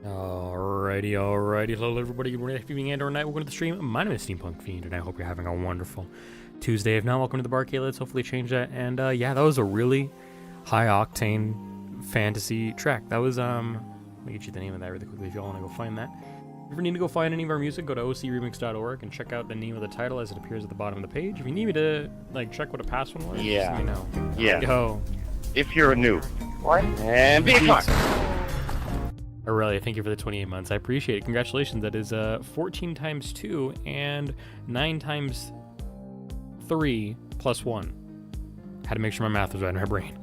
Alrighty. Hello, everybody. Good morning, evening, and or night. Welcome to the stream. My name is Steampunk Fiend, and I hope you're having a wonderful Tuesday. If not, welcome to the Barkade. Let's hopefully change that. And yeah, that was a really high-octane fantasy track. That was let me get you the name of that really quickly if y'all want to go find that. If you ever need to go find any of our music, go to ocremix.org and check out the name of the title as it appears at the bottom of the page. If you need me to check what a past one was, just let me know. Yeah. Yo. If you're a noob. What? And be a Aurelia, thank you for the 28 months. I appreciate it. Congratulations. That is 14 times 2 and 9 times 3 plus 1. Had to make sure my math was right in my brain.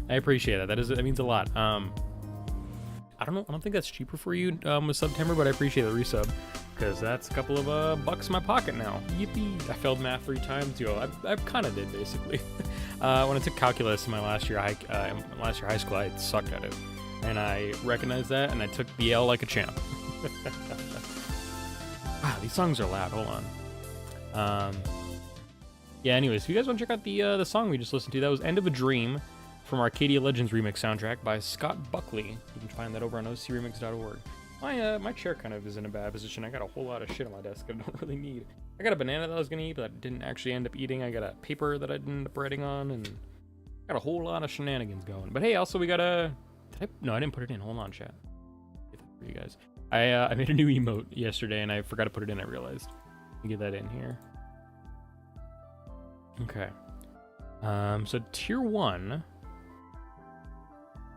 I appreciate that. That means a lot. I don't know. I don't think that's cheaper for you with September, but I appreciate the resub because that's a couple of bucks in my pocket now. Yippee! I failed math 3 times. I kind of did basically. When I took calculus in my last year high school, I sucked at it. And I recognized that, and I took the L like a champ. Wow, these songs are loud. Hold on. Yeah, anyways, if you guys want to check out the song we just listened to, that was End of a Dream from Arcadia Legends Remix soundtrack by Scott Buckley. You can find that over on ocremix.org. My chair kind of is in a bad position. I got a whole lot of shit on my desk I don't really need. I got a banana that I was going to eat, but I didn't actually end up eating. I got a paper that I didn't end up writing on, and got a whole lot of shenanigans going. But hey, also we got a... No, I didn't put it in. Hold on, chat. Get that for you guys. I made a new emote yesterday, and I forgot to put it in, I realized. Let me get that in here. Okay. So Tier 1,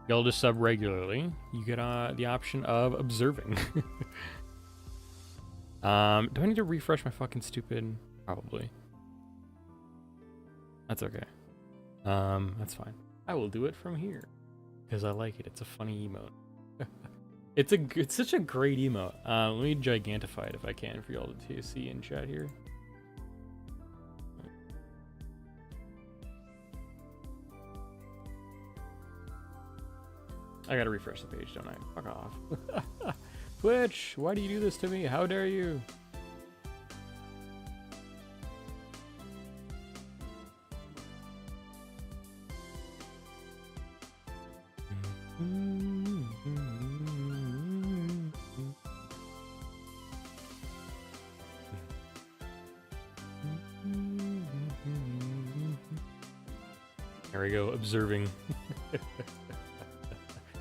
you'll just sub regularly. You get the option of observing. Do I need to refresh my fucking stupid... Probably. That's okay. That's fine. I will do it from here. Because I like it. It's a funny emote. It's such a great emote. Let me gigantify it if I can for y'all to see in chat here. I gotta refresh the page, don't I? Fuck off. Twitch, why do you do this to me? How dare you? There we go, observing.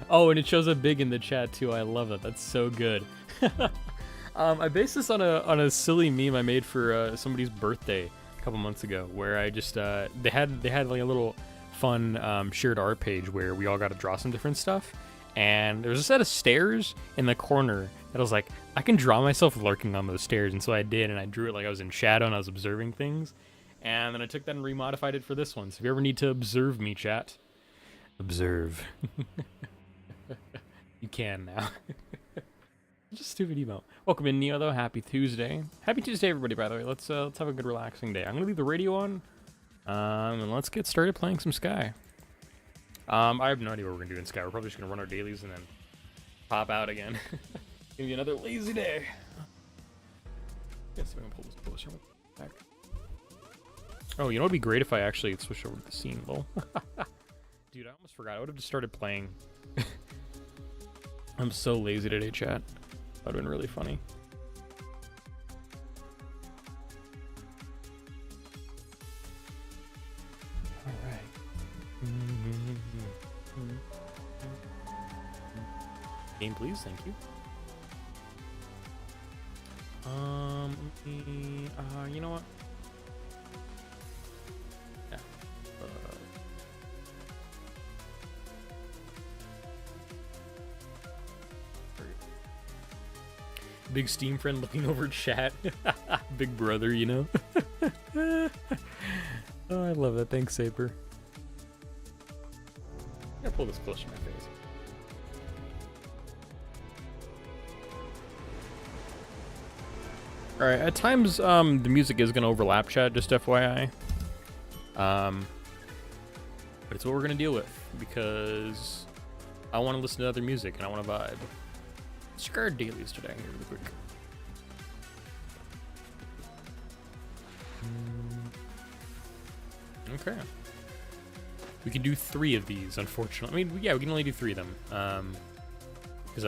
Oh, and it shows up big in the chat too. I love that. That's so good. I based this on a silly meme I made for somebody's birthday a couple months ago, where I just they had like a little fun shared art page where we all got to draw some different stuff, and there was a set of stairs in the corner that I was like, I can draw myself lurking on those stairs, and so I did, and I drew it like I was in shadow and I was observing things. And then I took that and remodified it for this one. So if you ever need to observe me, chat, observe. You can now. Just stupid email. Welcome in, Neo, though. Happy Tuesday. Happy Tuesday, everybody, by the way. Let's have a good, relaxing day. I'm going to leave the radio on, and let's get started playing some Sky. I have no idea what we're going to do in Sky. We're probably just going to run our dailies and then pop out again. It's going to be another lazy day. Guess I'm going to pull this closer back. Oh, you know what would be great if I actually switched over to the scene, lol. Dude, I almost forgot. I would have just started playing. I'm so lazy today, chat. That would have been really funny. Alright. Game, please. Thank you. You know what? Big Steam friend looking over chat. Big brother, you know? Oh, I love that. Thanks, Saber. I'm gonna pull this closer to my face. Alright, at times, the music is gonna overlap, chat, just FYI. But it's what we're gonna deal with, because I want to listen to other music, and I want to vibe. Let's check our dailies today here really quick. Okay. We can do 3 of these, unfortunately. I mean, yeah, we can only do 3 of them. because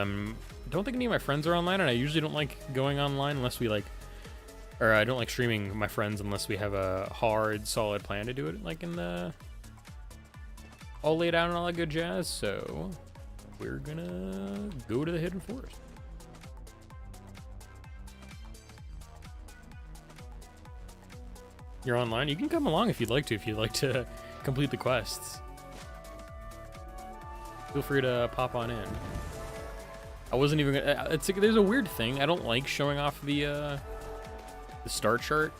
don't think any of my friends are online, and I usually don't like going online unless we like, or I don't like streaming my friends unless we have a hard, solid plan to do it, like in the all laid out and all that good jazz. So we're gonna go to the Hidden Forest. You're online? You can come along if you'd like to complete the quests. Feel free to pop on in. I wasn't even gonna, there's a weird thing. I don't like showing off the star chart,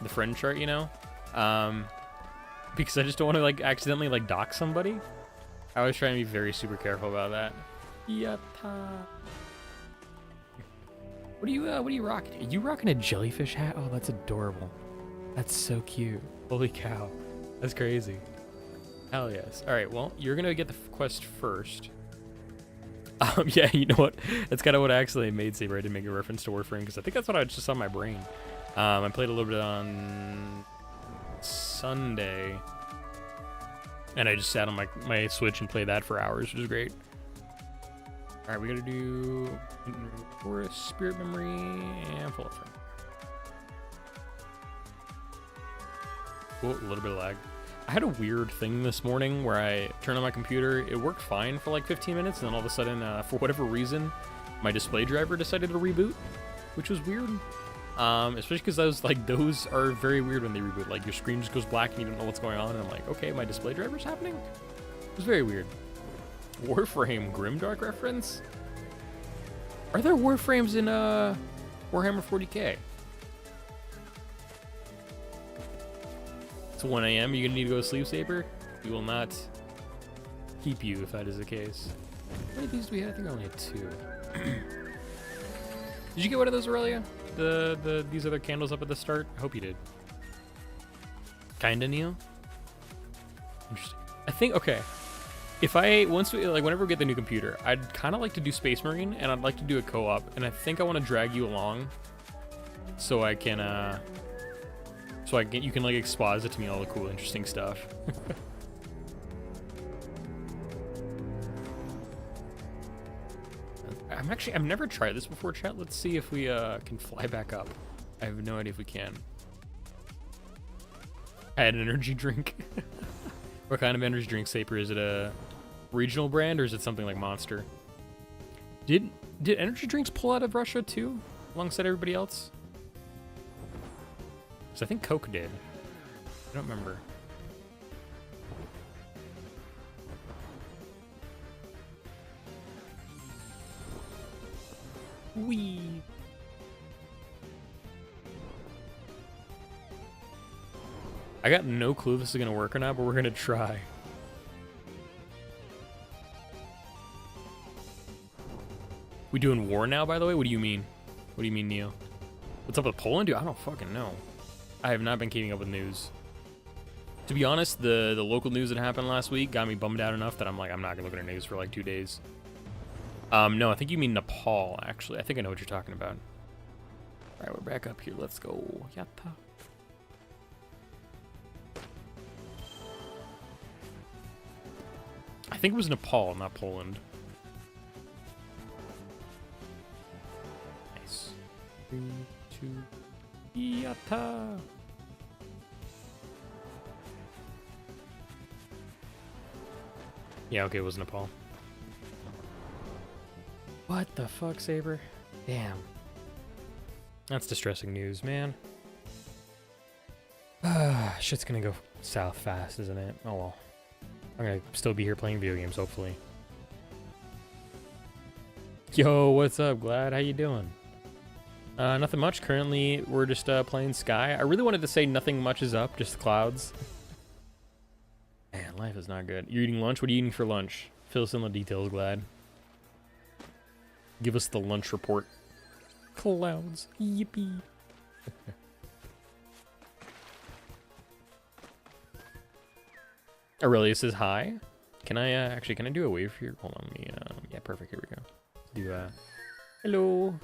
the friend chart, you know? Because I just don't want to like accidentally like dox somebody. I always try and be very super careful about that. Yatta. What are you rocking? Are you rocking a jellyfish hat? Oh, that's adorable. That's so cute. Holy cow. That's crazy. Hell yes. All right, well, you're gonna get the quest first. Yeah, you know what? That's kind of what I actually made Saber. I did make a reference to Warframe because I think that's what I just saw in my brain. I played a little bit on Sunday, and I just sat on my Switch and played that for hours, which is great. All right, we gotta do Forest, Spirit Memory, and Full of Flame. Cool, a little bit of lag. I had a weird thing this morning where I turned on my computer. It worked fine for like 15 minutes, and then all of a sudden, for whatever reason, my display driver decided to reboot, which was weird. Especially because those are very weird when they reboot. Like your screen just goes black and you don't know what's going on, and I'm like, okay, my display driver's happening? It was very weird. Warframe Grimdark reference? Are there Warframes in Warhammer 40k? It's 1 a.m. You're gonna need to go to sleep, Saber? We will not keep you if that is the case. How many of these do we have? I think I only had 2. Did you get one of those, Aurelia? These other candles up at the start? I hope you did. Kinda, Neil? Interesting. I think, okay. Whenever we get the new computer, I'd kind of like to do Space Marine, and I'd like to do a co-op, and I think I want to drag you along so I can, you can like exposit to me all the cool, interesting stuff. I've never tried this before, chat. Let's see if we can fly back up. I have no idea if we can. I had an energy drink. What kind of energy drink, Saper? Is it a regional brand or is it something like Monster? Did energy drinks pull out of Russia too, alongside everybody else? Because I think Coke did. I don't remember. Wee. I got no clue if this is gonna work or not, but we're gonna try. We doing war now, by the way? What do you mean? What do you mean, Neo? What's up with Poland, dude? I don't fucking know. I have not been keeping up with news. To be honest, the local news that happened last week got me bummed out enough that I'm like, I'm not gonna look at the news for like 2 days. No, I think you mean Nepal, actually. I think I know what you're talking about. All right, we're back up here. Let's go. Yatta. I think it was Nepal, not Poland. Nice. 3, 2, yatta. Yeah, okay, it was Nepal. What the fuck, Saber? Damn. That's distressing news, man. Shit's gonna go south fast, isn't it? Oh well. I'm gonna still be here playing video games, hopefully. Yo, what's up, Glad? How you doing? Nothing much. Currently, we're just playing Sky. I really wanted to say nothing much is up, just clouds. Man, life is not good. You're eating lunch? What are you eating for lunch? Fill us in the details, Glad. Give us the lunch report. Clouds. Yippee. Aurelia says hi. Can I actually can I do a wave here? Hold on, let me yeah, perfect. Here we go. Do hello.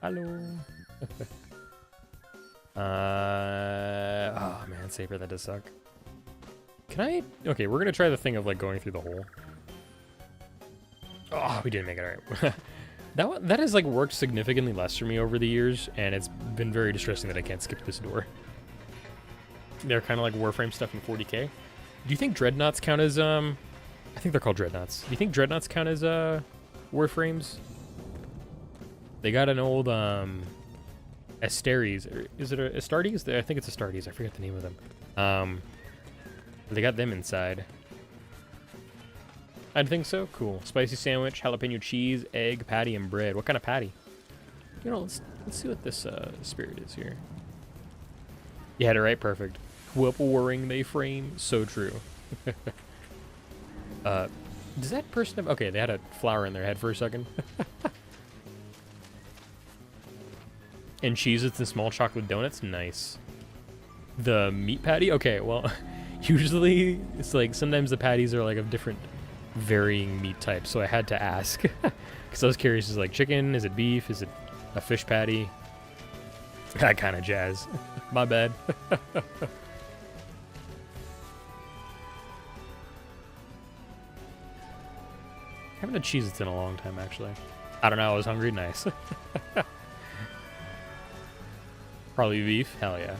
Hello. Oh man, Saber, that does suck. Can I okay, we're gonna try the thing of like going through the hole. Oh, we didn't make it. Alright. That has like worked significantly less for me over the years, and it's been very distressing that I can't skip this door. They're kind of like Warframe stuff in 40k. Do you think dreadnoughts count as I think they're called dreadnoughts. Do you think dreadnoughts count as Warframes? They got an old Asteres. Is it a Astartes? I think it's Astartes. I forget the name of them. They got them inside. I think so. Cool. Spicy sandwich, jalapeno cheese, egg, patty, and bread. What kind of patty? You know, let's see what this spirit is here. You had it right. Perfect. Whoop warring they frame. So true. Does that person have... Okay, they had a flower in their head for a second. And Cheez-Its and small chocolate donuts? Nice. The meat patty? Okay, well, usually it's like sometimes the patties are like of different varying meat types, so I had to ask. Because I was curious, is it like chicken? Is it beef? Is it a fish patty? That kind of jazz. My bad. Haven't had Cheez-Its in a long time, actually. I don't know, I was hungry. Nice. Probably beef. Hell yeah.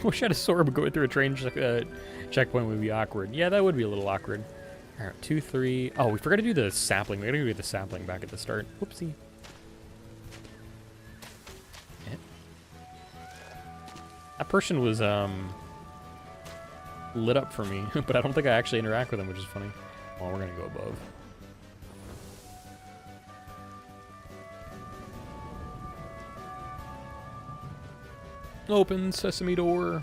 Wish I had a sword, but going through a train checkpoint would be awkward. Yeah, that would be a little awkward. All right, 2, 3. Oh, we forgot to do the sapling. We gotta do the sapling back at the start. Whoopsie. Yeah. That person was lit up for me, but I don't think I actually interact with them, which is funny. Well, we're gonna go above. Open sesame door.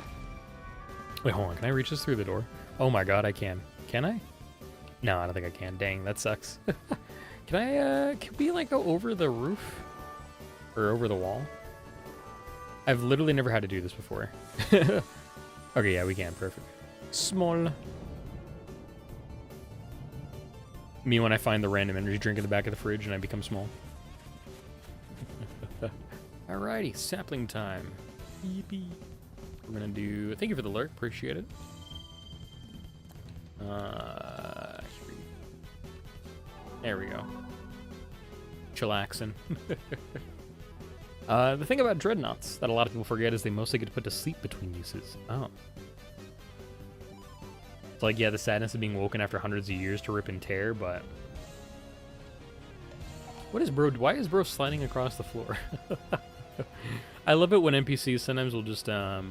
Wait, hold on. Can I reach this through the door? Oh my god, I can. Can I? No, I don't think I can. Dang, that sucks. Can we like go over the roof? Or over the wall? I've literally never had to do this before. Okay, yeah, we can. Perfect. Small. Me when I find the random energy drink in the back of the fridge and I become small. Alrighty, sapling time. Yippee. We're gonna do... Thank you for the lurk. Appreciate it. There we go. Chillaxing. The thing about dreadnoughts that a lot of people forget is they mostly get to put to sleep between uses. Oh. It's like, yeah, the sadness of being woken after hundreds of years to rip and tear, but... What is bro... Why is bro sliding across the floor? I love it when NPCs sometimes will just, they'll,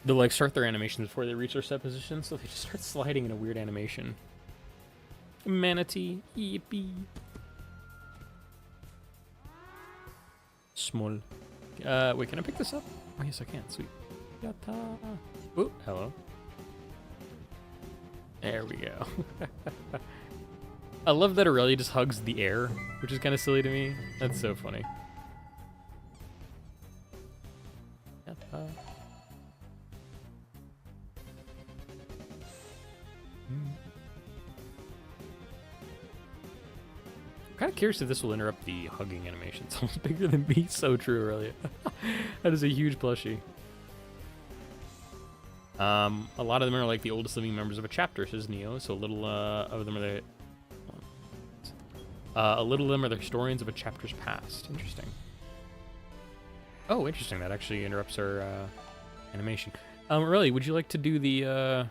like, start their animations before they reach their set position, so they just start sliding in a weird animation. Manatee. Yippee. Small. Wait, can I pick this up? Oh, yes, I can. Sweet. Yatta. Oh, hello. There we go. I love that Aurelia just hugs the air, which is kind of silly to me. That's so funny. Yatta. I'm kind of curious if this will interrupt the hugging animation. It's almost bigger than me. So true, Aurelia. That is a huge plushie. A lot of them are like the oldest living members of a chapter, says Neo. So a little of them are the a little of them are the historians of a chapter's past. Interesting. Oh, interesting. That actually interrupts our animation. Aurelia, would you like to do the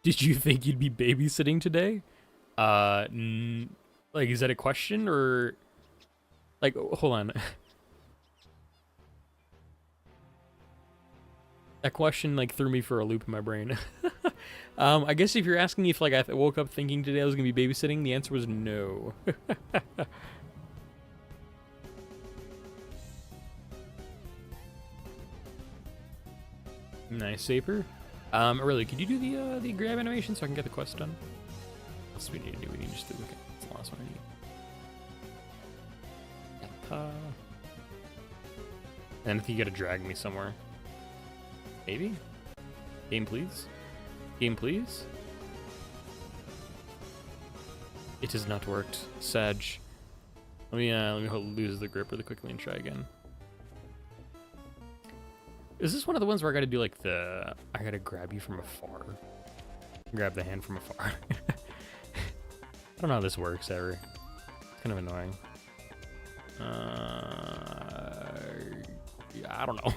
Did you think you'd be babysitting today? Like, is that a question or... Like, hold on. That question, like, threw me for a loop in my brain. I guess if you're asking if, like, I woke up thinking today I was going to be babysitting, the answer was no. Nice, Saper. Really, could you do the grab animation so I can get the quest done? What else do we need to do? We need just to look at that's the last one I need. And I think you gotta drag me somewhere. Maybe? Game please? Game please? It has not worked. Sag. Let me lose the grip really quickly and try again. Is this one of the ones where I gotta do like I gotta grab you from afar? Grab the hand from afar. I don't know how this works ever. It's kind of annoying. Yeah, I don't know.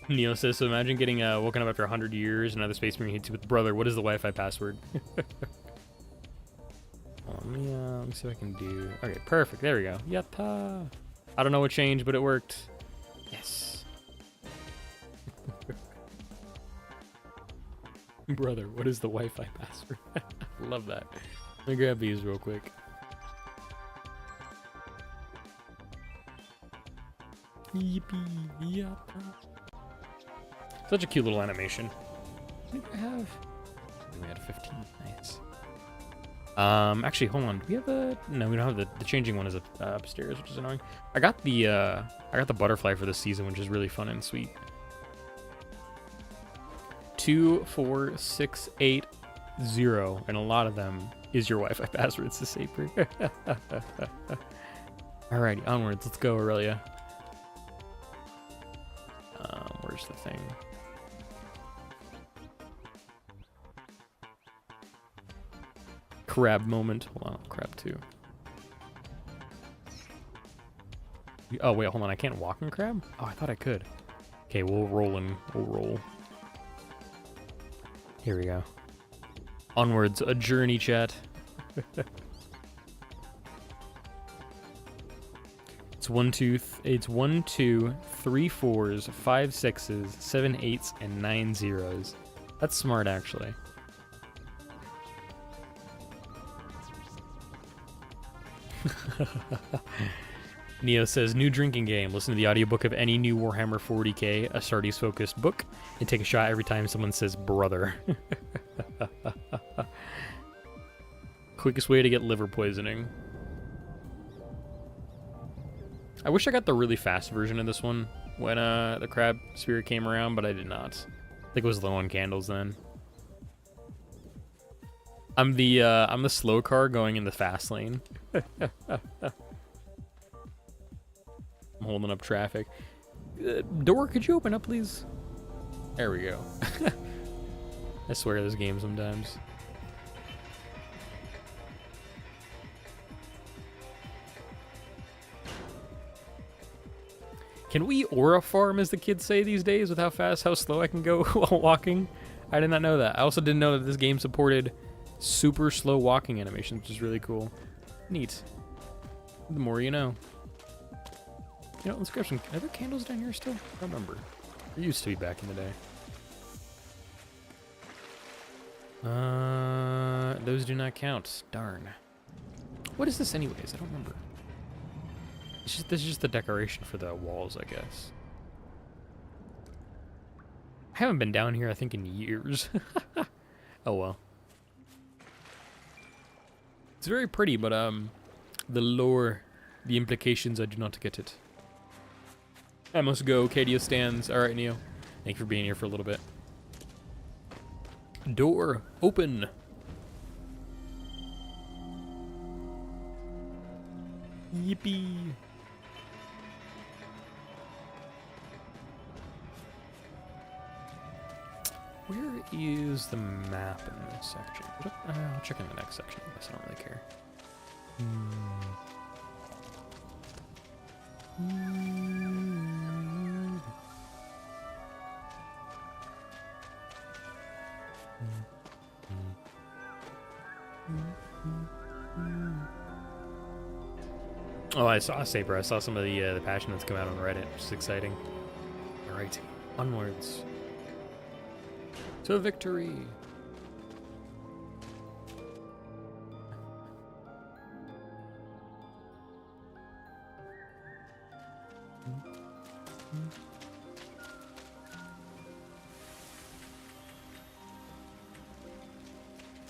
Neo says, so imagine getting woken up after 100 years, another space marine hits you with, brother, what is the Wi-Fi password? Let me see what I can do. Okay, perfect. There we go. Yatta. I don't know what changed, but it worked. Yes. Brother, what is the Wi-Fi password? Love that. Let me grab these real quick. Yippee. Yatta. Such a cute little animation. What do I have? We had 15. Nice. Actually, hold on. Do we have a? No, we don't have the changing one is upstairs, which is annoying. I got the butterfly for this season, which is really fun and sweet. 2, 4, 6, 8, 0, and a lot of them is your Wi-Fi password. It's the safer. Alrighty, onwards. Let's go, Aurelia. Where's the thing? Crab moment. Hold on, crab 2. Oh, wait, hold on. I can't walk in crab? Oh, I thought I could. Okay, we'll roll in. We'll roll. Here we go. Onwards, a journey, chat. It's 1, 2, it's 1, 2, 3 4s, 5 6s, 7 8s, and 9 0s. That's smart, actually. Neo says, new drinking game. Listen to the audiobook of any new Warhammer 40k, a Stardew focused book, and take a shot every time someone says brother. Quickest way to get liver poisoning. I wish I got the really fast version of this one when the crab spirit came around, but I did not. I think it was low on candles then. I'm the slow car going in the fast lane. I'm holding up traffic. Door, could you open up, please? There we go. I swear this game sometimes. Can we aura farm, as the kids say these days, with how slow I can go while walking? I did not know that. I also didn't know that this game supported super slow walking animation, which is really cool. Neat. The more you know. You know, let's grab some. Are there candles down here still? I don't remember. There used to be back in the day. Those do not count. Darn. What is this anyways? I don't remember. This is just the decoration for the walls, I guess. I haven't been down here, I think, in years. Oh well. It's very pretty, but the lore, the implications, I do not get it. I must go. Cadia stands. All right, Neo. Thank you for being here for a little bit. Door open. Yippee. Where is the map in this section? I'll check in the next section. I guess I don't really care. Oh, I saw Saber. I saw some of the passion that's come out on Reddit, which is exciting. All right, onwards to victory.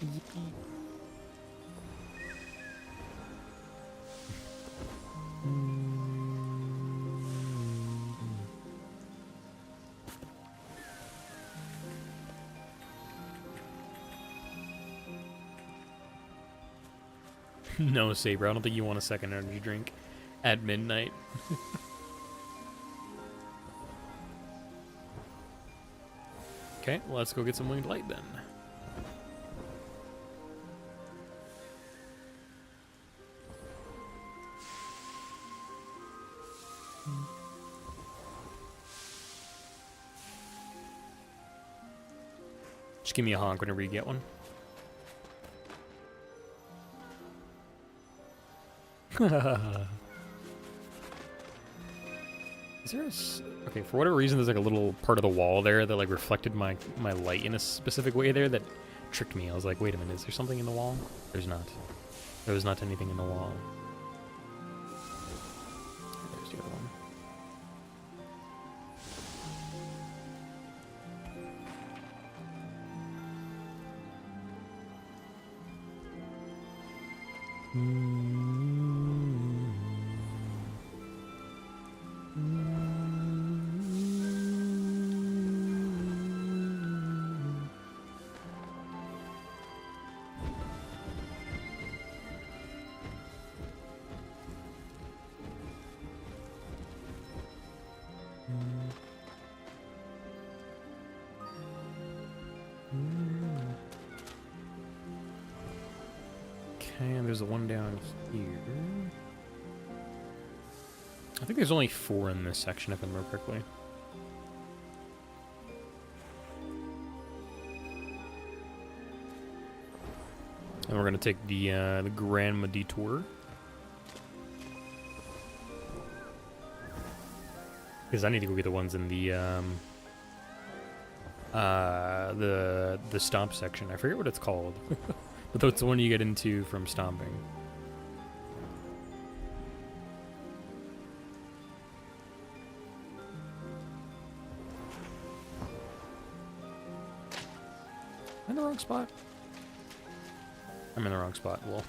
Yippee. No, Saber, I don't think you want a second energy drink at midnight. Okay, let's go get some winged light then. Just give me a honk whenever you get one. Is there a... Okay, for whatever reason, there's like a little part of the wall there that like reflected my light in a specific way there that tricked me. I was like, wait a minute, is there something in the wall? There's not. There was not anything in the wall. There's the other one. Okay, and there's the one down here. I think there's only 4 in this section, if I remember correctly. And we're gonna take the Grandma detour. Because I need to go get the ones in the stomp section. I forget what it's called. But that's the one you get into from stomping. I'm in the wrong spot. I'm in the wrong spot. Well.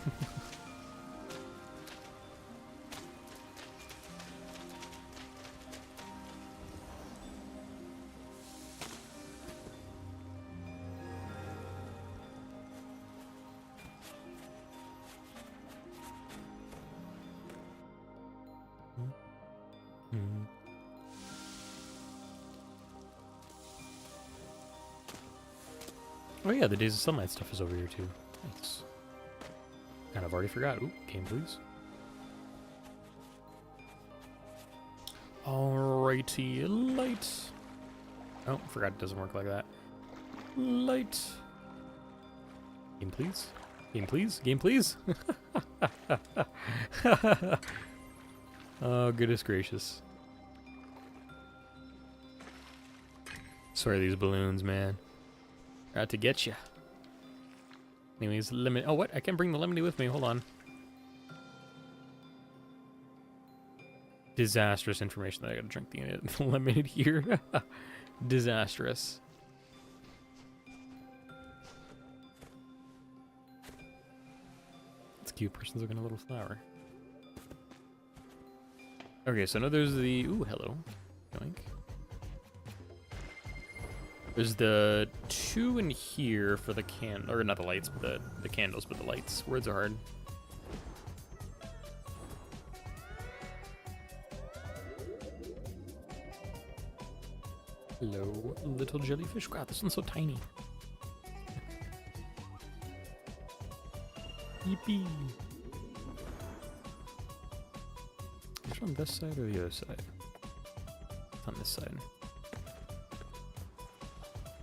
Oh yeah, the Days of Sunlight stuff is over here too. Nice. Kind of already forgot. Ooh, game please. Alrighty, light. Oh, forgot it doesn't work like that. Light. Game please. Game please. Game please. Oh, goodness gracious. Swear these balloons, man. Out to get you. Anyways, lemon. Oh, what? I can't bring the lemony with me. Hold on. Disastrous information that I gotta drink the lemonade here. Disastrous. It's cute. Person's looking a little flower. Okay, so now there's the... Ooh, hello. Yoink. There's the 2 in here for the or not the lights, but the candles, but the lights. Words are hard. Hello, little jellyfish. God, this one's so tiny. Yippee. Which on this side or the other side? It's on this side.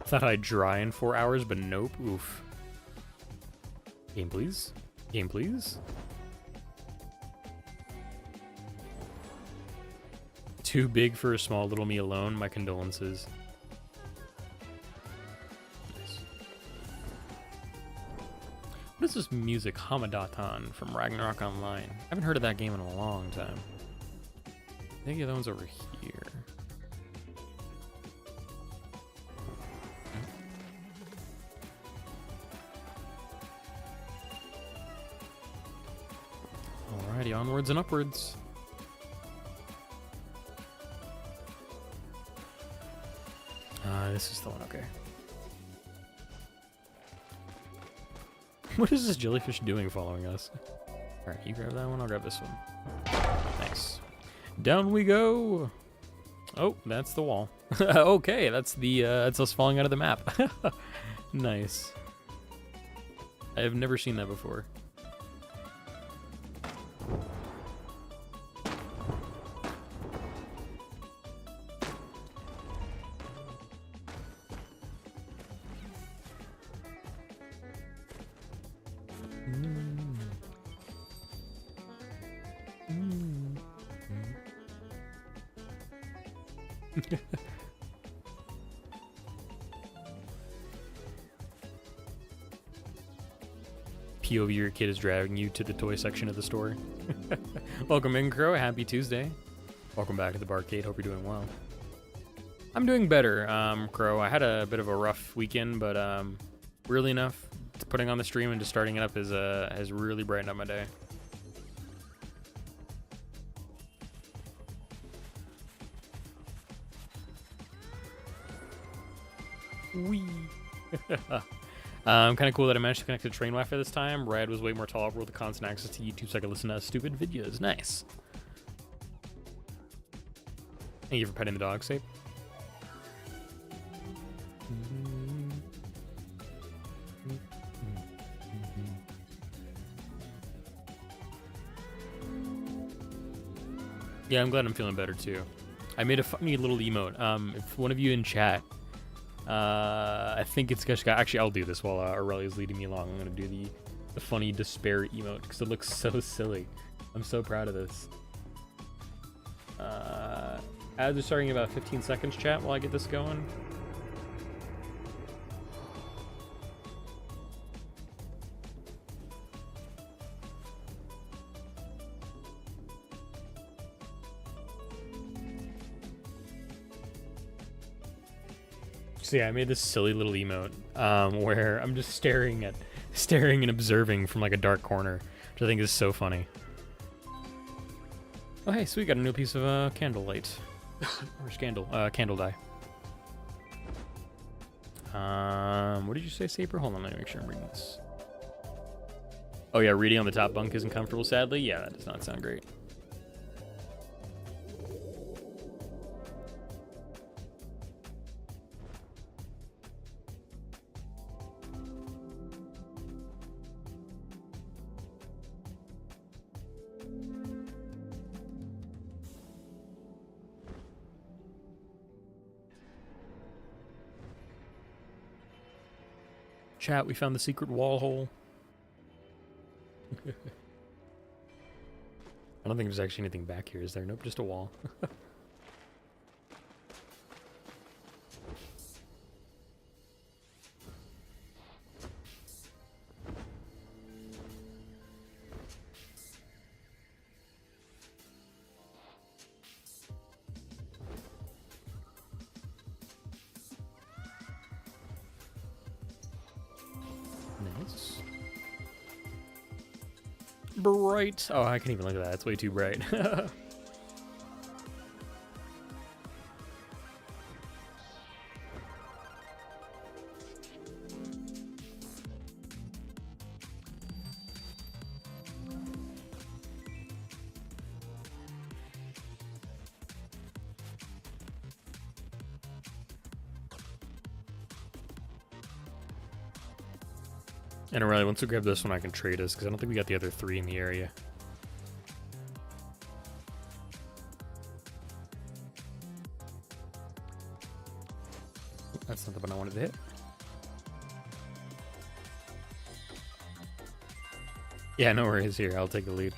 Thought I'd dry in 4 hours, but nope. Oof. Game please? Game please? Too big for a small little me alone. My condolences. Nice. What is this music? Hamadatan from Ragnarok Online. I haven't heard of that game in a long time. I think the other one's over here. Alrighty, onwards and upwards. This is the one, okay. What is this jellyfish doing following us? Alright, you grab that one, I'll grab this one. Nice. Down we go! Oh, that's the wall. Okay, that's that's us falling out of the map. Nice. I have never seen that before. POV, your kid is dragging you to the toy section of the store. Welcome in, Crow. Happy Tuesday. Welcome back to the Barkade. Hope you're doing well. I'm doing better, Crow. I had a bit of a rough weekend, but really enough, putting on the stream and just starting it up has really brightened up my day. Wee. Kind of cool that I managed to connect to train Wi-Fi this time. Rad was way more tolerable with the constant access to YouTube so I could listen to stupid videos. Nice. Thank you for petting the dog, Sape. Yeah, I'm glad I'm feeling better too. I made a funny little emote. If one of you in chat, I think it's actually I'll do this while Aurelia's leading me along. I'm gonna do the funny despair emote because it looks so silly. I'm so proud of this. Ads are starting in about 15 seconds, chat, while I get this going. So yeah, I made this silly little emote where I'm just staring and observing from like a dark corner, which I think is so funny. Oh hey, so we got a new piece of candlelight. Or candle dye. What did you say, Saper? Hold on, let me make sure I'm reading this. Oh yeah, reading on the top bunk isn't comfortable, sadly. Yeah, that does not sound great. Chat, we found the secret wall hole. I don't think there's actually anything back here, is there? Nope, just a wall. Nice. Bright. Oh, I can't even look at that. It's way too bright. And really, once we grab this one, I can trade us, because I don't think we got the other 3 in the area. That's not the one I wanted to hit. Yeah, no worries here. I'll take the lead.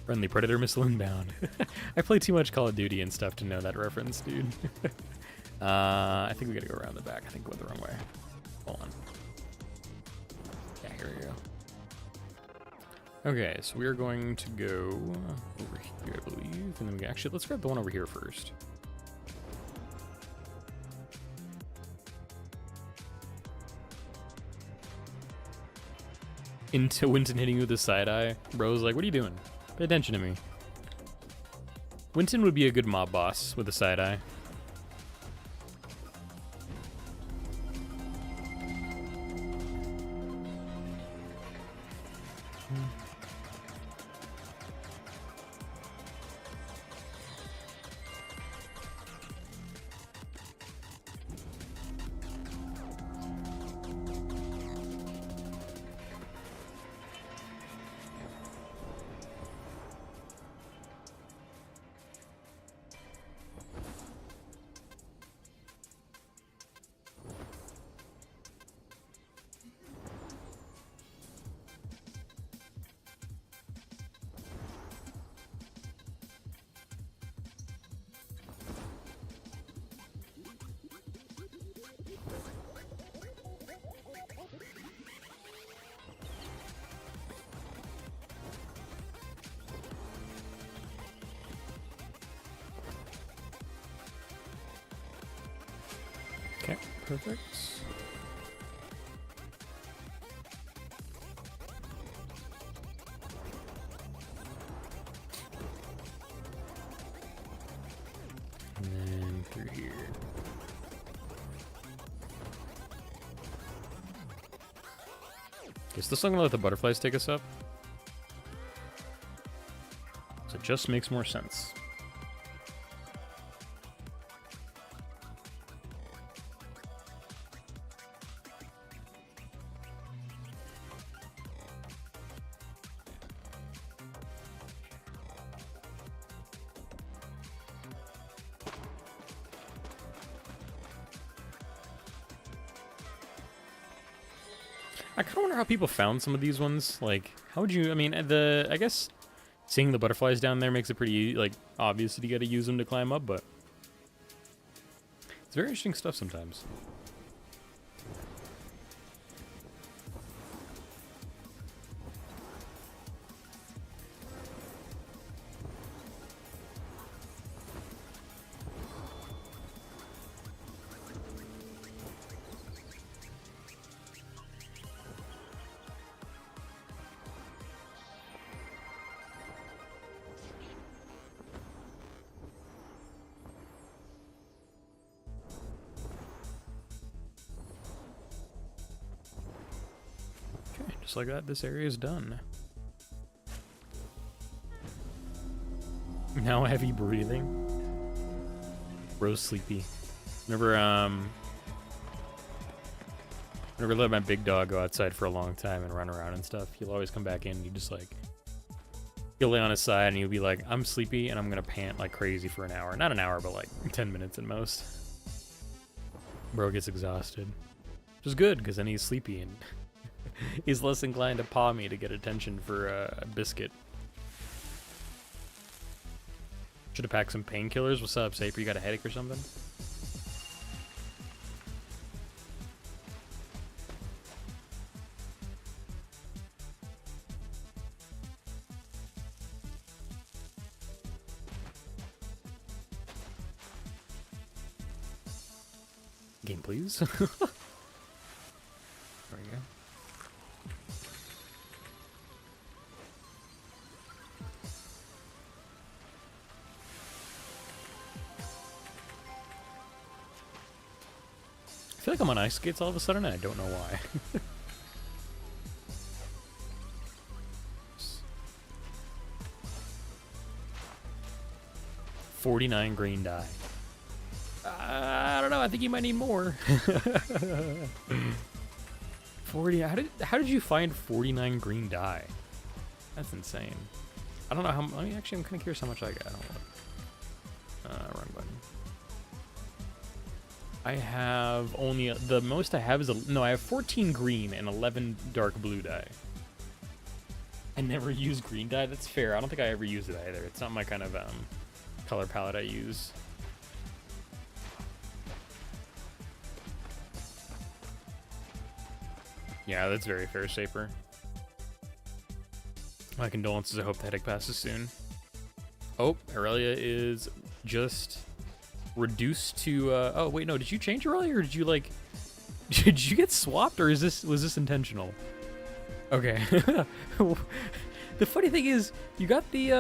Friendly Predator missile inbound. I play too much Call of Duty and stuff to know that reference, dude. I think we gotta go around the back. I think we went the wrong way. Hold on. Yeah, here we go. Okay, so we are going to go over here, I believe. And then we actually, let's grab the one over here first. Into Winton hitting you with a side eye. Bro's like, what are you doing? Pay attention to me. Winton would be a good mob boss with a side eye. Okay, perfect. And then through here. Okay, so this I'm gonna let the butterflies take us up. So it just makes more sense. I kind of wonder how people found some of these ones. Like, how would you? I mean, I guess seeing the butterflies down there makes it pretty like obvious that you got to use them to climb up, but it's very interesting stuff sometimes. Just like that, this area is done. Now heavy breathing. Bro's sleepy. Never let my big dog go outside for a long time and run around and stuff. He'll always come back in and he'll lay on his side and he'll be like, I'm sleepy and I'm gonna pant like crazy for an hour. Not an hour, but like 10 minutes at most. Bro gets exhausted. Which is good, because then he's sleepy and he's less inclined to paw me to get attention for a biscuit. Should have packed some painkillers. What's up, Saper? You got a headache or something? Game, please. There we go. I feel like I'm on ice skates all of a sudden, and I don't know why. 49 green dye. I don't know. I think you might need more. 40. How did you find 49 green dye? That's insane. I don't know how. I mean, actually, I'm kind of curious how much I got. Wrong button. I have only the most I have is I have 14 green and 11 dark blue dye. I never use green dye. That's fair. I don't think I ever use it either. It's not my kind of color palette I use. Yeah, that's very fair, Saper. My condolences. I hope the headache passes soon. Oh, Aurelia is just reduced to. Oh wait, no. Did you change Aurelia, or did you like? Did you get swapped, or was this intentional? Okay. The funny thing is, you got the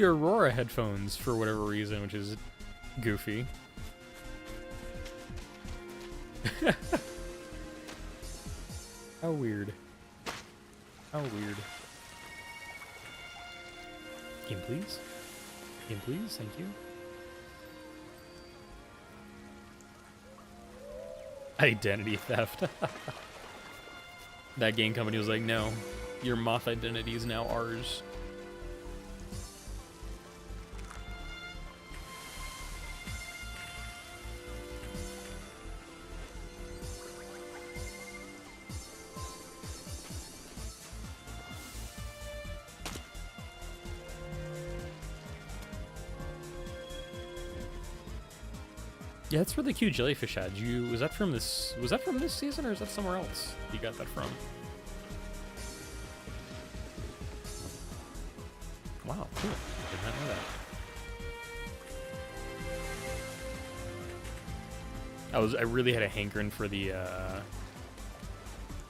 Aurora headphones for whatever reason, which is goofy. How weird. How weird. Game, please. Game, please. Thank you. Identity theft. That game company was like, no, your moth identity is now ours. Yeah, that's really cute jellyfish had. Was that from this season, or is that somewhere else you got that from? Wow, cool. Did not know I really had a hankering for the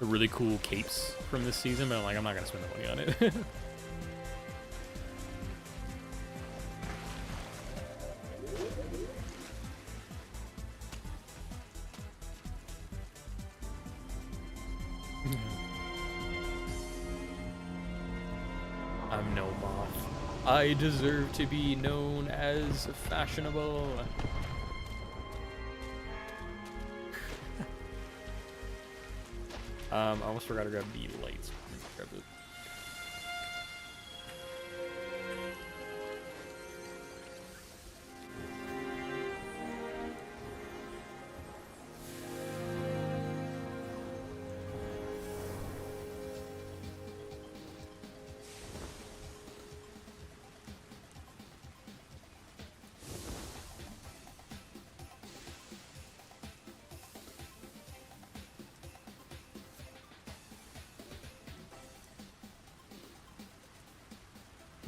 really cool capes from this season, but I'm like, I'm not gonna spend the money on it. I'm no moth. I deserve to be known as fashionable. I almost forgot to grab the lights. Grab it.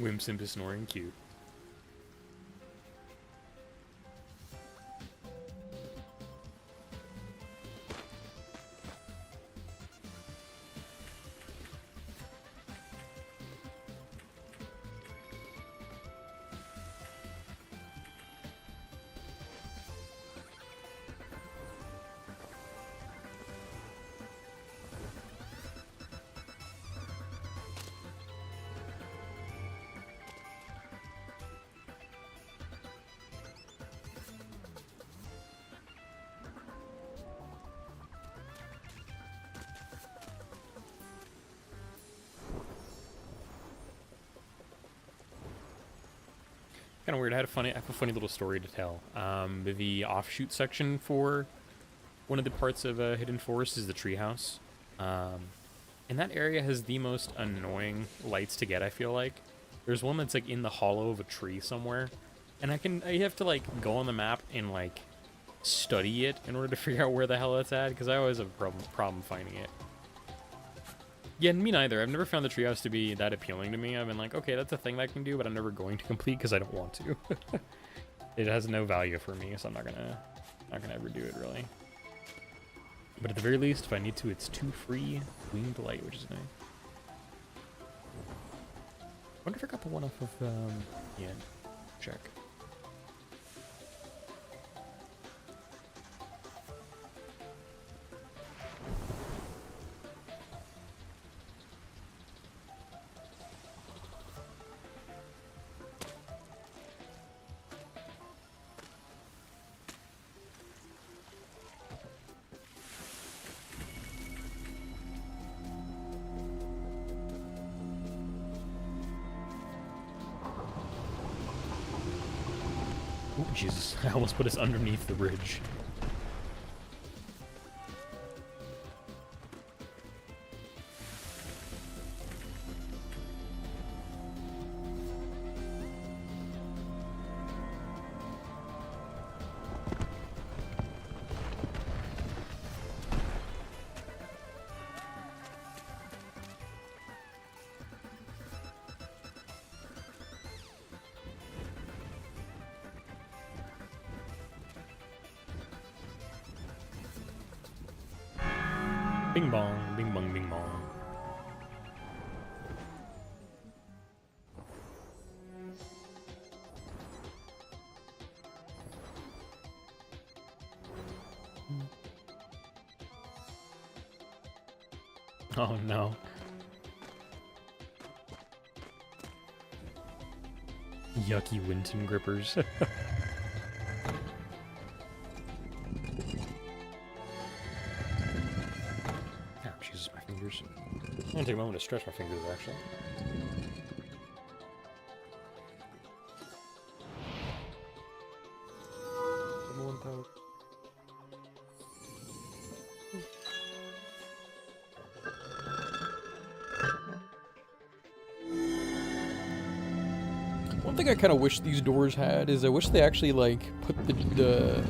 Whimsimp is snoring cute. Kind of weird. I have a funny little story to tell. The offshoot section for one of the parts of Hidden Forest is the treehouse, and that area has the most annoying lights to get. I feel like there's one that's like in the hollow of a tree somewhere, and I have to like go on the map and like study it in order to figure out where the hell it's at, because I always have a problem finding it. Yeah, me neither. I've never found the treehouse to be that appealing to me. I've been like, okay, that's a thing that I can do, but I'm never going to complete because I don't want to. It has no value for me, so I'm not gonna ever do it really. But at the very least, if I need to, it's 2 free winged light, which is nice. Wonder if I got the one off of yeah, check. Oh, Jesus. I almost put us underneath the bridge. Bing bong, bing bong, bing bong. Oh no. Yucky Winton grippers. I'm gonna take a moment to stretch my fingers, actually. One thing I kind of wish these doors had is I wish they actually like put the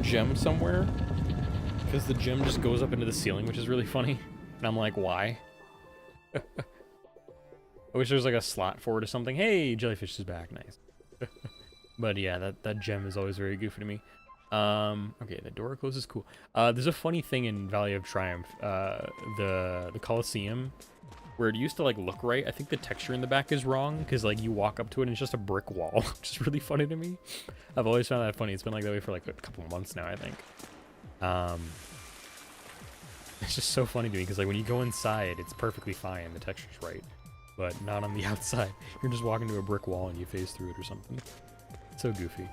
gem somewhere, because the gem just goes up into the ceiling, which is really funny. And I'm like, why? I wish there was like a slot for it or something. Hey, jellyfish is back, nice. But yeah, that gem is always very goofy to me. Okay, the door closes. Cool. There's a funny thing in Valley of Triumph. The Colosseum, where it used to like look right. I think the texture in the back is wrong because like you walk up to it and it's just a brick wall, which is really funny to me. I've always found that funny. It's been like that way for like a couple of months now, I think. It's just so funny to me because like when you go inside, it's perfectly fine. The texture's right, but not on the outside. You're just walking to a brick wall and you phase through it or something. It's so goofy.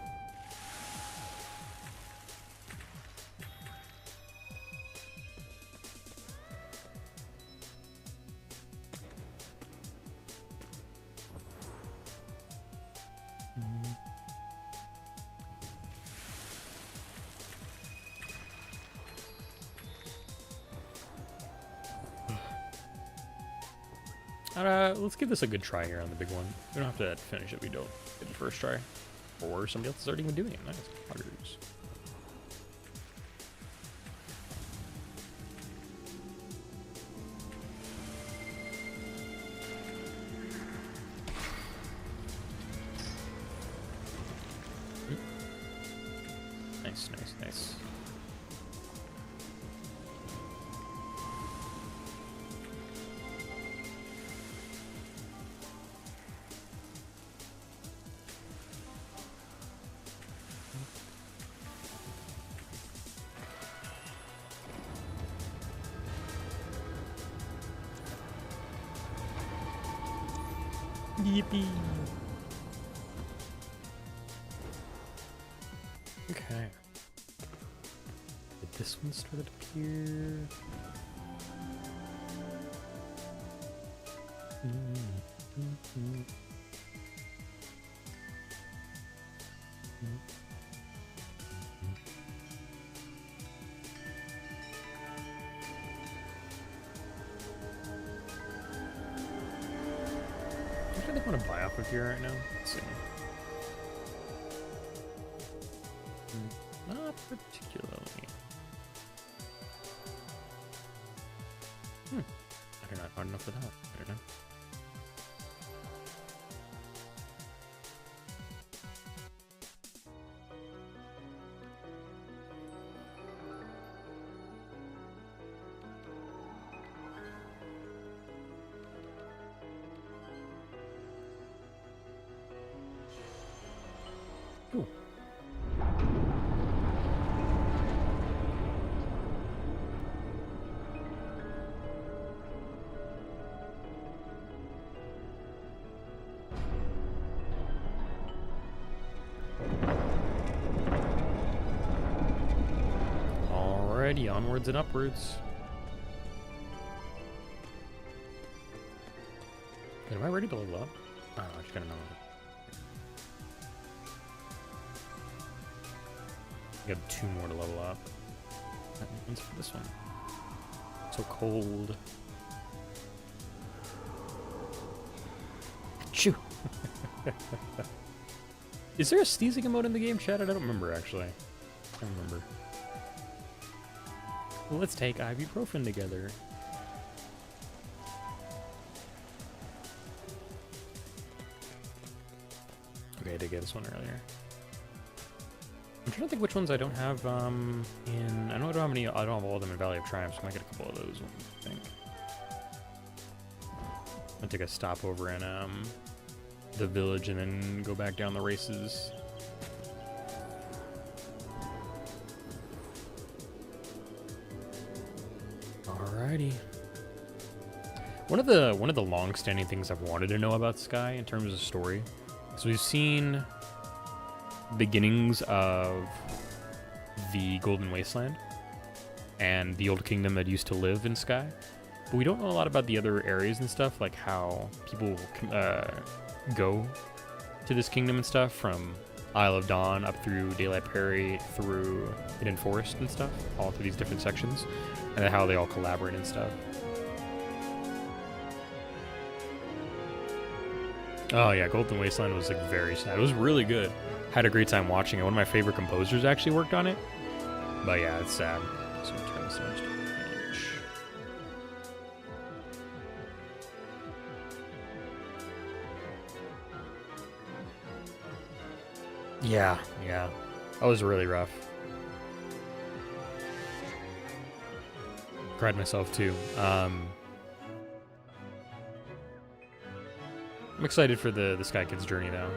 Let's give this a good try here on the big one. We don't have to finish it. We don't get the first try. Or somebody else is already even doing it. Nice. Poggers. Nice, nice, nice. Yippee. Okay. Did this one start up here? I think I want to buy off of here right now. Let's see. Not particularly. I don't know. Not enough for that. I don't know. Cool. Alrighty, onwards and upwards. Am I ready to level up? Oh, I just gotta know. I got 2 more to level up. That one's for this one. So cold. Achoo! Is there a sneezing emote in the game, chat? I don't remember, actually. I don't remember. Well, let's take ibuprofen together. Okay, I did get this one earlier. I'm trying to think which ones I don't have in. I don't have any. I don't have all of them in Valley of Triumph, so I might get a couple of those ones, I think. I'll take a stop over in the village and then go back down the races. Alrighty. One of the long-standing things I've wanted to know about Sky in terms of story, so we've seen beginnings of the Golden Wasteland and the old kingdom that used to live in Sky, but we don't know a lot about the other areas and stuff, like how people go to this kingdom and stuff, from Isle of Dawn up through Daylight Prairie, through Hidden Forest and stuff, all through these different sections, and how they all collaborate and stuff. Oh yeah, Golden Wasteland was like very sad. It was really good. Had a great time watching it. One of my favorite composers actually worked on it. But yeah, it's sad. So turn this next page. Yeah. That was really rough. Cried myself too. I'm excited for the Sky Kids journey though.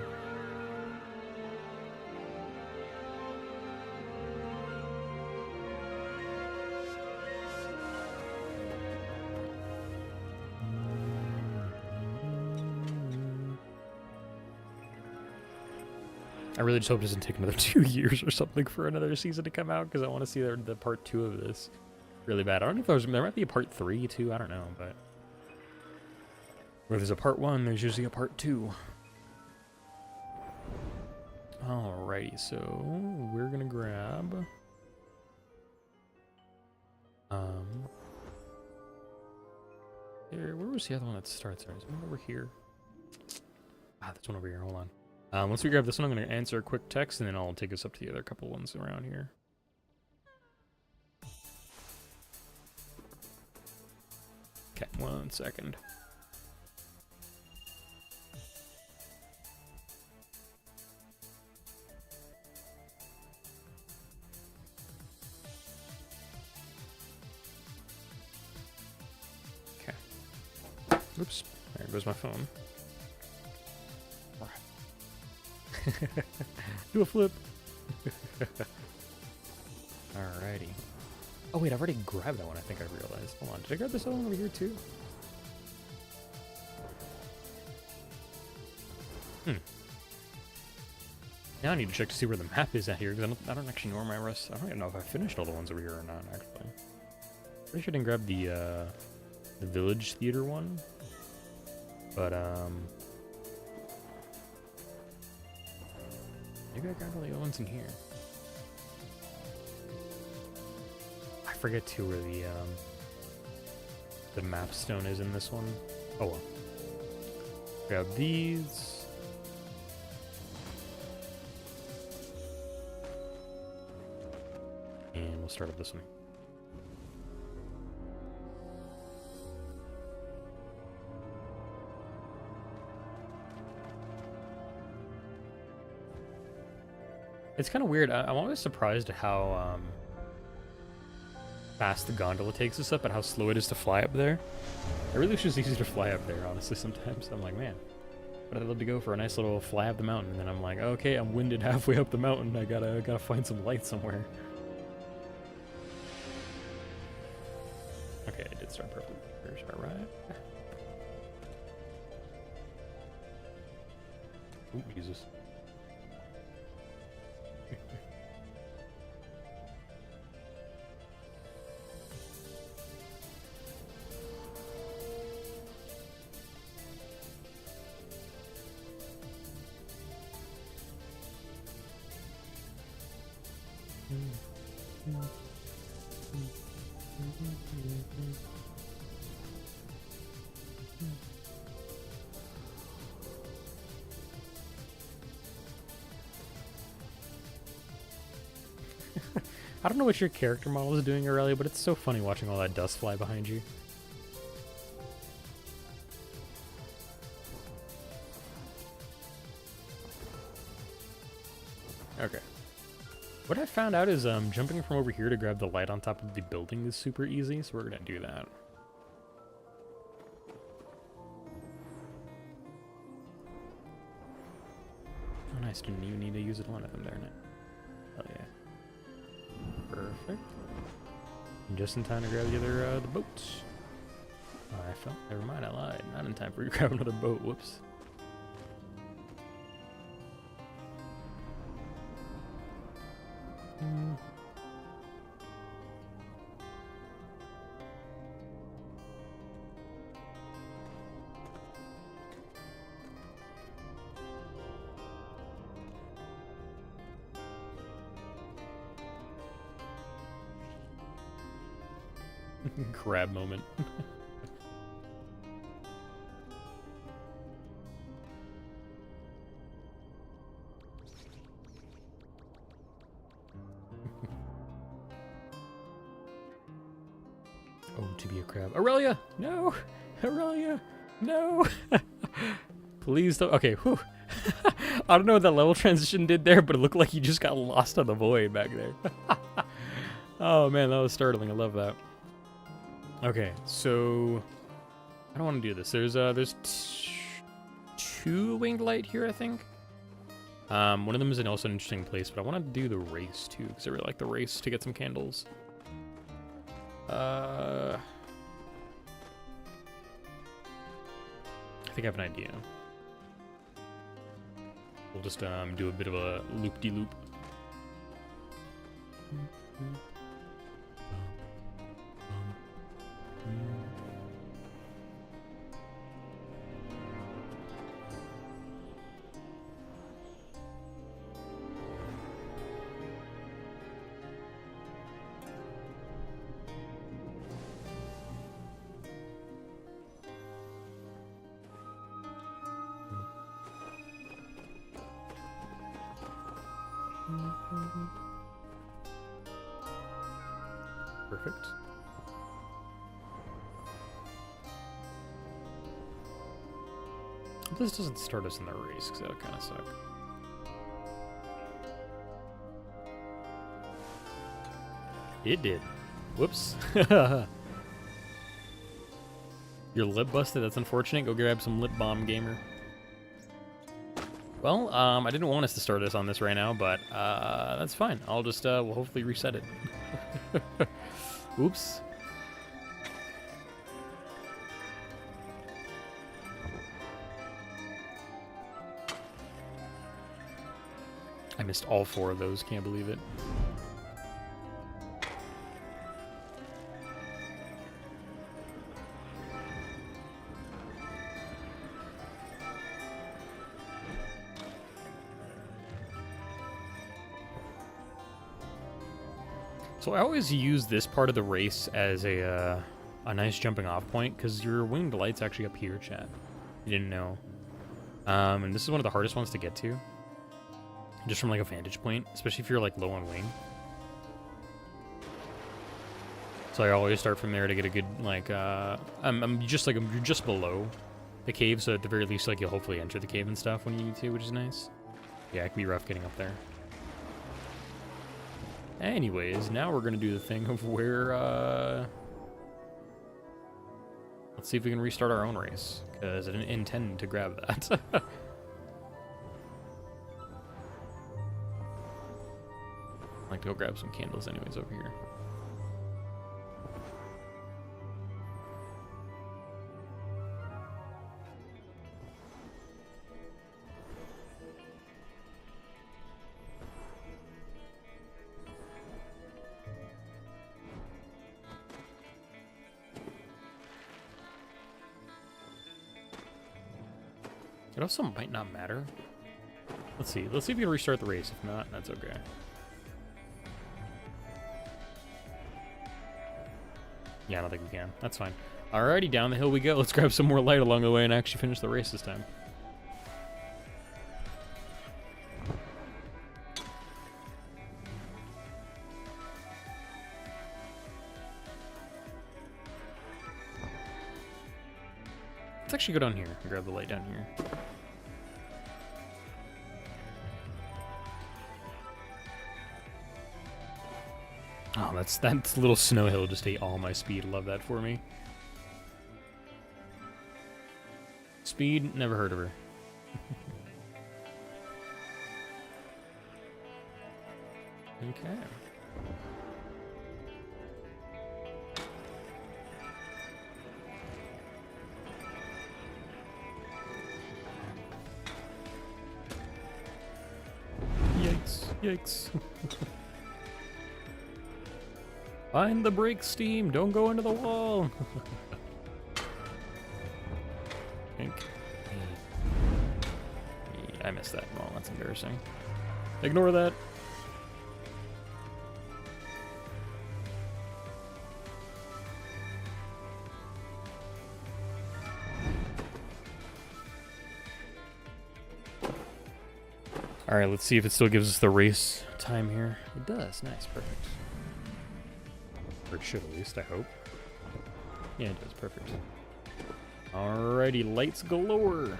I really just hope it doesn't take another 2 years or something for another season to come out, because I want to see the part 2 of this really bad. I don't know if there might be a part 3 too, I don't know, but where there's a part 1, there's usually a part 2. Alrighty, so we're gonna grab where was the other one that starts? There's one over here. This one over here, hold on. Once we grab this one, I'm going to answer a quick text, and then I'll take us up to the other couple ones around here. Okay, 1 second. Okay. Oops, there goes my phone. Do a flip. Alrighty. Oh wait, I've already grabbed that one, I think I realized. Hold on, did I grab this other one over here too? Now I need to check to see where the map is at here, because I don't actually know where my rest... I don't even know if I finished all the ones over here or not, actually. Pretty sure I didn't grab the Village Theater one. But, maybe I grabbed all the other ones in here. I forget too where the map stone is in this one. Oh well. Grab these. And we'll start up this one. It's kind of weird. I'm always surprised at how fast the gondola takes us up and how slow it is to fly up there. I really wish it was easy to fly up there, honestly, sometimes. I'm like, man, but I'd love to go for a nice little fly up the mountain. And then I'm like, okay, I'm winded halfway up the mountain. I gotta find some light somewhere. Okay, I did start perfectly. First, all right. Ooh, Jesus. I don't know what your character model is doing, Aurelia, but it's so funny watching all that dust fly behind you. Okay. What I found out is jumping from over here to grab the light on top of the building is super easy, so we're gonna do that. Oh nice, didn't even need to use it one of them there, Hell yeah. Perfect. And just in time to grab the other the boats. I felt, never mind, I lied. Not in time for you to grab another boat, whoops. Crab moment. Oh, to be a crab. Aurelia! No! Aurelia! No! Please don't. Okay, whew. I don't know what that level transition did there, but it looked like you just got lost on the void back there. Oh man, that was startling. I love that. Okay, so I don't want to do this. There's two winged light here, I think. One of them is also an interesting place, but I want to do the race too because I really like the race to get some candles. I think I have an idea. We'll just do a bit of a loop-de-loop. Perfect. This doesn't start us in the race, because that would kind of suck. It did. Whoops. Your lip busted? That's unfortunate. Go grab some lip balm, gamer. Well, I didn't want us to start us on this right now, but that's fine. I'll just, we'll hopefully reset it. Oops. I missed all 4 of those, can't believe it. So I always use this part of the race as a nice jumping off point, because your winged light's actually up here, chat. You didn't know. And this is one of the hardest ones to get to. Just from like a vantage point, especially if you're like low on wing. So I always start from there to get a good like you're just below the cave, so at the very least like you'll hopefully enter the cave and stuff when you need to, which is nice. Yeah, it can be rough getting up there. Anyways, now we're gonna do the thing of where let's see if we can restart our own race, because I didn't intend to grab that. I'd like to go grab some candles anyways over here. It also might not matter. Let's see. Let's see if we can restart the race. If not, that's okay. Yeah, I don't think we can. That's fine. Alrighty, down the hill we go. Let's grab some more light along the way and actually finish the race this time. Let's actually go down here and grab the light down here. Oh, that little snow hill just ate all my speed. Love that for me. Speed, never heard of her. Okay. Yikes, yikes. Find the brake steam, don't go into the wall. I missed that. Well, that's embarrassing. Ignore that. Alright, let's see if it still gives us the race time here. It does. Nice. Perfect. Or it should at least, I hope. Yeah, it does. Perfect. Alrighty, lights galore.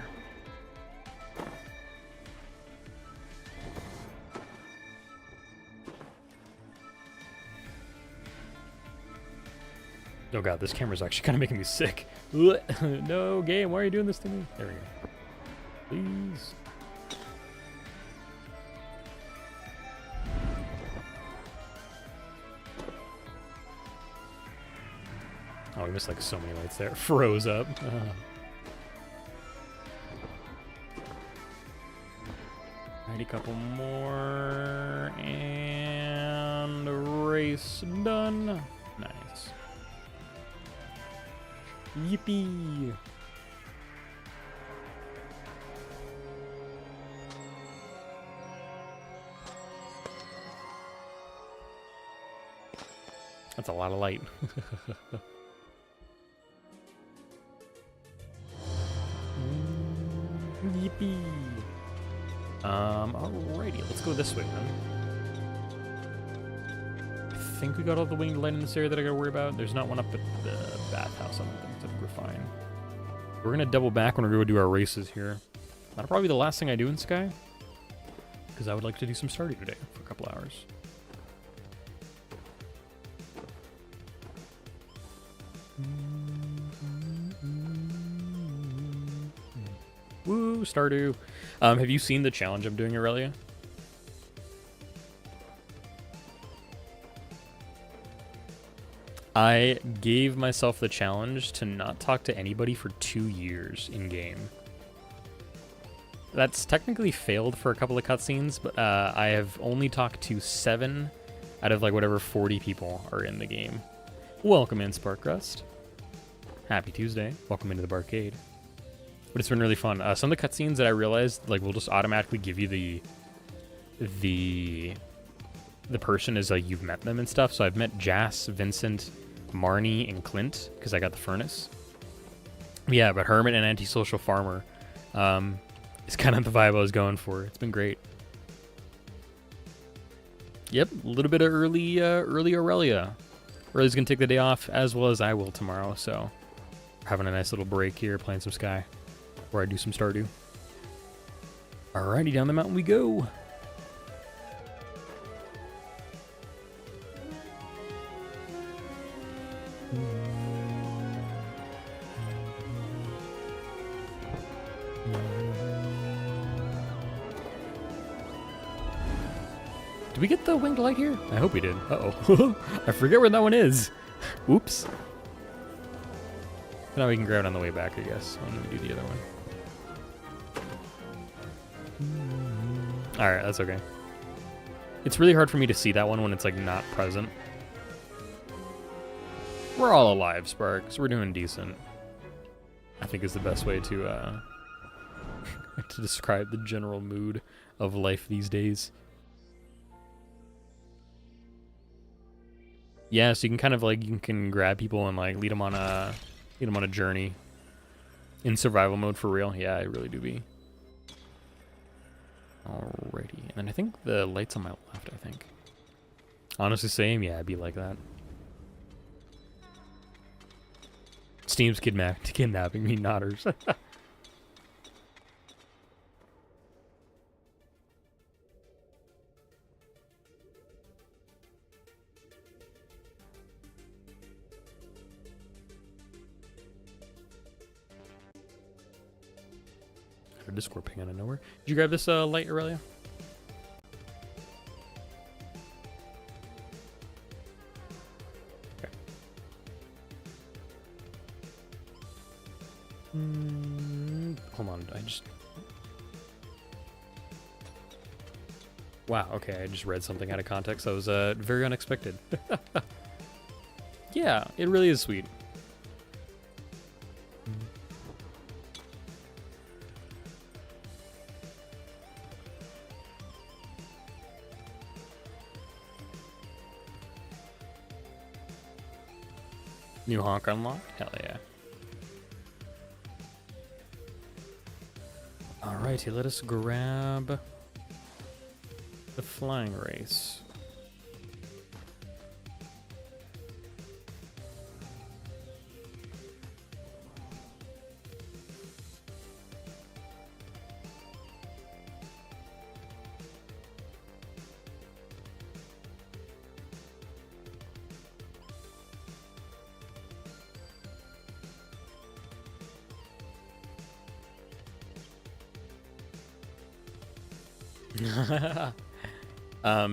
Oh god, this camera's actually kind of making me sick. No, game, why are you doing this to me? There we go. Please. Oh, we missed like so many lights there. Froze up. Alrighty, couple more. And race done. Nice. Yippee! That's a lot of light. Yippee! Alrighty, let's go this way then. I think we got all the winged light in this area that I gotta worry about. There's not one up at the bathhouse, I don't think, so we're fine. We're gonna double back when we go do our races here. That'll probably be the last thing I do in Sky, because I would like to do some Stardew today for a couple hours. Woo, Stardew. Have you seen the challenge I'm doing, Aurelia? I gave myself the challenge to not talk to anybody for 2 years in-game. That's technically failed for a couple of cutscenes, but I have only talked to 7 out of like whatever 40 people are in the game. Welcome in, Sparkrust. Happy Tuesday. Welcome into the Barkade. But it's been really fun. Some of the cutscenes that I realized, like, will just automatically give you the person as like you've met them and stuff. So I've met Jas, Vincent, Marnie, and Clint because I got the furnace. Yeah, but Hermit and Antisocial Farmer is kind of the vibe I was going for. It's been great. Yep, a little bit of early Aurelia. Aurelia's gonna take the day off as well as I will tomorrow. So we're having a nice little break here, playing some Sky. Where I do some Stardew. Alrighty, down the mountain we go. Did we get the winged light here? I hope we did. Uh-oh. I forget where that one is. Oops. Now we can grab it on the way back, I guess, when we do the other one. Alright, that's okay. It's really hard for me to see that one when it's like not present. We're all alive, Sparks. We're doing decent. I think is the best way to to describe the general mood of life these days. Yeah, so you can kind of like, you can grab people and like lead them on a journey in survival mode for real. Yeah, I really do be. Alrighty, and then I think the light's on my left, I think. Honestly, same, yeah, I'd be like that. Steam's kidnapping me, nodders. A Discord ping out of nowhere. Did you grab this light, Aurelia? Okay. Hold on, I just... Wow, okay, I just read something out of context. That was very unexpected. Yeah, it really is sweet. New honk unlocked? Hell yeah. Alrighty, let us grab the flying race.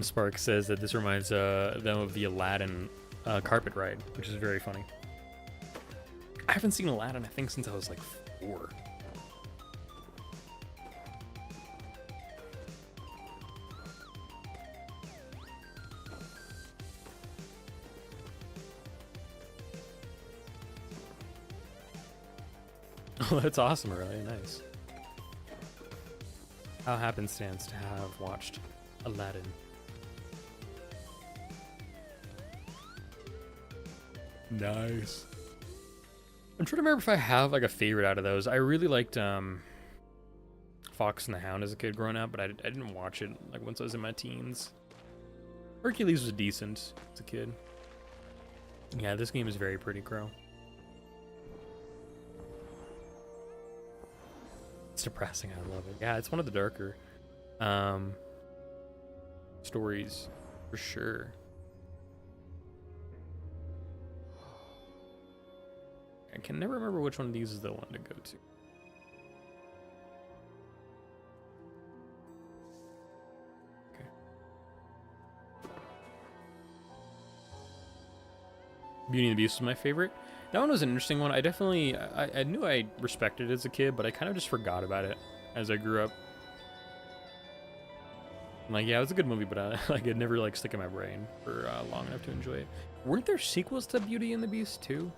Spark says that this reminds them of the Aladdin carpet ride, which is very funny. I haven't seen Aladdin, I think, since I was like 4. Oh, that's awesome, really nice. How happenstance to have watched Aladdin. Nice. I'm trying to remember if I have like a favorite out of those. I really liked Fox and the Hound as a kid growing up, but I didn't watch it like once I was in my teens. Hercules was decent as a kid. Yeah, this game is very pretty, Crow. It's depressing. I love it. Yeah, it's one of the darker stories for sure. I can never remember which one of these is the one to go to. Okay. Beauty and the Beast was my favorite. That one was an interesting one. I definitely, I knew I respected it as a kid, but I kind of just forgot about it as I grew up. I'm like, yeah, it was a good movie, but like it never like stuck in my brain for long enough to enjoy it. Weren't there sequels to Beauty and the Beast too?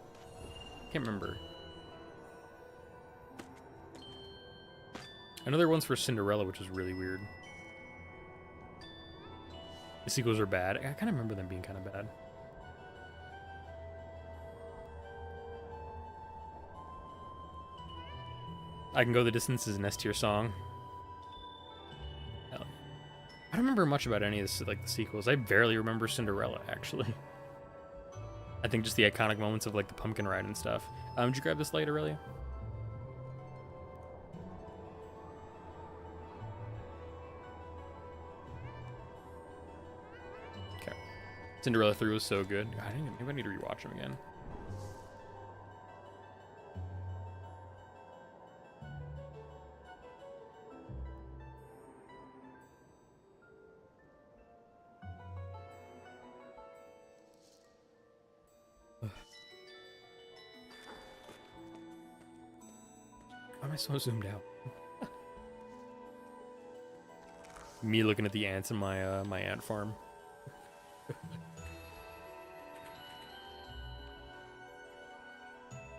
Can't remember. I know there were ones for Cinderella, which was really weird. The sequels were bad. I kind of remember them being kind of bad. I Can Go the Distance is an S-tier song. Hell. I don't remember much about any of this, like the sequels. I barely remember Cinderella, actually. I think just the iconic moments of like the pumpkin ride and stuff. Did you grab this light, Aurelia? Okay. Cinderella 3 was so good. God, maybe I need to rewatch them again. Why am I so zoomed out? Me looking at the ants in my my ant farm.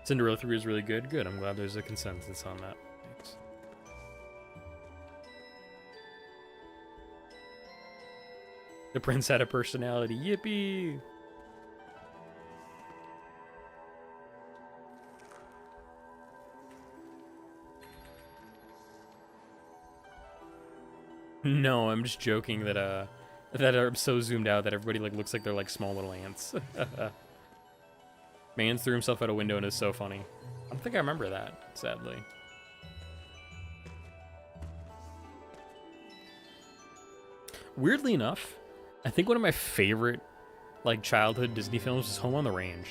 Cinderella 3 is really good. Good. I'm glad there's a consensus on that. Thanks. The prince had a personality. Yippee! No, I'm just joking that that I'm so zoomed out that everybody like looks like they're like small little ants. Mans threw himself out a window and is so funny. I don't think I remember that, sadly. Weirdly enough, I think one of my favorite like childhood Disney films was Home on the Range.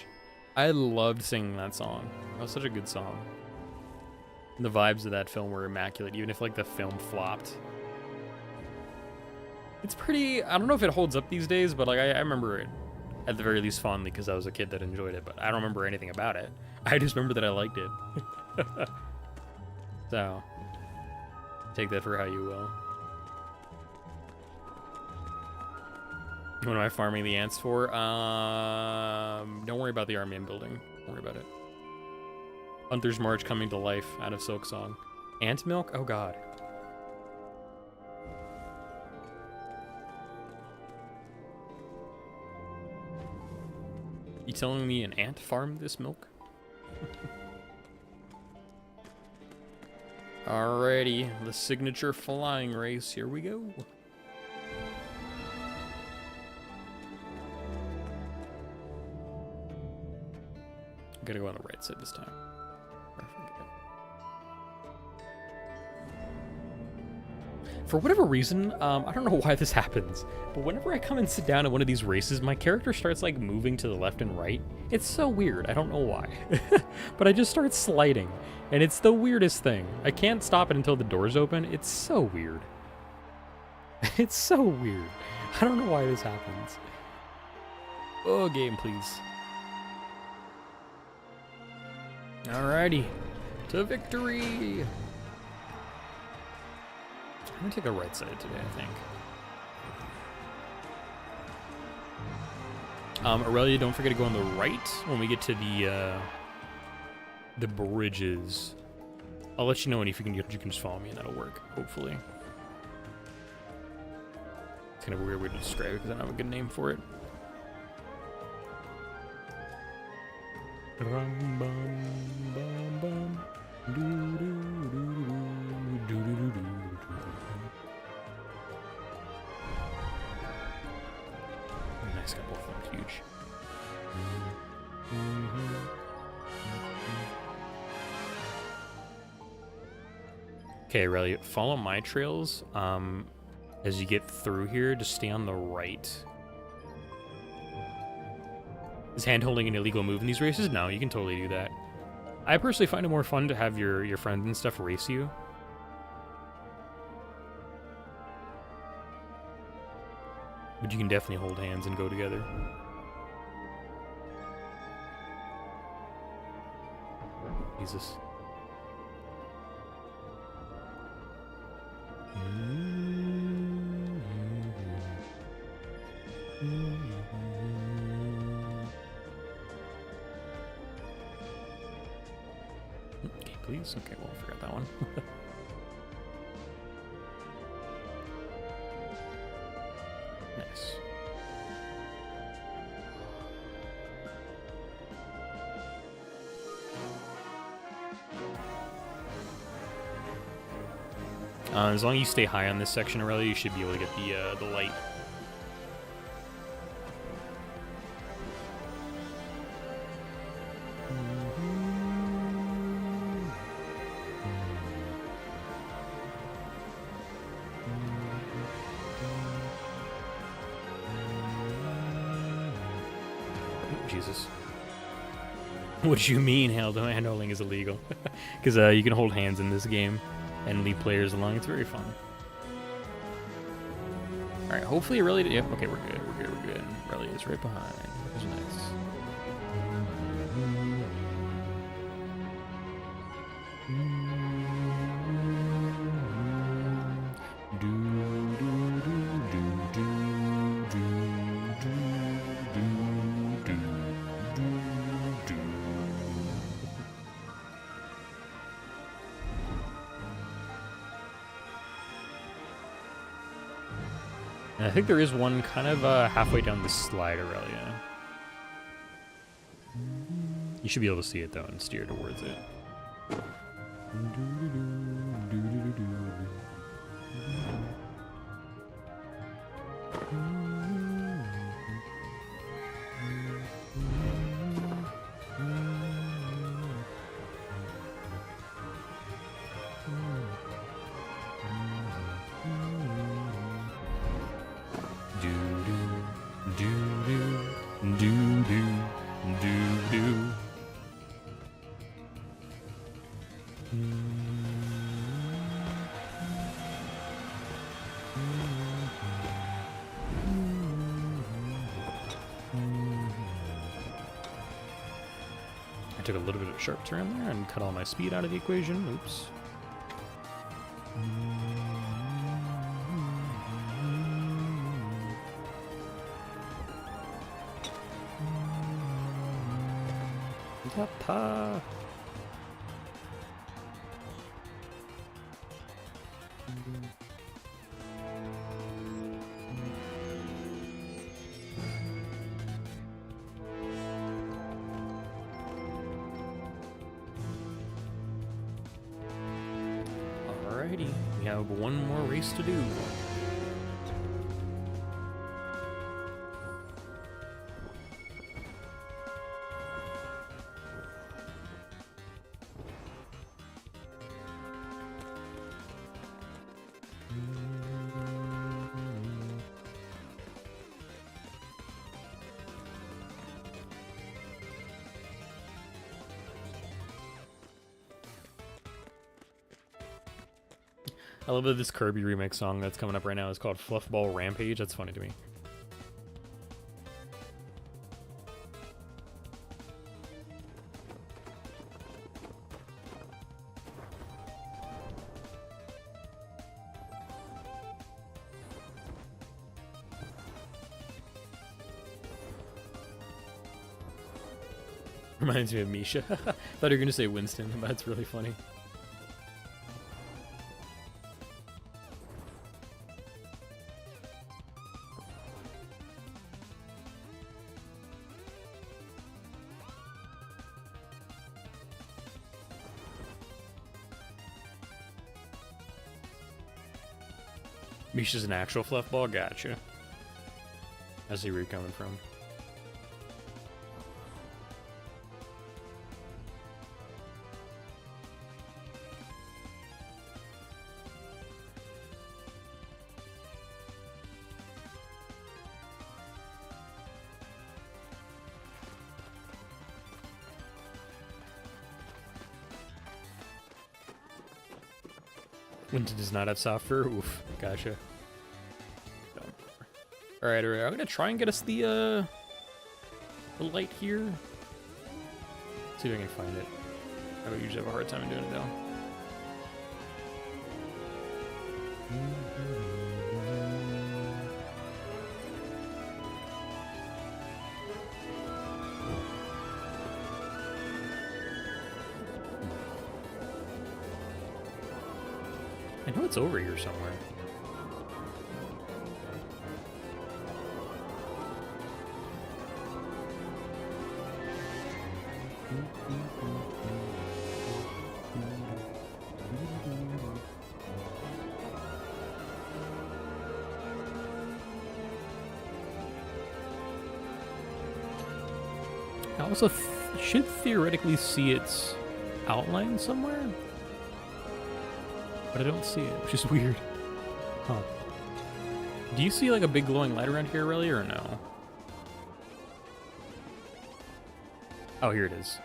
I loved singing that song. That was such a good song. And the vibes of that film were immaculate, even if like the film flopped. It's pretty, I don't know if it holds up these days, but like I remember it at the very least fondly because I was a kid that enjoyed it, but I don't remember anything about it. I just remember that I liked it. So, take that for how you will. What am I farming the ants for? Don't worry about the army I'm building. Don't worry about it. Hunter's March coming to life out of Silk Song. Ant milk? Oh god. You telling me an ant farmed this milk? Alrighty, the signature flying race. Here we go. Gotta go on the right side this time. For whatever reason, I don't know why this happens, but whenever I come and sit down in one of these races, my character starts like moving to the left and right. It's so weird. I don't know why, but I just start sliding, and it's the weirdest thing. I can't stop it until the doors open. It's so weird. It's so weird. I don't know why this happens. Oh, game, please. Alrighty. To victory! I'm gonna take the right side today, I think. Aurelia, don't forget to go on the right when we get to the bridges. I'll let you know, and if you can just follow me, and that'll work, hopefully. It's kind of a weird way to describe it because I don't have a good name for it. Rum, bum, bum, bum. Doo, doo, doo, doo, doo, doo, doo, doo. Nice couple of them, huge. Okay, Aurelia, follow my trails. As you get through here, just stay on the right. Is hand-holding an illegal move in these races? No, you can totally do that. I personally find it more fun to have your friends and stuff race you. But you can definitely hold hands and go together. Jesus. Okay, please. Okay, well, I forgot that one. Nice. As long as you stay high on this section, Aurelia, you should be able to get the light. Jesus. What do you mean hand-holding is illegal? Because you can hold hands in this game and lead players along. It's very fun. Alright, hopefully Aurelia... Yep, okay, we're good, we're good. Aurelia is right behind. That's nice. And I think there is one kind of halfway down the slide, Aurelia. You should be able to see it, though, and steer towards it. I took a little bit of a sharp turn there and cut all my speed out of the equation. Oops. Yappa. Alrighty, we have one more race to do. I love that this Kirby remix song that's coming up right now is called Fluffball Rampage. That's funny to me. Reminds me of Misha. Thought you were gonna say Winston, but that's really funny. Misha's an actual fluffball? Gotcha. I see where you're coming from. Winter does not have soft fur? Oof, gotcha. Alright, I'm gonna try and get us the light here. See if I can find it. I would usually have a hard time doing it though. I know it's over here somewhere. I also should theoretically see its outline somewhere, but I don't see it, which is weird. Huh. Do you see like a big glowing light around here really, or no? Oh, here it is.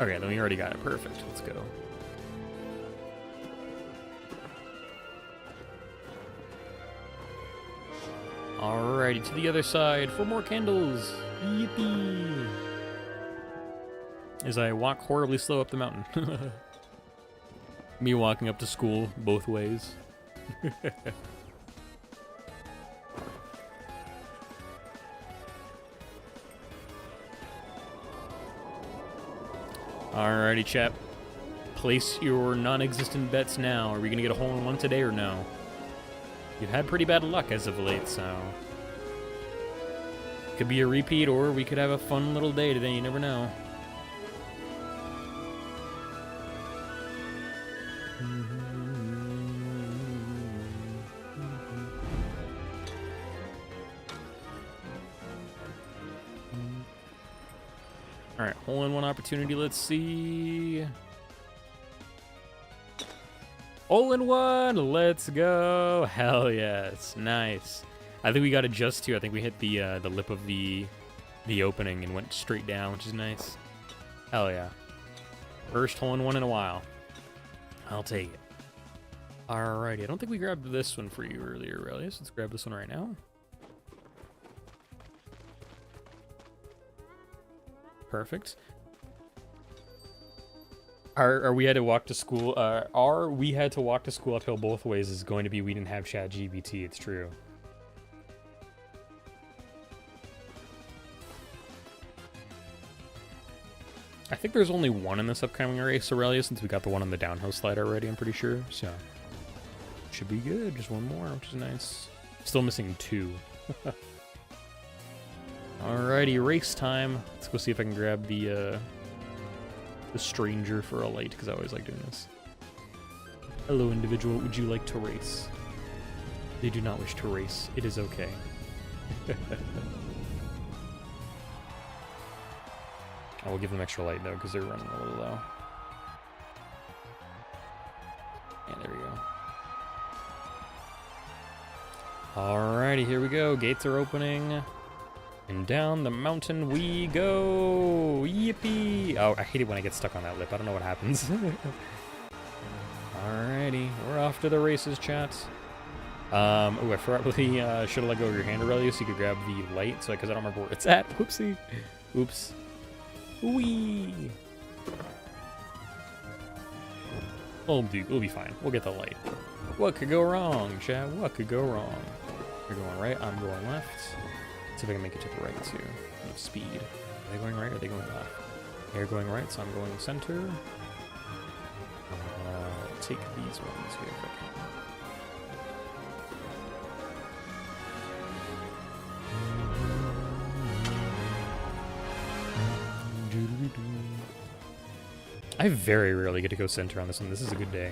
Okay, then we already got it. Perfect. Let's go. Alrighty, to the other side for more candles. Yippee! As I walk horribly slow up the mountain. Me walking up to school both ways. Alrighty, chap. Place your non-existent bets now. Are we gonna get a hole-in-one today or no? You've had pretty bad luck as of late, so... Could be a repeat, or we could have a fun little day today, you never know. Alright, hole-in-one opportunity, let's see... Hole-in-one! Let's go! Hell yes, nice. I think we got it just too. I think we hit the lip of the opening and went straight down, which is nice. Hell yeah. First hole-in-one in a while. I'll take it. Alrighty, I don't think we grabbed this one for you earlier, really. So let's grab this one right now. Perfect. We had to walk to school. We had to walk to school uphill both ways is going to be we didn't have ChatGPT. It's true. I think there's only one in this upcoming race, Aurelia, since we got the one on the downhill slide already, I'm pretty sure. So, should be good. Just one more, which is nice. Still missing two. Alrighty, race time. Let's go see if I can grab the stranger for a light, because I always like doing this. Hello, individual. Would you like to race? They do not wish to race. It is okay. I will give them extra light, though, because they're running a little low. Yeah, there we go. Alrighty, here we go. Gates are opening. And down the mountain we go! Yippee! Oh, I hate it when I get stuck on that lip. I don't know what happens. Alrighty, we're off to the races, chat. Oh, I probably should have let go of your hand, Aurelia, so you could grab the light, so because I don't remember where it's at. Whoopsie. Oops. Whee! We'll be fine. We'll get the light. What could go wrong, chat? What could go wrong? You're going right, I'm going left. Let's see if I can make it to the right, too. Speed. Are they going right or are they going left? They're going right, so I'm going center. I'm gonna take these ones here if I can. I very rarely get to go center on this one. This is a good day.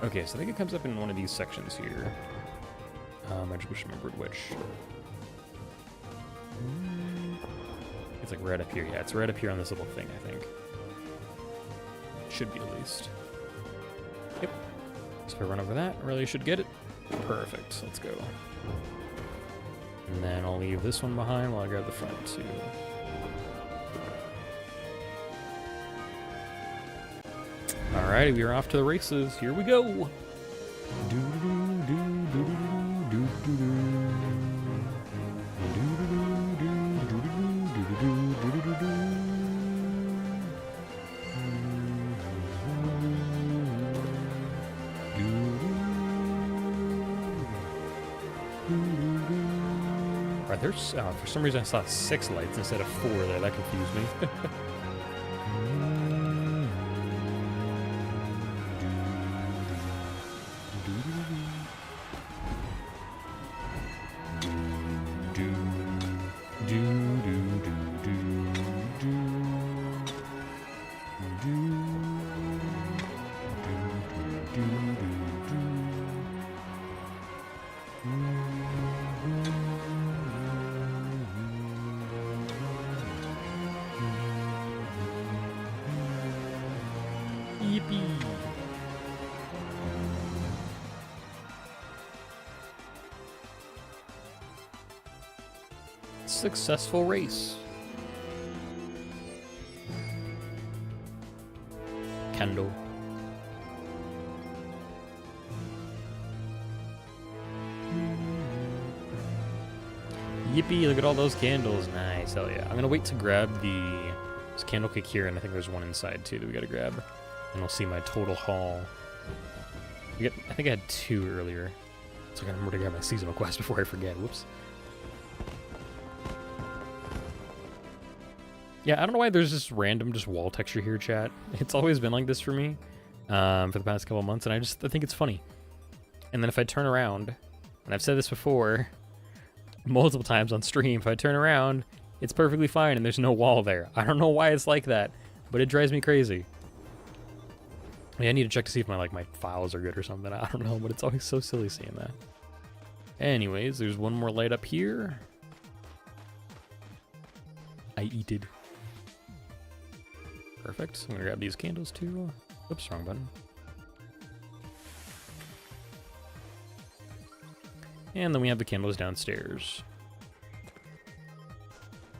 Okay, so I think it comes up in one of these sections here. I just remembered which. It's like right up here. Yeah, it's right up here on this little thing, I think. Should be at least. Yep. So if I run over that, I really should get it. Perfect. Let's go. And then I'll leave this one behind while I grab the front too. Alrighty, we are off to the races. Here we go. Right, there's for some reason I saw 6 lights instead of 4 there. That confused me. Yippee! Successful race. Candle. Yippee, look at all those candles. Nice, hell yeah. I'm gonna wait to grab this candle cake here, and I think there's one inside too that we gotta grab. And we'll see my total haul. I think I had 2 earlier. So I gotta remember to grab my seasonal quest before I forget. Whoops. Yeah, I don't know why there's this random just wall texture here, chat. It's always been like this for me for the past couple of months, and I think it's funny. And then if I turn around, and I've said this before multiple times on stream, if I turn around, it's perfectly fine and there's no wall there. I don't know why it's like that, but it drives me crazy. I need to check to see if my files are good or something. I don't know, but it's always so silly seeing that. Anyways, there's one more light up here. I eat it. Perfect. I'm gonna grab these candles too. Oops, wrong button. And then we have the candles downstairs.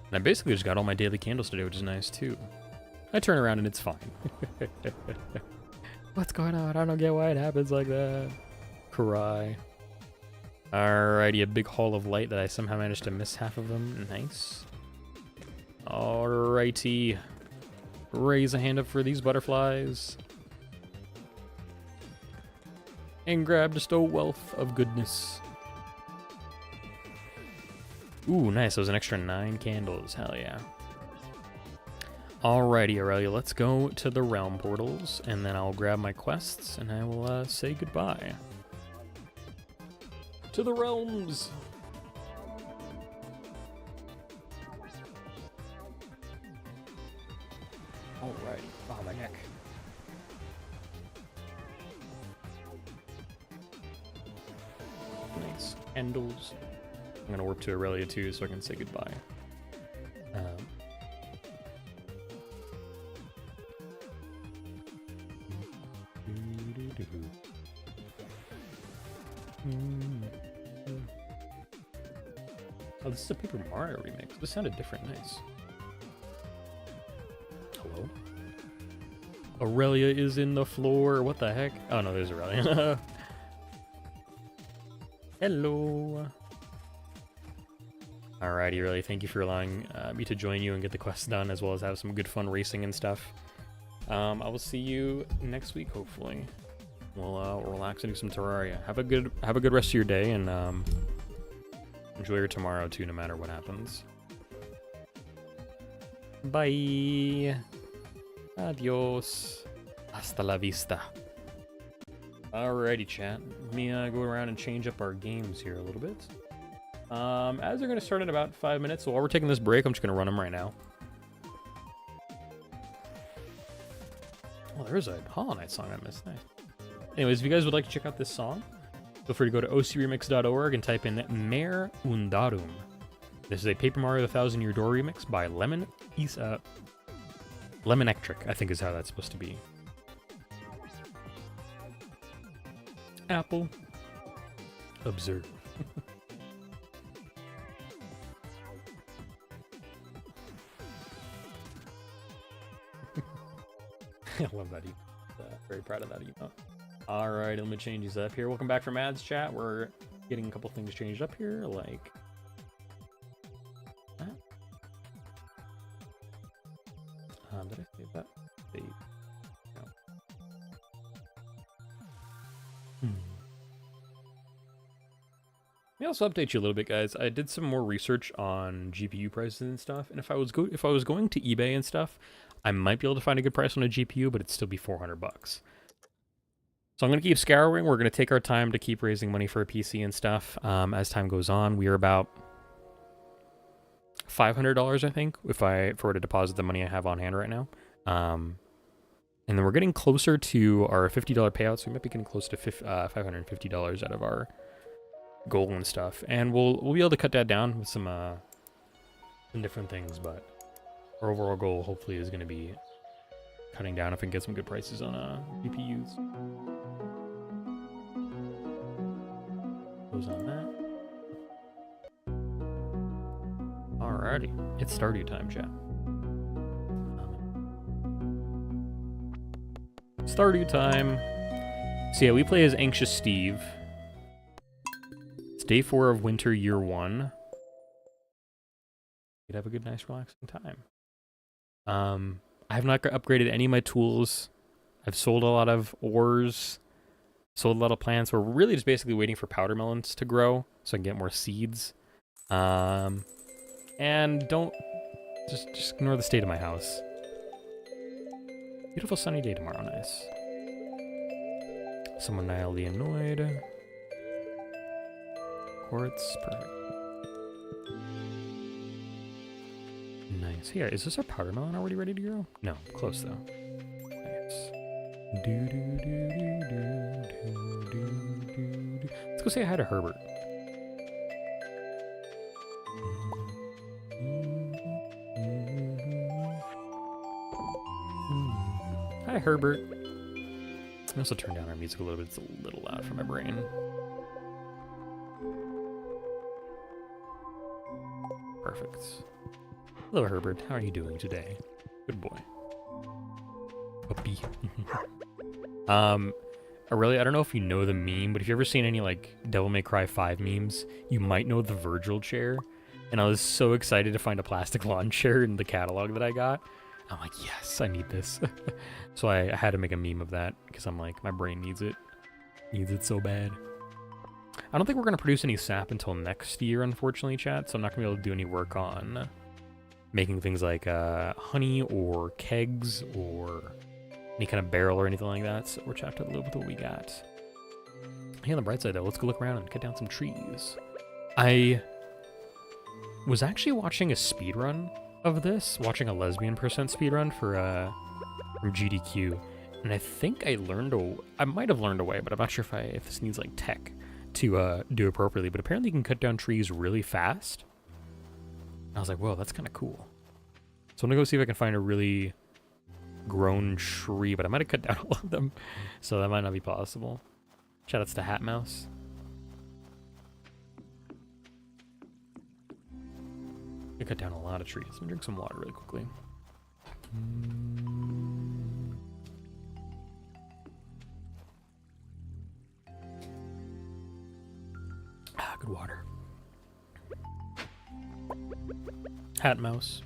And I basically just got all my daily candles today, which is nice too. I turn around and it's fine. What's going on? I don't get why it happens like that. Cry. Alrighty, a big haul of light that I somehow managed to miss half of them. Nice. Alrighty. Raise a hand up for these butterflies. And grab just a wealth of goodness. Ooh, nice. That was an extra 9 candles. Hell yeah. Alrighty, Aurelia, let's go to the realm portals, and then I'll grab my quests, and I will say goodbye. To the realms! Alrighty. Oh, my neck. Nice. Candles. I'm gonna warp to Aurelia too, so I can say goodbye. Oh, this is a Paper Mario remix. This sounded different. Nice. Hello? Aurelia is in the floor. What the heck? Oh, no, there's Aurelia. Hello. Alrighty, really, thank you for allowing me to join you and get the quests done, as well as have some good fun racing and stuff. I will see you next week, hopefully. We'll relax and do some Terraria. Have a good rest of your day, and enjoy your tomorrow too, no matter what happens. Bye. Adios. Hasta la vista. Alrighty, chat. Let me go around and change up our games here a little bit. As they're going to start in about 5 minutes, so while we're taking this break, I'm just going to run them right now. Oh, there's a Hollow Knight song I missed. Nice. Anyways, if you guys would like to check out this song, feel free to go to ocremix.org and type in Mare Undarum. This is a Paper Mario The Thousand Year Door remix by Lemon Electric, I think is how that's supposed to be. Apple. Observe. I love that emote. Very proud of that emote. Alright, let me change these up here. Welcome back from ads, chat. We're getting a couple things changed up here, like that. Did I save that? Save. No. Let me also update you a little bit, guys. I did some more research on GPU prices and stuff, and if I was going to eBay and stuff, I might be able to find a good price on a GPU, but it'd still be $400. So I'm going to keep scouring. We're going to take our time to keep raising money for a PC and stuff. As time goes on, we are about $500, I think, if I were to deposit the money I have on hand right now. And then we're getting closer to our $50 payout, so we might be getting close to $550 out of our goal and stuff. And we'll be able to cut that down with some different things, but our overall goal hopefully is going to be cutting down if we can get some good prices on GPUs. Goes on that. Alrighty, it's Stardew time, chat. Stardew time. So yeah, we play as Anxious Steve. It's day 4 of winter, year 1. You'd have a good, nice, relaxing time. I have not upgraded any of my tools. I've sold a lot of ores, sold a lot of plants. We're really just basically waiting for powder melons to grow so I can get more seeds. And don't just ignore the state of my house. Beautiful sunny day tomorrow, nice. Someone mildly annoyed. Quartz, perfect. Nice. Here, is this our powder melon already ready to grow? No, close though. Nice. Let's go say hi to Herbert. Hi, Herbert. I also turn down our music a little bit. It's a little loud for my brain. Perfect. Hello, Herbert. How are you doing today? Good boy. Puppy. Aurelia, I don't know if you know the meme, but if you've ever seen any, like, Devil May Cry 5 memes, you might know the Virgil chair. And I was so excited to find a plastic lawn chair in the catalog that I got. I'm like, yes, I need this. So I had to make a meme of that, because I'm like, my brain needs it. Needs it so bad. I don't think we're going to produce any sap until next year, unfortunately, chat, so I'm not going to be able to do any work on making things like honey or kegs or any kind of barrel or anything like that, so we're just have to live with what we got. Hey, on the bright side, though, let's go look around and cut down some trees. I was actually watching a speedrun of this, watching a lesbian percent speedrun for from GDQ, and I think I might have learned a way, but I'm not sure if this needs like tech to do appropriately, but apparently you can cut down trees really fast. I was like, whoa, that's kind of cool. So I'm gonna go see if I can find a really grown tree, but I might have cut down all of them, so that might not be possible. Shoutouts to Hat Mouse. I cut down a lot of trees. I'm gonna drink some water really quickly. Good water. Hat Mouse.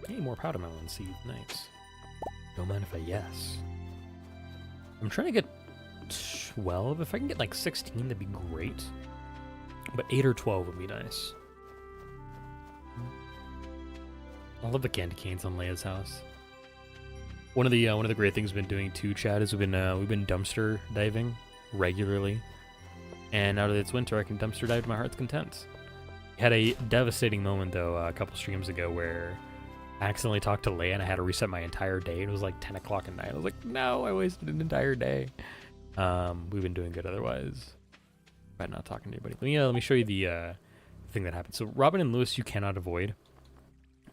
Hey, more powder melon seed. Nice. Don't mind if I yes. I'm trying to get 12. If I can get like 16, that'd be great. But 8 or 12 would be nice. I love the candy canes on Leia's house. One of the great things we've been doing too, Chad, is we've been dumpster diving regularly. And now that it's winter, I can dumpster dive to my heart's content. Had a devastating moment though a couple streams ago where I accidentally talked to Leia and I had to reset my entire day. It was like 10 o'clock at night. I was like, no, I wasted an entire day. We've been doing good otherwise. By not talking to anybody. Let me show you the thing that happened. So Robin and Lewis you cannot avoid.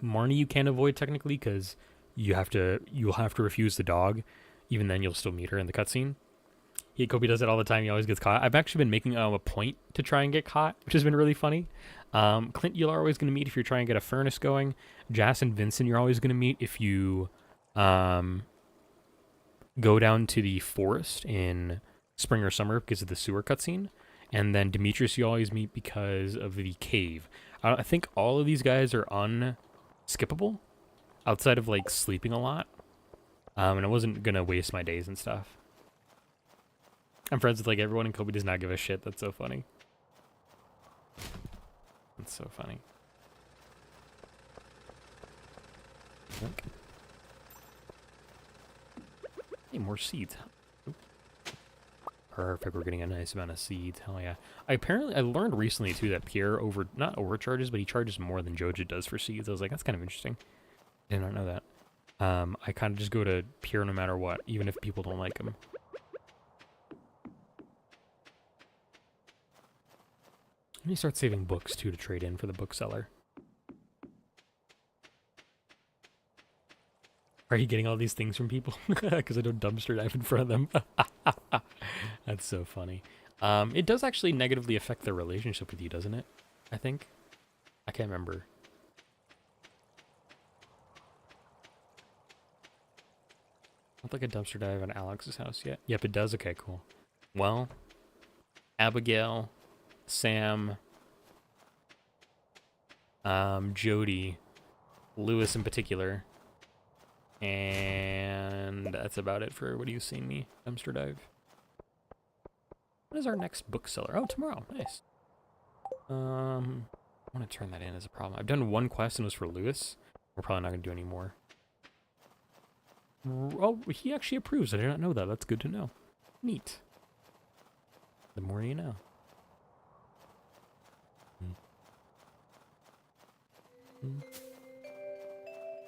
Marnie you can avoid technically because you'll have to refuse the dog. Even then you'll still meet her in the cutscene. Kobe does it all the time. He always gets caught. I've actually been making a point to try and get caught, which has been really funny. Clint you're always going to meet if you're trying to get a furnace going. Jas and Vincent you're always going to meet if you go down to the forest in spring or summer because of the sewer cutscene. And then Demetrius you always meet because of the cave. I think all of these guys are unskippable outside of like sleeping a lot. And I wasn't going to waste my days and stuff. I'm friends with like everyone and Kobe does not give a shit. That's so funny. That's so funny. Okay. Hey, more seeds. Oop. Perfect, we're getting a nice amount of seeds. Hell yeah. I learned recently too that Pierre not overcharges, but he charges more than Joja does for seeds. I was like, that's kind of interesting. Did not know that. I kind of just go to Pierre no matter what, even if people don't like him. Let me start saving books too to trade in for the bookseller. Are you getting all these things from people? Because I don't dumpster dive in front of them. That's so funny. It does actually negatively affect their relationship with you, doesn't it? I think. I can't remember. Not like a dumpster dive on Alex's house yet. Yep, it does. Okay, cool. Well, Abigail, Sam, Jody, Lewis in particular, and that's about it for what do you see me dumpster dive. When is our next bookseller? Oh, tomorrow. Nice. I want to turn that in as a problem. I've done one quest and it was for Lewis. We're probably not going to do any more. Oh, he actually approves. I did not know that. That's good to know. Neat. The more you know.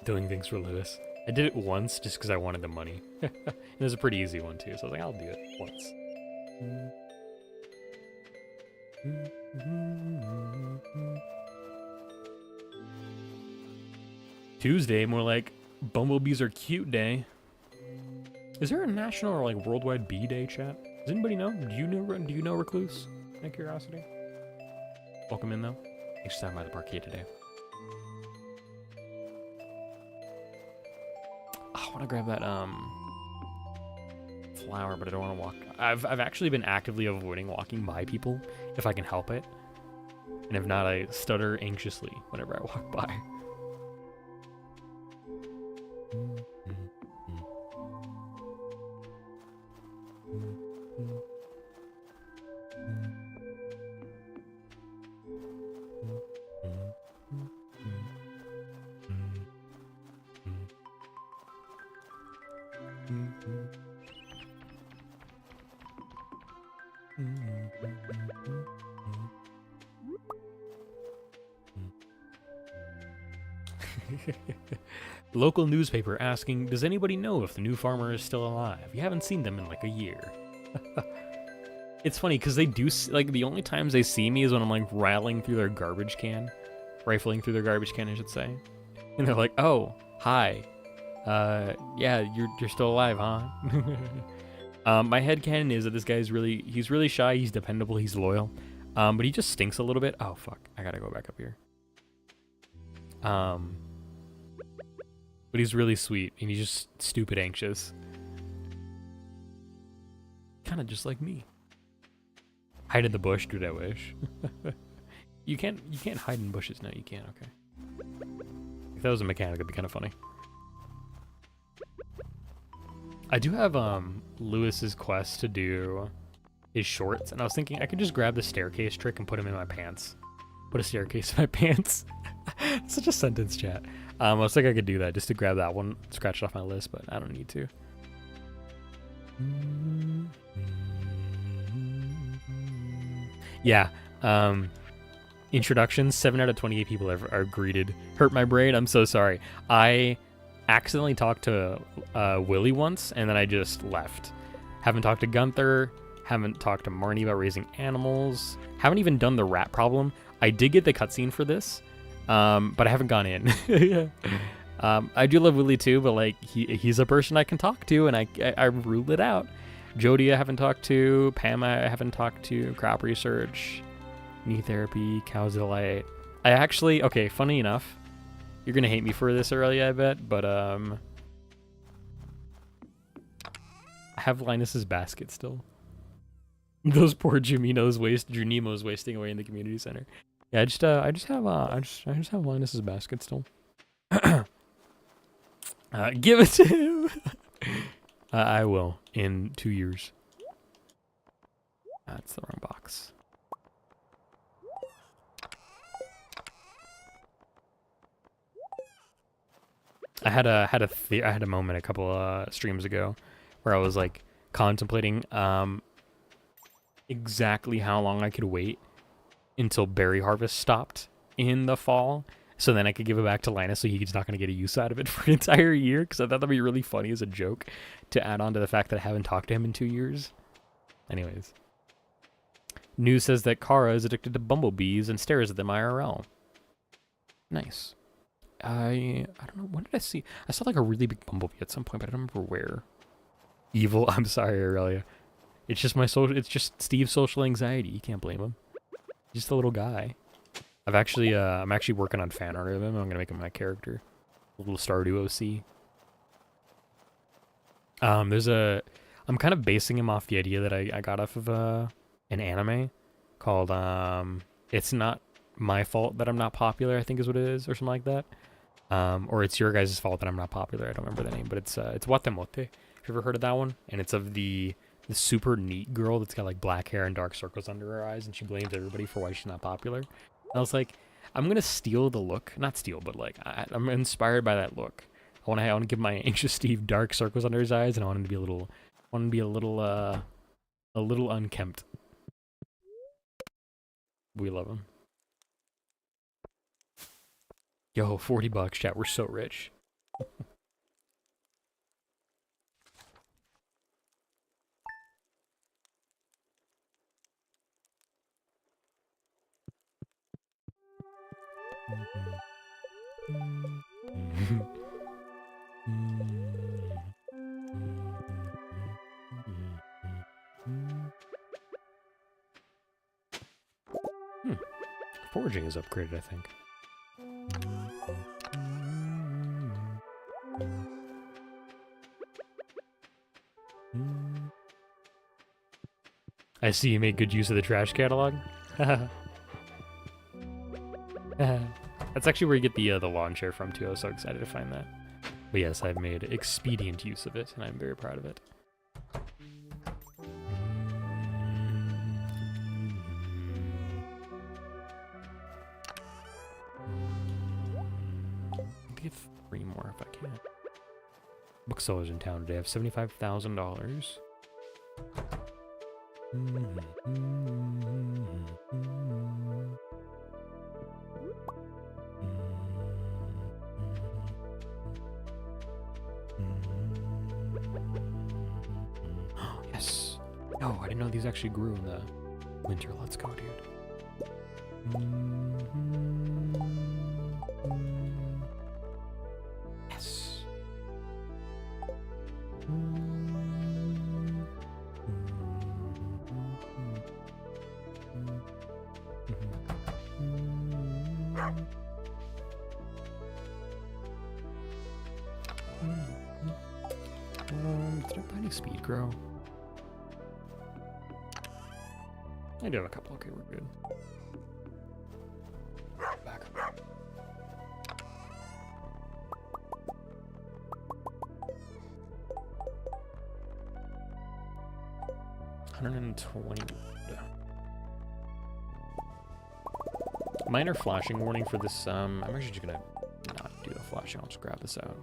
Doing things for Lewis. I did it once just because I wanted the money. It was a pretty easy one too, so I was like, I'll do it once. Tuesday, more like bumblebees are cute day. Is there a national or like worldwide bee day, chat? Does anybody know? Do you know Recluse? Out of curiosity. Welcome in though. Thanks for stopping by the Barkade today. I want to grab that flower, but I don't want to walk. I've actually been actively avoiding walking by people if I can help it, and if not, I stutter anxiously whenever I walk by. Local newspaper asking, does anybody know if the new farmer is still alive? You haven't seen them in like a year. It's funny because they do like the only times they see me is when I'm like rifling through their garbage can, I should say, and they're like, "Oh, hi, yeah, you're still alive, huh?" My headcanon is that this guy's he's really shy, he's dependable, he's loyal, but he just stinks a little bit. Oh fuck, I gotta go back up here. But he's really sweet and he's just stupid anxious, kind of just like me. Hide in the bush, dude. I wish. You can't hide in bushes. No, you can't. Okay. If that was a mechanic, it'd be kind of funny. I do have Lewis's quest to do his shorts, and I was thinking I could just grab the staircase trick and put him in my pants. Put a staircase in my pants. Such a sentence, chat. I was thinking I could do that just to grab that one, scratch it off my list, but I don't need to. Yeah. Introductions, 7 out of 28 people are greeted. Hurt my brain. I'm so sorry. I accidentally talked to Willie once, and then I just left. Haven't talked to Gunther. Haven't talked to Marnie about raising animals. Haven't even done the rat problem. I did get the cutscene for this, but I haven't gone in. I do love Willie too, but like he's a person I can talk to, and I ruled it out. Jody I haven't talked to. Pam I haven't talked to. Crop research. Knee therapy. Cow's delight. I actually, okay, funny enough, you're gonna hate me for this early, I bet, but I have Linus's basket still. Those poor Junimos wasting away in the community center. Yeah, I just have Linus's basket still. Give it to him. I will in 2 years. That's the wrong box. I had a moment a couple streams ago where I was like contemplating exactly how long I could wait until berry harvest stopped in the fall, so then I could give it back to Linus so he's not going to get a use out of it for an entire year, because I thought that'd be really funny as a joke to add on to the fact that I haven't talked to him in 2 years. Anyways. News says that Kara is addicted to bumblebees and stares at them IRL. Nice. I don't know, what did I see? I saw like a really big bumblebee at some point, but I don't remember where. Evil, I'm sorry, Aurelia. It's just it's just Steve's social anxiety. You can't blame him. He's just a little guy. I'm actually working on fan art of him. I'm gonna make him my character. A little Stardew OC. I'm kind of basing him off the idea that I got off of an anime called It's Not My Fault That I'm Not Popular, I think is what it is, or something like that. Or It's Your Guys' Fault That I'm Not Popular. I don't remember the name, but it's Watemote. Have you ever heard of that one? And it's of the super neat girl that's got like black hair and dark circles under her eyes, and she blames everybody for why she's not popular. And I was like, I'm gonna steal the look, not steal, but like I'm inspired by that look. I want to give my anxious Steve dark circles under his eyes, and I want him to be a little unkempt. We love him. Yo, $40, chat. We're so rich. Foraging is upgraded, I think. I see you made good use of the trash catalog. That's actually where you get the lawn chair from too. I was so excited to find that. But yes, I've made expedient use of it, and I'm very proud of it. Get 3 more if I can. Booksellers in town today have $75,000. Yes. Oh, I didn't know these actually grew in the winter. Let's go, dude. Yes. Did I buy any speed grow? I do have a couple. Okay, we're good. Back. $120. Minor flashing warning for this. I'm actually just gonna not do the flashing. I'll just grab this out.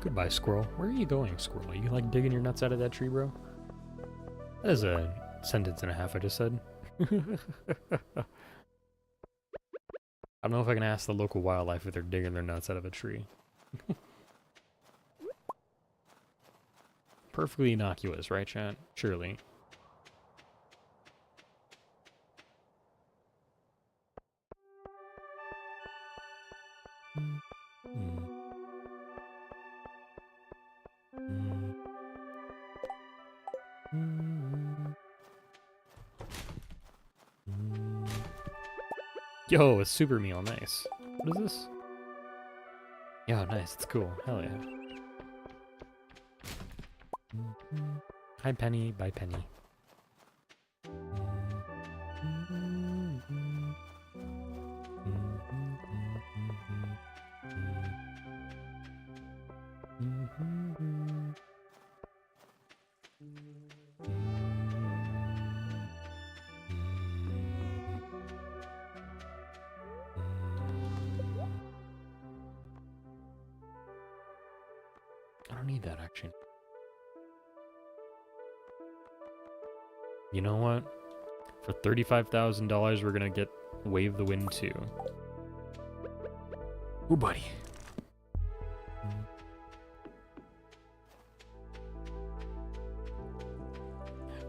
Goodbye, squirrel. Where are you going, squirrel? Are you like digging your nuts out of that tree, bro? That is a sentence and a half I just said. I don't know if I can ask the local wildlife if they're digging their nuts out of a tree. Perfectly innocuous, right, chat? Surely. Yo, a super meal, nice. What is this? Yo, nice, it's cool. Hell yeah. Hi, Penny. Bye, Penny. I don't need that, actually. You know what? For $35,000, we're gonna get Wave the Wind 2. Ooh, buddy.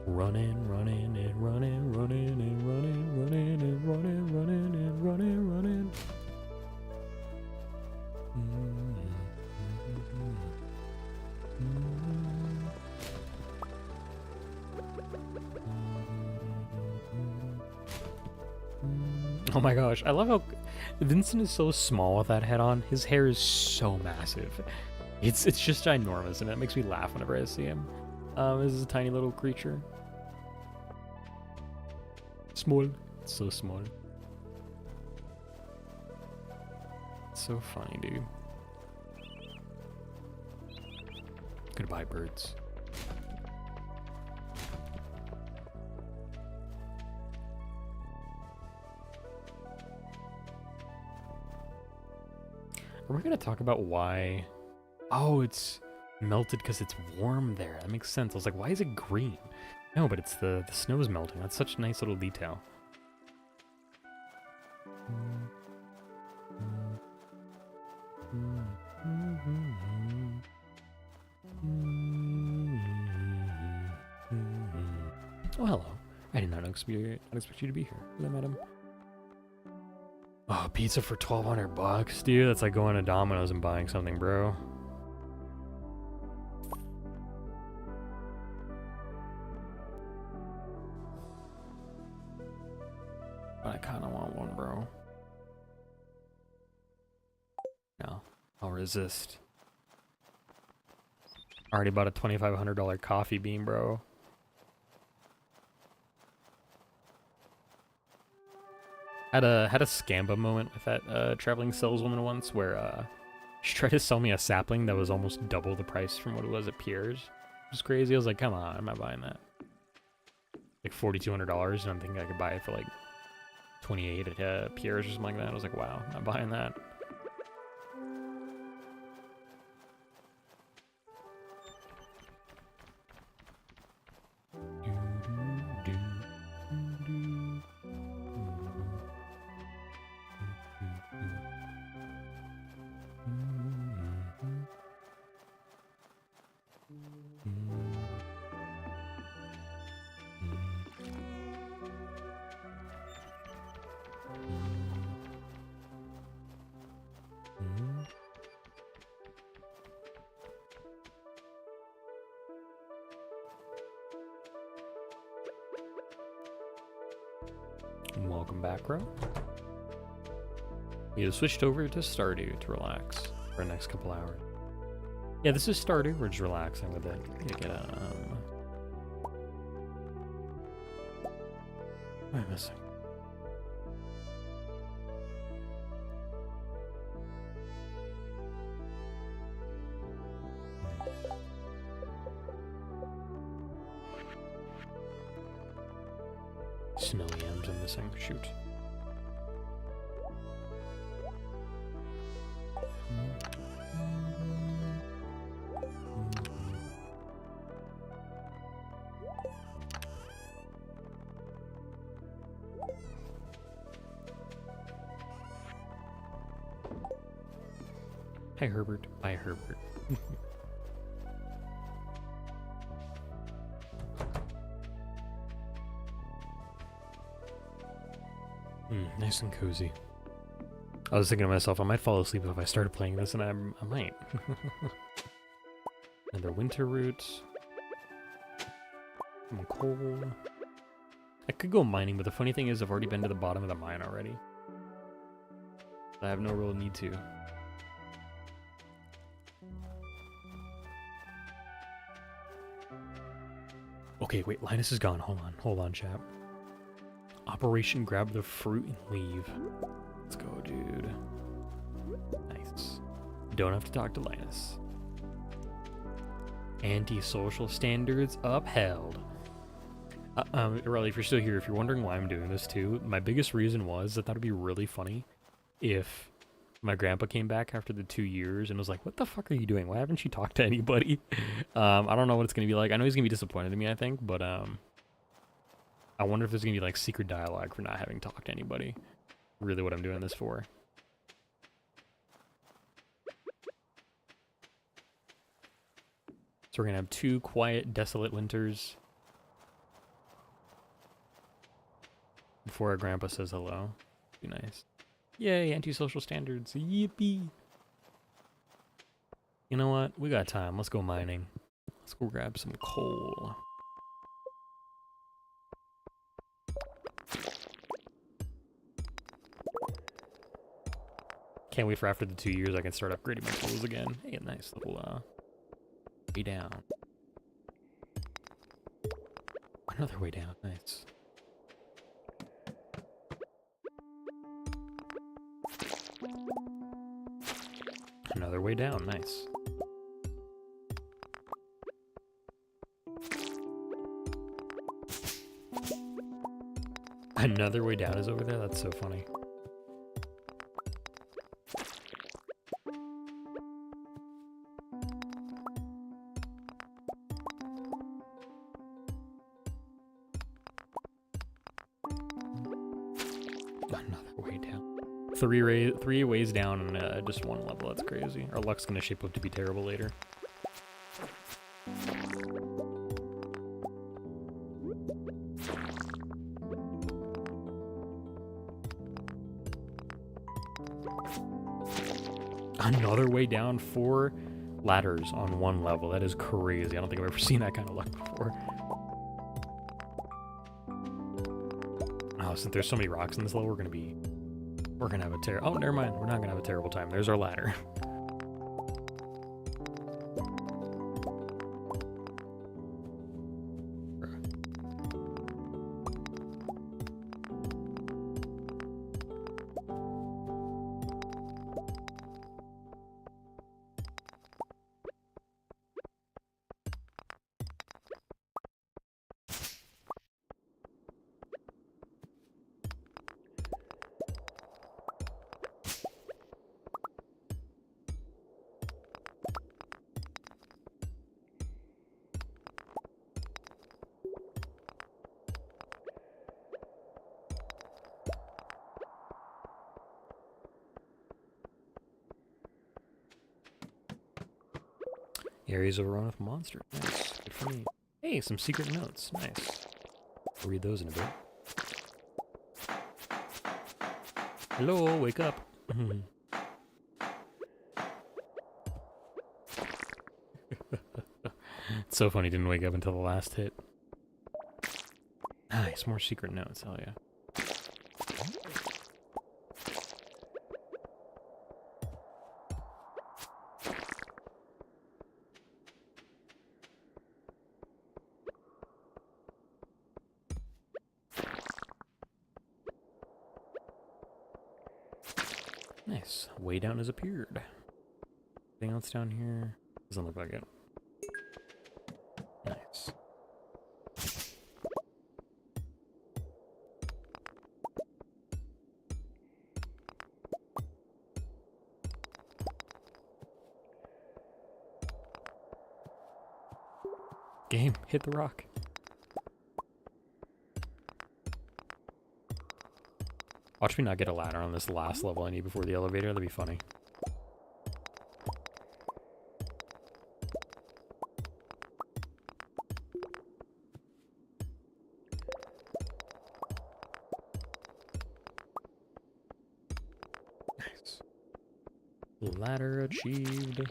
Running, running, and running, running, and running, running, and running, running, and running, running. Oh my gosh, I love how Vincent is so small with that head on. His hair is so massive. It's just ginormous, and it makes me laugh whenever I see him. This is a tiny little creature. Small. It's so small. It's so funny, dude. Goodbye, birds. Are we gonna talk about why? Oh, it's melted because it's warm there. That makes sense. I was like, why is it green? No, but it's the snow's melting. That's such a nice little detail. Oh, hello. I did not expect you to be here. Hello, madam. Oh, pizza for $1,200, dude. That's like going to Domino's and buying something, bro. I kind of want one, bro. No, I'll resist. Already bought a $2,500 coffee bean, bro. Had a Scamba moment with that traveling saleswoman once, where She tried to sell me a sapling that was almost double the price from what it was at Pierre's. It was crazy. I was like, come on, I'm not buying that. Like $4,200, and I'm thinking I could buy it for like 28 at Pierre's or something like that. I was like, wow, I'm not buying that. Welcome back, bro. We have switched over to Stardew to relax for the next couple hours. Yeah, this is Stardew. We're just relaxing with it. Get what am I missing? Snowy M's I'm missing. Shoot. Hi, Herbert. Bye, Herbert. Nice and cozy. I was thinking to myself, I might fall asleep if I started playing this, and I might. Another winter root. Some coal. I could go mining, but the funny thing is I've already been to the bottom of the mine already. I have no real need to. Okay, wait, Linus is gone. Hold on, chap. Operation grab the fruit and leave. Let's go, dude. Nice. Don't have to talk to Linus. Anti-social standards upheld. Riley, if you're still here, if you're wondering why I'm doing this too, my biggest reason was I thought it'd be really funny if my grandpa came back after the 2 years and was like, what the fuck are you doing? Why haven't you talked to anybody? I don't know what it's going to be like. I know he's going to be disappointed in me, I think, but I wonder if there's going to be like secret dialogue for not having talked to anybody. Really what I'm doing this for. So we're going to have 2 quiet, desolate winters before our grandpa says hello. Be nice. Yay, anti-social standards. Yippee. You know what? We got time. Let's go mining. Let's go grab some coal. Can't wait for after the 2 years I can start upgrading my tools again. Hey, a nice little way down. Another way down. Nice. Another way down. Nice. Another way down is over there? That's so funny. Another way down. Three ways down and just 1 level. That's crazy. Our luck's gonna shape up to be terrible later. Another way down, 4 ladders on 1 level. That is crazy. I don't think I've ever seen that kind of luck before. Oh, since there's so many rocks in this level, we're gonna have a oh, never mind. We're not gonna have a terrible time. There's our ladder. Areas overrun with monsters. Nice. Good for me. Hey, some secret notes. Nice. I'll read those in a bit. Hello, wake up. It's so funny, didn't wake up until the last hit. Nice, more secret notes, hell yeah. Nice. Way down has appeared. Anything else down here? Doesn't look like it. Nice. Game, hit the rock. Watch me not get a ladder on this last level I need before the elevator. That'd be funny. Nice. Ladder achieved.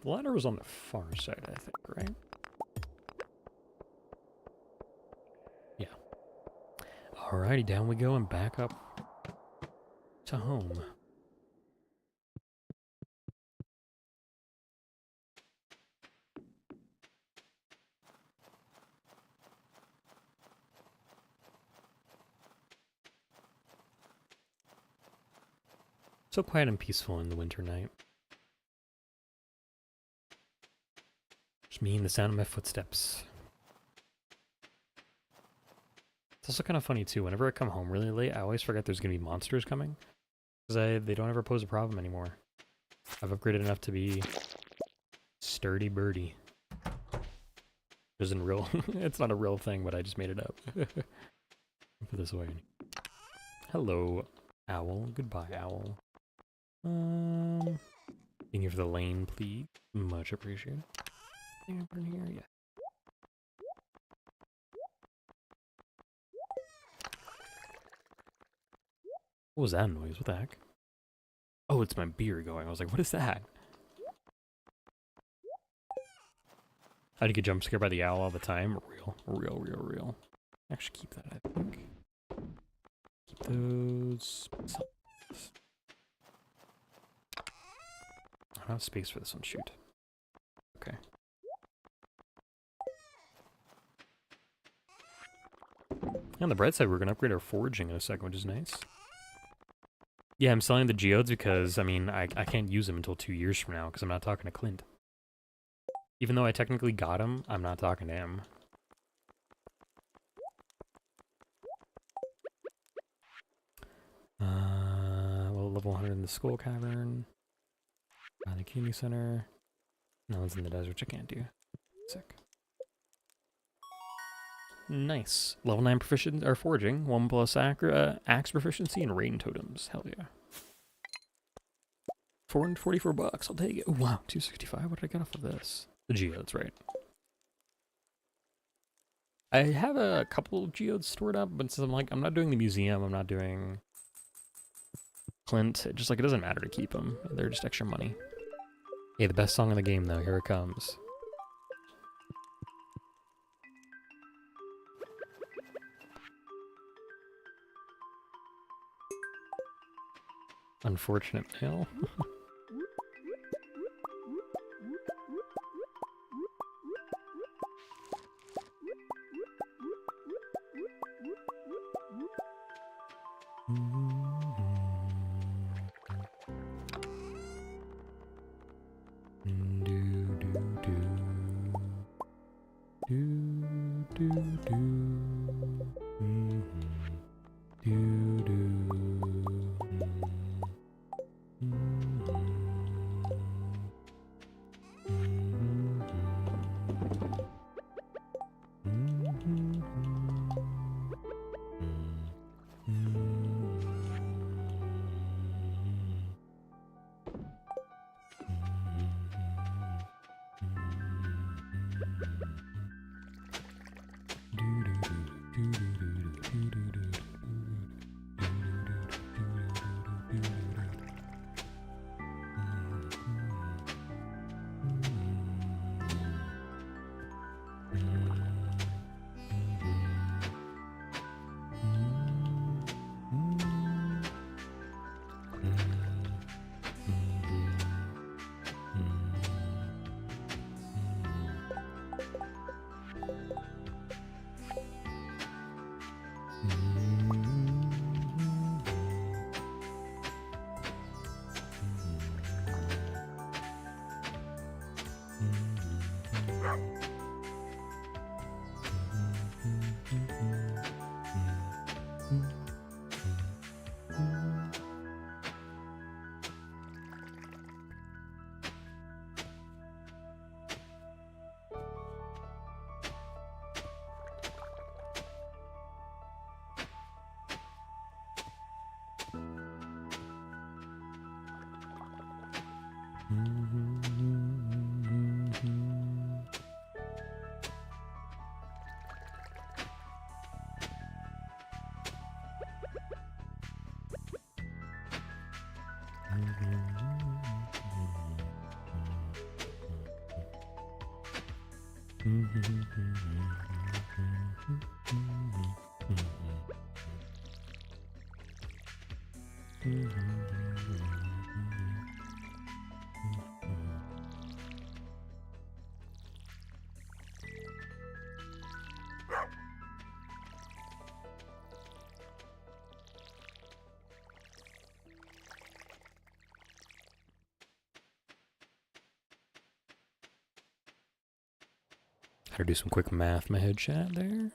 The ladder was on the far side, I think, right? Yeah. Alrighty, down we go and back up to home. So quiet and peaceful in the winter night. Just me and the sound of my footsteps. It's also kind of funny too, whenever I come home really late, I always forget there's going to be monsters coming. Because they don't ever pose a problem anymore. I've upgraded enough to be sturdy birdie. Isn't real. It's not a real thing, but I just made it up. Put this away. Hello, owl. Goodbye, owl. Being here for the lane, please. Much appreciated. Anything up in here? Yeah. What was that noise? What the heck? Oh, it's my beer going. I was like, what is that? I'd get jump scared by the owl all the time. Real. Actually, keep that, I think. Keep those. I don't have space for this one. Shoot. Okay. On the bright side, we're going to upgrade our foraging in a second, which is nice. Yeah, I'm selling the geodes because, I mean, I can't use them until 2 years from now because I'm not talking to Clint. Even though I technically got him, I'm not talking to him. Well, level 100 in the Skull Cavern. The Community Center. No one's in the desert, which I can't do. Sick. Nice. Level 9 proficient or foraging. 1 plus axe proficiency and rain totems. Hell yeah. 444 bucks. I'll take it. Oh, wow, 265. What did I get off of this? The geodes, right? I have a couple of geodes stored up, but since I'm not doing the museum, I'm not doing Clint. It doesn't matter to keep them. They're just extra money. Hey, the best song in the game though. Here it comes. Unfortunate mail. Do, do. Mhm. Do, do. Had to do some quick math in my head chat there.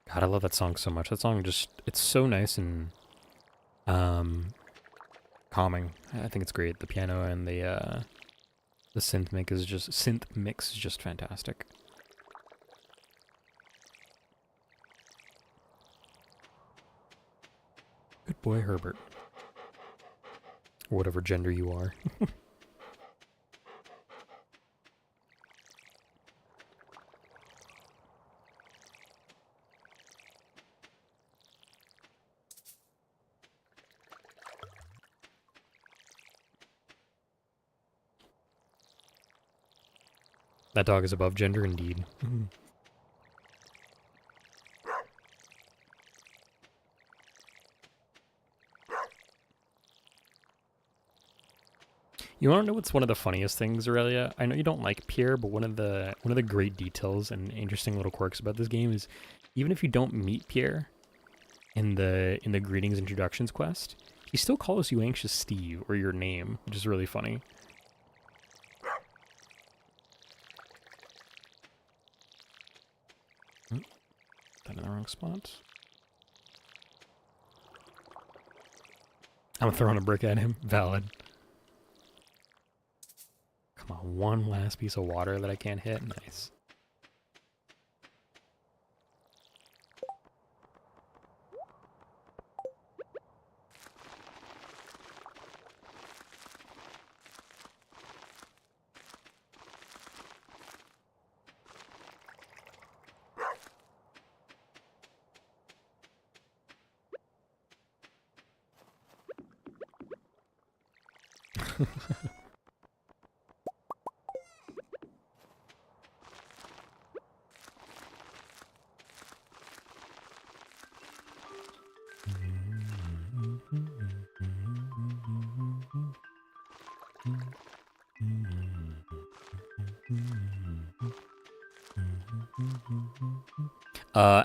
God, I love that song so much. That song just, it's so nice and calming. I think it's great. The piano and the synth mix is just fantastic. Good boy, Herbert. Or whatever gender you are. That dog is above gender, indeed. You want to know what's one of the funniest things, Aurelia? I know you don't like Pierre, but one of the great details and interesting little quirks about this game is, even if you don't meet Pierre in the greetings introductions quest, he still calls you Anxious Steve or your name, which is really funny. That in the wrong spot. I'm throwing a brick at him. Valid. Come on, one last piece of water that I can't hit. Nice.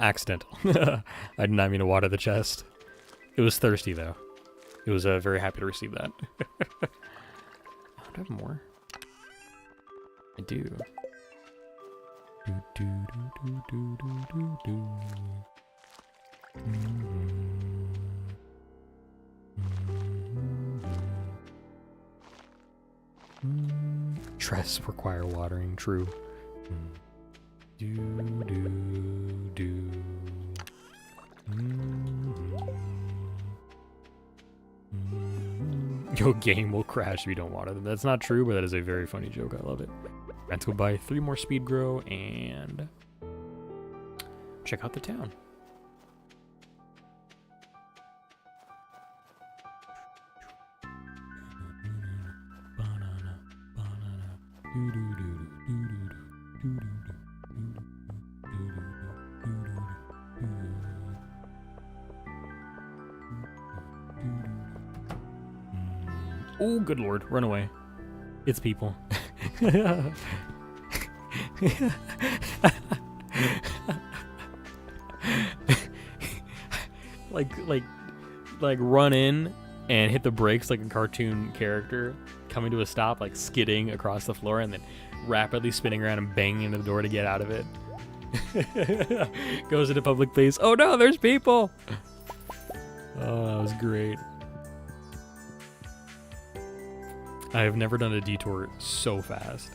Accidental. I did not mean to water the chest. It was thirsty, though. It was very happy to receive that. Do I have more? I do. Trees require watering, true. Your game will crash if you don't water them. That's not true, but that is a very funny joke. I love it. Let's go buy 3 more speed grow and check out the town. Oh, good lord, run away. It's people. like run in and hit the brakes like a cartoon character coming to a stop, like skidding across the floor and then rapidly spinning around and banging into the door to get out of it. Goes into public place. Oh no, there's people. Oh, that was great. I have never done a detour so fast.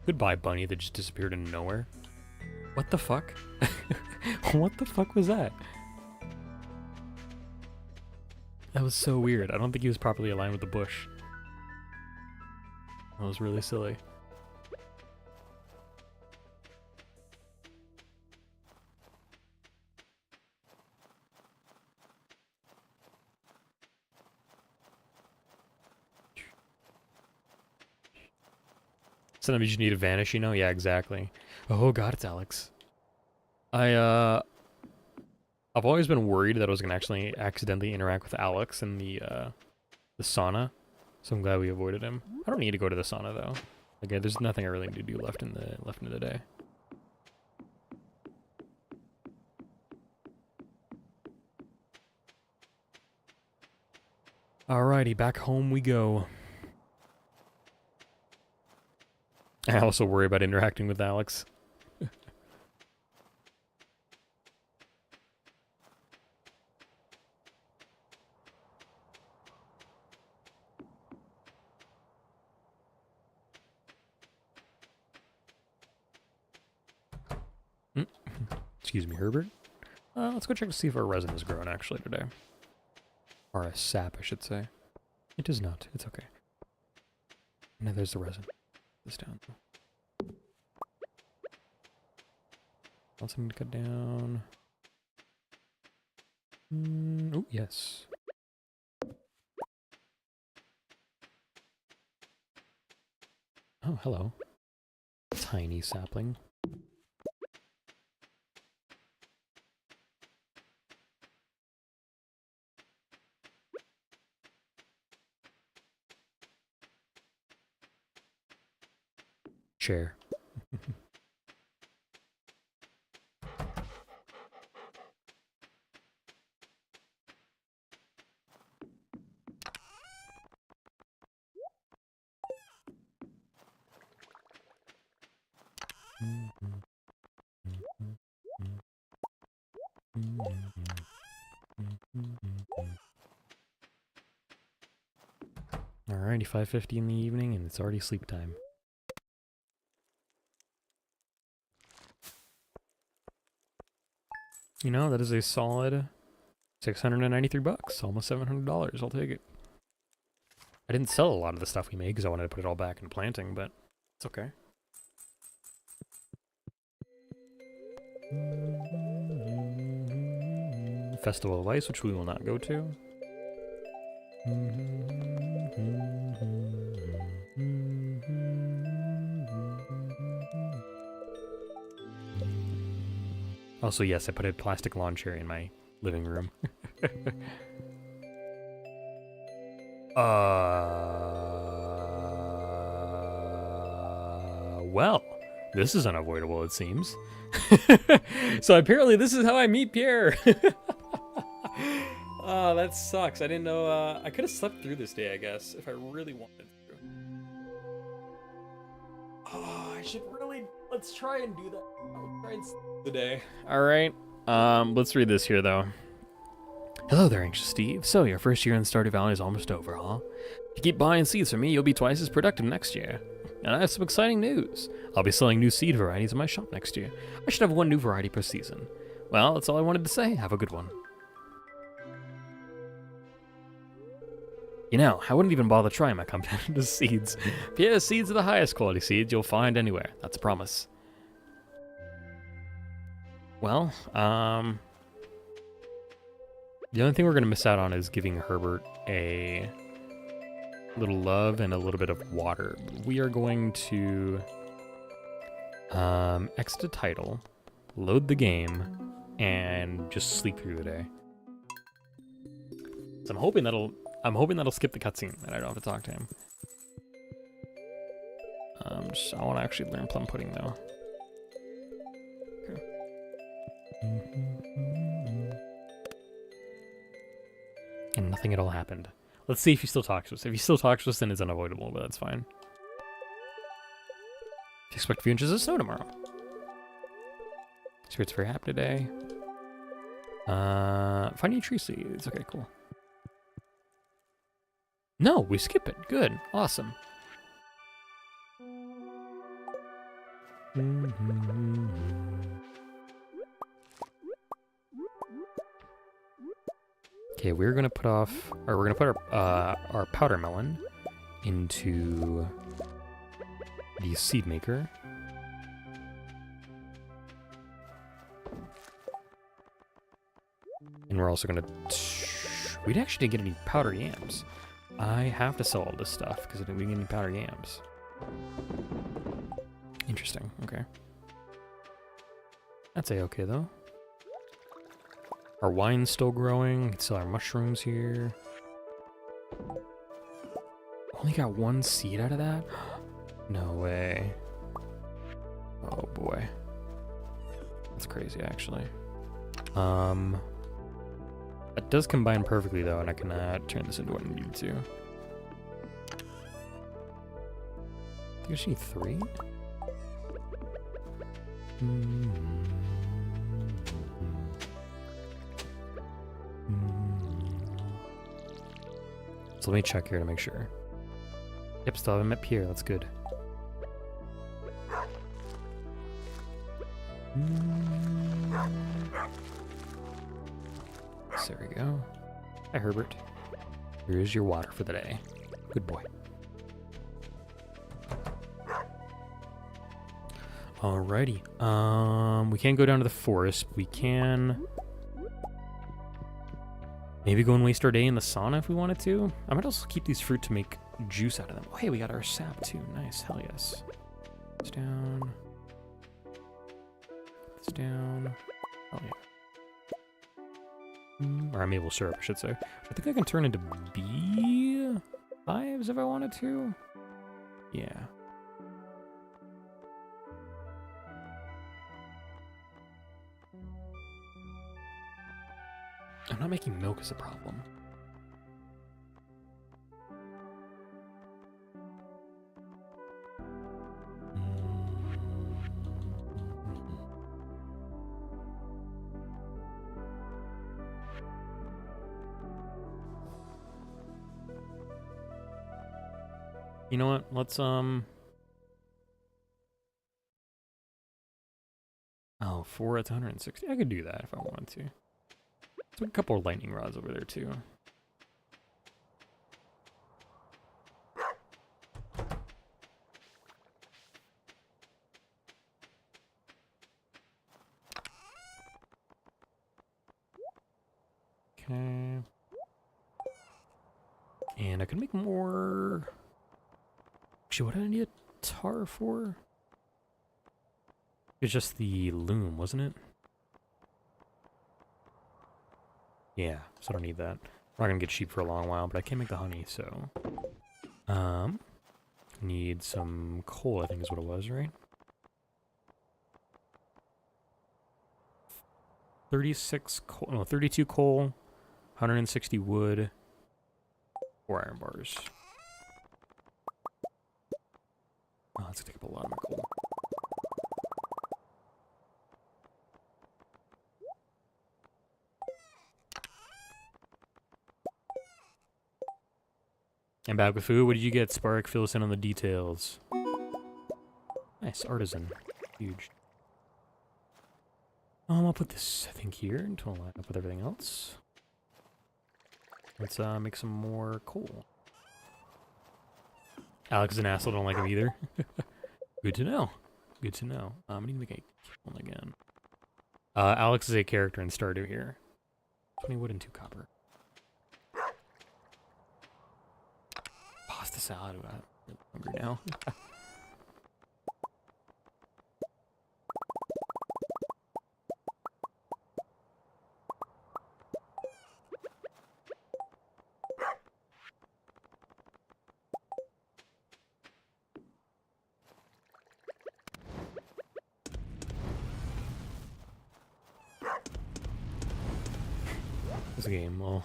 Goodbye, bunny that just disappeared into nowhere. What the fuck? What the fuck was that? That was so weird. I don't think he was properly aligned with the bush. That was really silly. Sometimes you need to vanish, you know? Yeah, exactly. Oh god, it's Alex. I've always been worried that I was gonna actually accidentally interact with Alex in the sauna, so I'm glad we avoided him. I don't need to go to the sauna though. Okay, there's nothing I really need to do left in the day. Alrighty, back home we go. I also worry about interacting with Alex. Excuse me, Herbert. Let's go check to see if our resin is growing actually today. Or a sap, I should say. It does not. It's okay. Now there's the resin. This down. Want something to cut down. Oh, yes. Oh, hello. Tiny sapling. Chair. Alrighty, 5:50 in the evening, and it's already sleep time. You know, that is a solid 693 bucks, almost $700. I'll take it. I didn't sell a lot of the stuff we made because I wanted to put it all back in planting, but it's okay. Festival of Ice, which we will not go to. Also, yes, I put a plastic lawn chair in my living room. Well, this is unavoidable, it seems. So apparently this is how I meet Pierre. Oh, that sucks. I didn't know, I could have slept through this day, I guess, if I really wanted to. Oh, I should really, let's try and do that. I'll try and sleep the day. All right, let's read this here, though. Hello there, Anxious Steve. So, your first year in Stardew Valley is almost over, huh? If you keep buying seeds from me, you'll be twice as productive next year. And I have some exciting news. I'll be selling new seed varieties in my shop next year. I should have one new variety per season. Well, that's all I wanted to say. Have a good one. You know, I wouldn't even bother trying my competitive seeds. Pierre's seeds are the highest quality seeds you'll find anywhere. That's a promise. Well, the only thing we're going to miss out on is giving Herbert a little love and a little bit of water. We are going to exit the title, load the game, and just sleep through the day. So I'm hoping that'll skip the cutscene and I don't have to talk to him. I want to actually learn plum pudding though. Okay. And nothing at all happened. Let's see if he still talks to us. If he still talks to us, then it's unavoidable, but that's fine. Expect a few inches of snow tomorrow. Spirit's very happy today. Finding tree seeds. Okay, cool. No, we skip it. Good. Awesome. Okay, we're gonna put our powder melon into the seed maker. And we're also gonna... We actually didn't get any powder yams. I have to sell all this stuff because I didn't get any powder yams. Interesting, okay. That's a-okay though. Our wine's still growing. We can sell our mushrooms here. Only got one seed out of that? No way. Oh boy. That's crazy actually. That does combine perfectly though, and I can turn this into what I need to. I think I should need 3? So let me check here to make sure. Yep, still haven't met Pierre, that's good. There we go. Hi, Herbert. Here is your water for the day. Good boy. Alrighty. We can't go down to the forest. We can maybe go and waste our day in the sauna if we wanted to. I might also keep these fruit to make juice out of them. Oh, hey, we got our sap too. Nice. Hell yes. It's down. It's down. Oh yeah. Or maple syrup, I should say. I think I can turn into beehives if I wanted to. Yeah. I'm not making milk as a problem. You know what? Let's Oh, 4 at 160. I could do that if I wanted to. There's a couple of lightning rods over there too. Okay. And I can make more... Actually, what did I need a tar for? It's just the loom, wasn't it? Yeah, so I don't need that. We're not gonna get sheep for a long while, but I can make the honey, so... Need some coal, I think is what it was, right? 36 coal, no, 32 coal, 160 wood, 4 iron bars. Oh, that's gonna take up a lot of my coal. And back with food. What did you get, Spark? Fill us in on the details. Nice, artisan. Huge. I'll put this, I think, here until I line up with everything else. Let's make some more coal. Alex is an asshole, don't like him either. Good to know. Good to know. I need to make a kiln again. Alex is a character in Stardew here. 20 wood and 2 copper. Pasta salad. I'm hungry now. This game, well.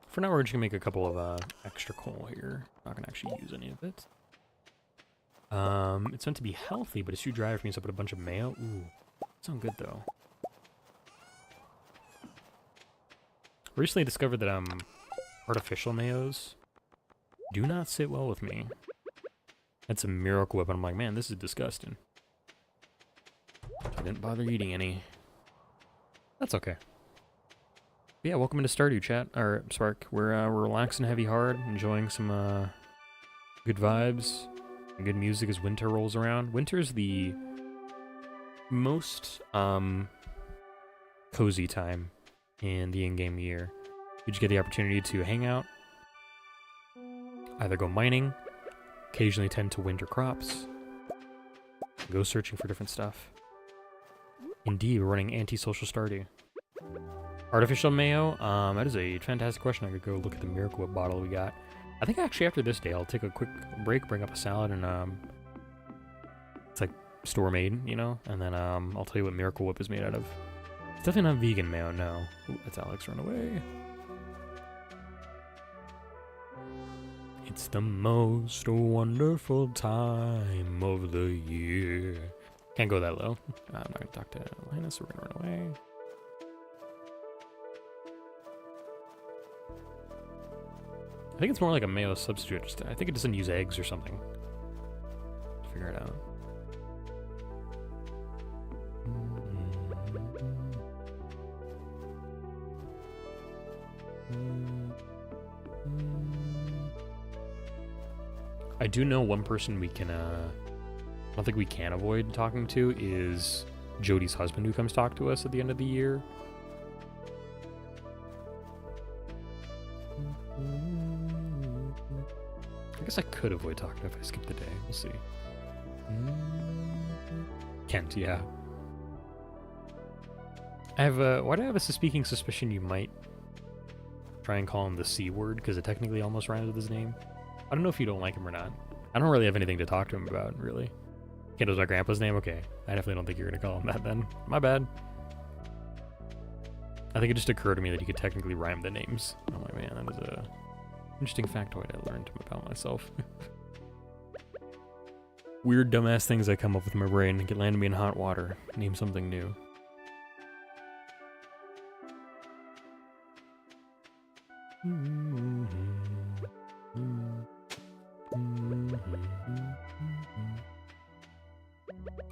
For now, we're just gonna make a couple of extra coal here. Not gonna actually use any of it. It's meant to be healthy, but it's too dry for me, so I put a bunch of mayo. Ooh, sounds good though. Recently discovered that artificial mayos do not sit well with me. That's a Miracle Whip, and I'm like, man, this is disgusting. I didn't bother eating any. That's okay. But yeah, welcome into Stardew, chat, or Spark. We're relaxing heavy hard, enjoying some good vibes, and good music as winter rolls around. Winter's the most cozy time in the in-game year. You just get the opportunity to hang out, either go mining, occasionally tend to winter crops, go searching for different stuff. Indeed, we're running anti-social Stardew. Artificial mayo? That is a fantastic question. I could go look at the Miracle Whip bottle we got. I think actually after this day, I'll take a quick break, bring up a salad, and it's like store-made, you know? And then I'll tell you what Miracle Whip is made out of. It's definitely not vegan mayo, no. Ooh, that's Alex, run away. It's the most wonderful time of the year. Can't go that low. I'm not gonna talk to Linus, so we're gonna run away. I think it's more like a mayo substitute. I think it doesn't use eggs or something. Let's figure it out. I do know one person we can, I don't think we can avoid talking to is Jody's husband, who comes talk to us at the end of the year. I guess I could avoid talking if I skip the day. We'll see. Kent, yeah. I have a... Why do I have a speaking suspicion you might try and call him the C word, because it technically almost rhymes with his name? I don't know if you don't like him or not. I don't really have anything to talk to him about, really. Kent was my grandpa's name? Okay. I definitely don't think you're going to call him that then. My bad. I think it just occurred to me that he could technically rhyme the names. I'm like, man, that is a interesting factoid I learned about myself. Weird, dumbass things I come up with in my brain. Get landed me in hot water. Name something new.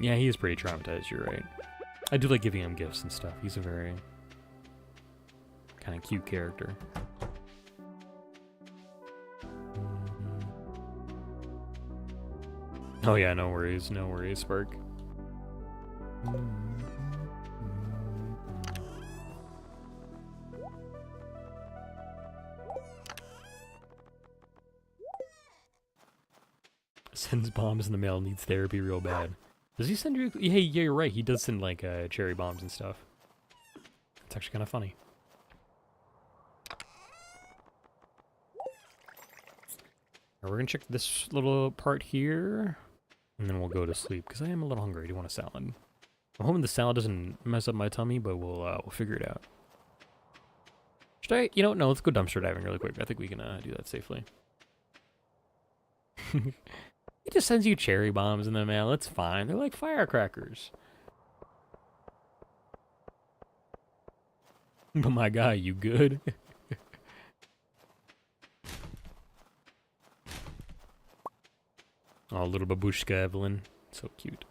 Yeah, he is pretty traumatized, you're right. I do like giving him gifts and stuff. He's a very kind of cute character. Oh yeah, no worries, Spark. Sends bombs in the mail, needs therapy real bad. Does he send you? Hey, yeah, you're right. He does send like cherry bombs and stuff. It's actually kind of funny. Right, we're gonna check this little part here, and then we'll go to sleep because I am a little hungry. I do want a salad. I'm hoping the salad doesn't mess up my tummy, but we'll figure it out. Should I? You know, no. Let's go dumpster diving really quick. I think we can do that safely. He just sends you cherry bombs in the mail. It's fine. They're like firecrackers. But my guy, you good? Oh, little babushka Evelyn. So cute.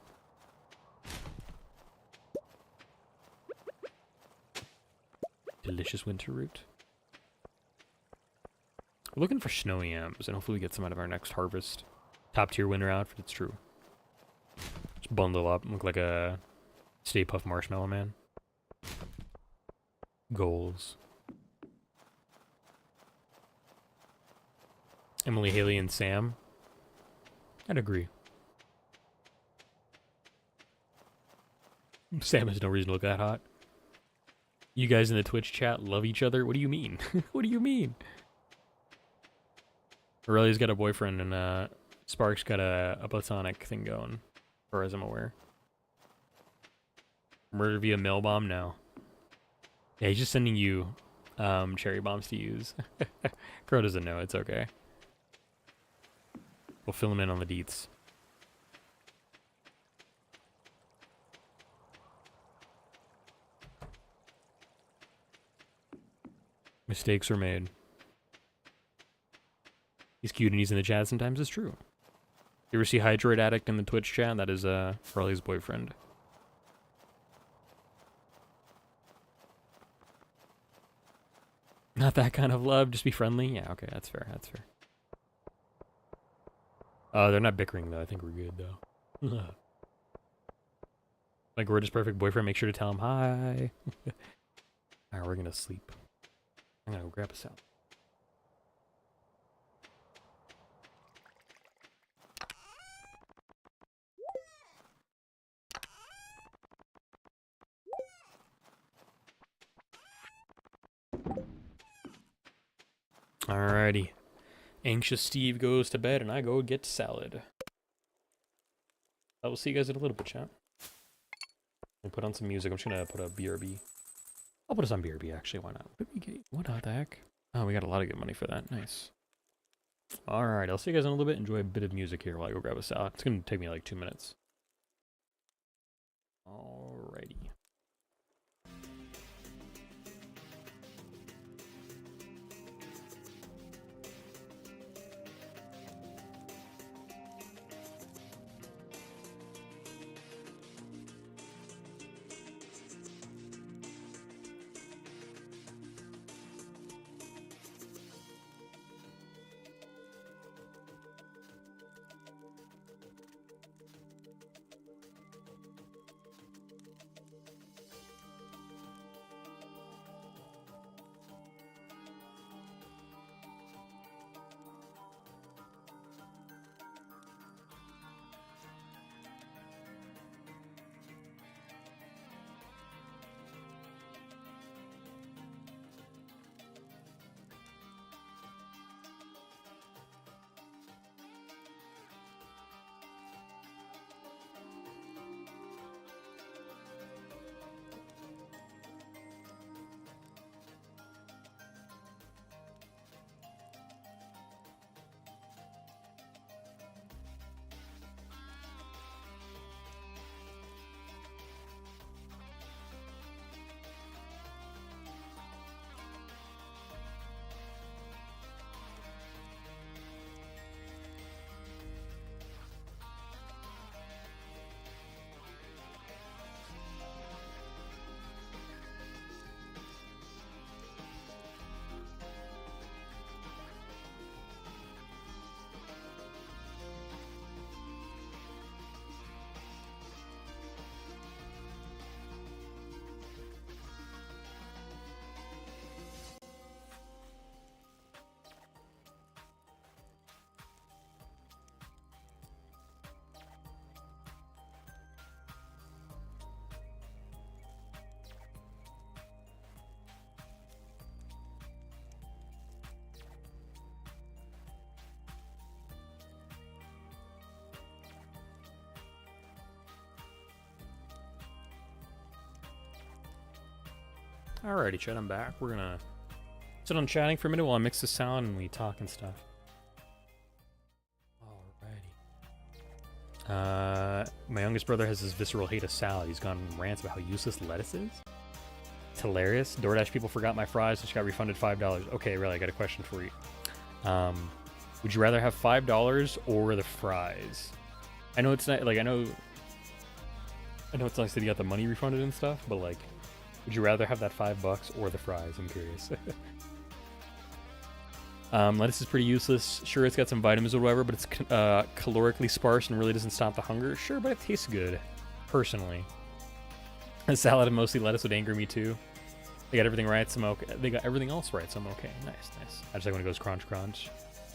Delicious winter root. We're looking for snowy yams, and hopefully we get some out of our next harvest. Top tier winter outfit, it's true. Just bundle up, look like a Stay Puft Marshmallow Man. Goals. Emily, Haley, and Sam. I'd agree. Sam has no reason to look that hot. You guys in the Twitch chat love each other? What do you mean? What do you mean? Aurelia's got a boyfriend, and Spark's got a platonic thing going, as far as I'm aware. Murder via mail bomb? No. Yeah, he's just sending you cherry bombs to use. Crow doesn't know, it's okay. We'll fill him in on the deets. Mistakes are made. He's cute and he's in the chat sometimes, it's true. You ever see Hydroid Addict in the Twitch chat? That is Farley's boyfriend. Not that kind of love, just be friendly? Yeah, okay, that's fair, that's fair. They're not bickering though, I think we're good though. Like, we're just perfect boyfriend, make sure to tell him hi. Alright, we're gonna sleep. I'm gonna go grab a salad. Alrighty. Anxious Steve goes to bed and I go get salad. I will see you guys in a little bit, chat. And put on some music. I'm just gonna put a BRB. I'll put us on BRB actually, why not? What the heck? Oh, we got a lot of good money for that. Nice. Alright, I'll see you guys in a little bit. Enjoy a bit of music here while I go grab a salad. It's gonna take me like 2 minutes. Alrighty. Alrighty, chat, I'm back. We're gonna sit on chatting for a minute while I mix the sound and we talk and stuff. Alrighty. My youngest brother has this visceral hate of salad. He's gone on rants about how useless lettuce is. It's hilarious. DoorDash people forgot my fries, which got refunded $5. Okay, really, I got a question for you. Would you rather have $5 or the fries? I know it's not, like, I know it's nice that you got the money refunded and stuff, but, like, would you rather have that $5 or the fries? I'm curious. Lettuce is pretty useless. Sure, it's got some vitamins or whatever, but it's calorically sparse and really doesn't stop the hunger. Sure, but it tastes good, personally. A salad and mostly lettuce would anger me too. They got everything right, so I'm okay. They got everything else right, so I'm okay. Nice, nice. I just like when it goes crunch, crunch.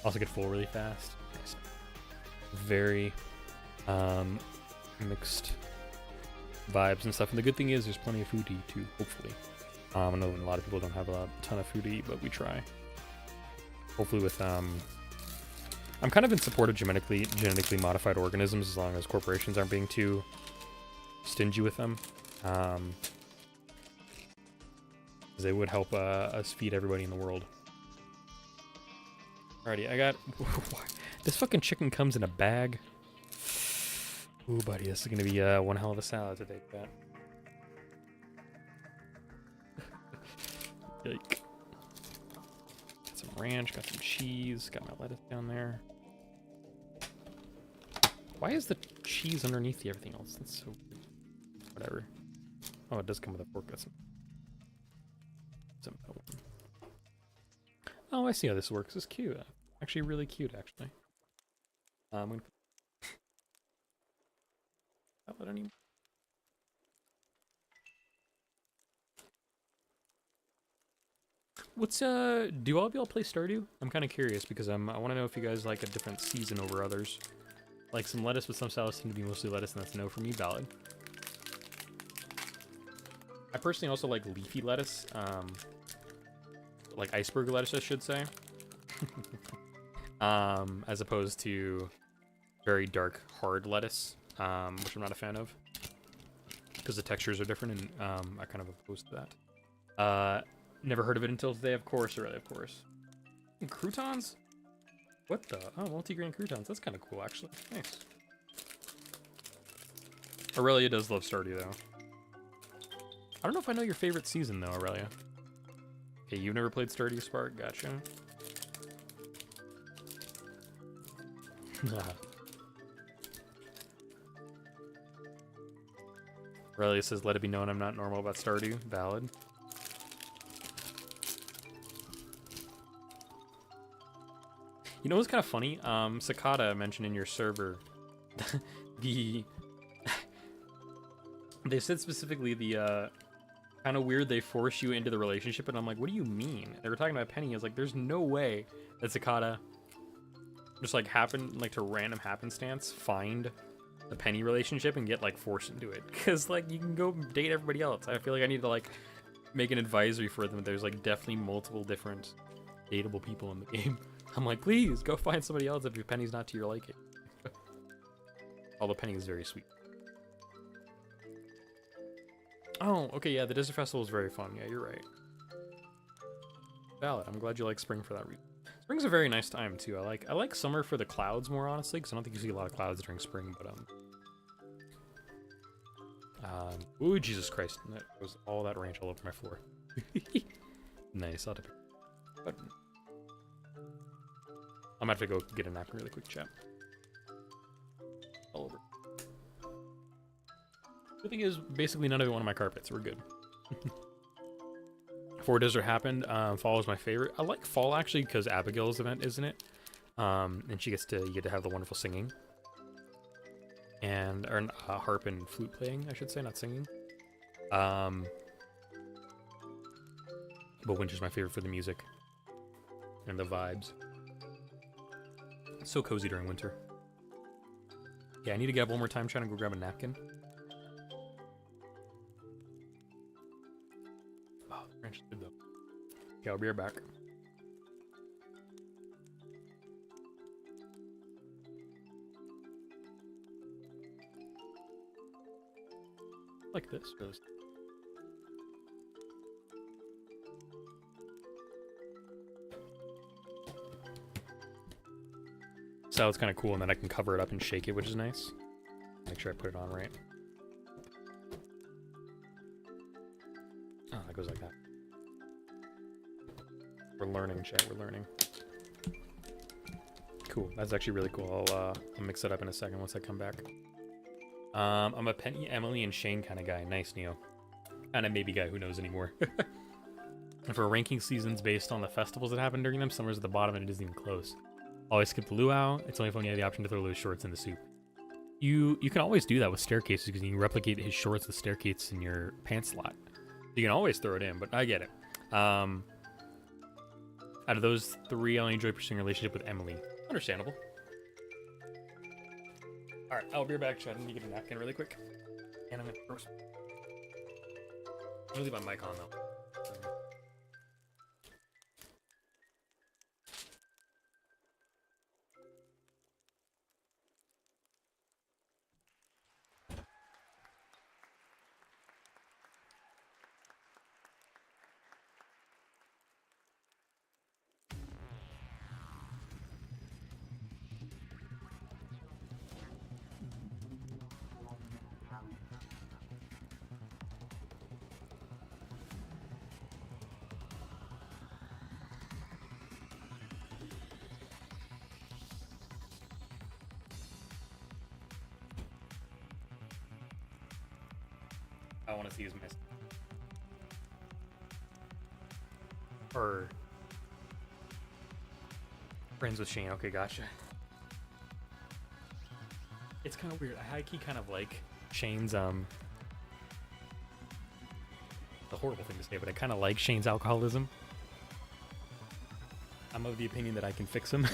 Also get full really fast. Nice. Very mixed vibes and stuff. And the good thing is there's plenty of food to eat too, hopefully. I know a lot of people don't have a ton of food to eat, but we try. Hopefully with I'm kind of in support of genetically modified organisms as long as corporations aren't being too stingy with them. They would help us feed everybody in the world. Alrighty, I got... This fucking chicken comes in a bag. Ooh, buddy, this is gonna be one hell of a salad to take that. Yike. Got some ranch, got some cheese, got my lettuce down there. Why is the cheese underneath the everything else? That's so weird. Whatever. Oh, it does come with a fork. That's some metal one. Oh, I see how this works. It's cute. Actually, really cute, actually. I'm gonna put that anymore. What's do all of y'all play Stardew? I'm kind of curious because I want to know if you guys like a different season over others. Like some lettuce, but some salads seem to be mostly lettuce, and that's no for me. Valid. I personally also like leafy lettuce, like iceberg lettuce, I should say, as opposed to very dark, hard lettuce, which I'm not a fan of, because the textures are different, and I kind of opposed to that. Never heard of it until today, of course, really, of course. And croutons? What the? Oh, multigrain croutons. That's kind of cool, actually. Nice. Aurelia does love Stardew, though. I don't know if I know your favorite season, though, Aurelia. Okay, you've never played Stardew, Spark? Gotcha. Aurelia says, let it be known I'm not normal about Stardew. Valid. You know what's kind of funny? Sakata mentioned in your server they said specifically the kind of weird they force you into the relationship, and I'm like, what do you mean? They were talking about Penny. I was like, there's no way that Sakata just like to random happenstance find the Penny relationship and get like forced into it, because like you can go date everybody else. I feel like I need to like make an advisory for them. There's like definitely multiple different dateable people in the game. I'm like, please go find somebody else if your Penny's not to your liking. Although Penny is very sweet. Oh, okay, yeah, the Desert Festival is very fun. Yeah, you're right. Valid. I'm glad you like spring for that reason. Spring's a very nice time too. I like summer for the clouds more, honestly, because I don't think you see a lot of clouds during spring. But ooh, Jesus Christ! That was all that ranch all over my floor. Nice. I'll have to pick. But I'm gonna have to go get a napkin really quick, chat. All over. The thing is, basically none of it went on my carpet, so we're good. Before Desert happened, fall was my favorite. I like fall actually because Abigail's event, isn't it? And you get to have the wonderful singing, and or harp and flute playing, I should say, not singing. But winter's my favorite for the music and the vibes. It's so cozy during winter. Yeah, I need to get up one more time trying to go grab a napkin. Oh, the ranch is good though. Okay, I'll be right back. Like this, really. salad's kind of cool, and then I can cover it up and shake it, which is nice. Make sure I put it on right. Oh, that goes like that. We're learning, chat. We're learning. Cool. That's actually really cool. I'll mix it up in a second once I come back. I'm a Penny, Emily, and Shane kind of guy. Nice, Neo. And a maybe guy who knows anymore. And for ranking seasons based on the festivals that happen during them, summer's at the bottom and it isn't even close. Always skip the luau. It's only if you have the option to throw those shorts in the soup. You can always do that with staircases because you can replicate his shorts with staircase in your pants slot. You can always throw it in, but I get it. Out of those three, I only enjoy pursuing a relationship with Emily. Understandable. Alright, I'll be back, chat. Let me get a napkin really quick. And I'm gonna roast. I'm gonna leave my mic on though. I want to see his miss. Or friends with Shane. Okay, gotcha. It's kind of weird. I high-key kind of like Shane's the horrible thing to say, but I kind of like Shane's alcoholism. I'm of the opinion that I can fix him.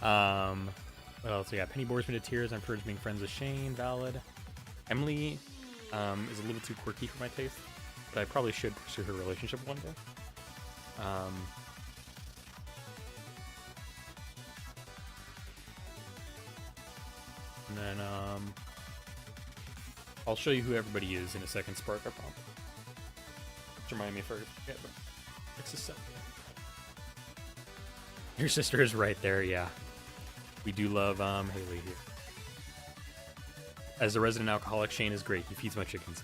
What else? We got Penny bores me to tears. I'm purged being friends with Shane. Valid. Emily is a little too quirky for my taste, but I probably should pursue her relationship one day. And then I'll show you who everybody is in a second, Spark, I promise. Just remind me if I forget, but it's a set. Your sister is right there, yeah. We do love Haley here. As a resident alcoholic, Shane is great. He feeds my chickens.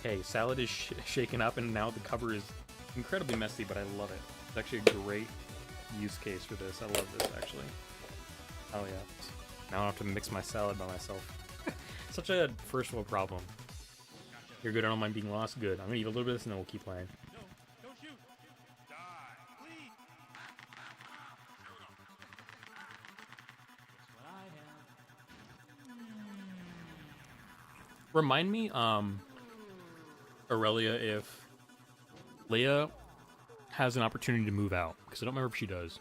Okay, salad is shaken up, and now the cover is incredibly messy, but I love it. It's actually a great use case for this. I love this, actually. Oh, yeah. Now I don't have to mix my salad by myself. Such a first world problem. You're good, I don't mind being lost? Good. I'm gonna eat a little bit of this, and then we'll keep playing. Remind me, Aurelia, if Leia has an opportunity to move out, because I don't remember if she does.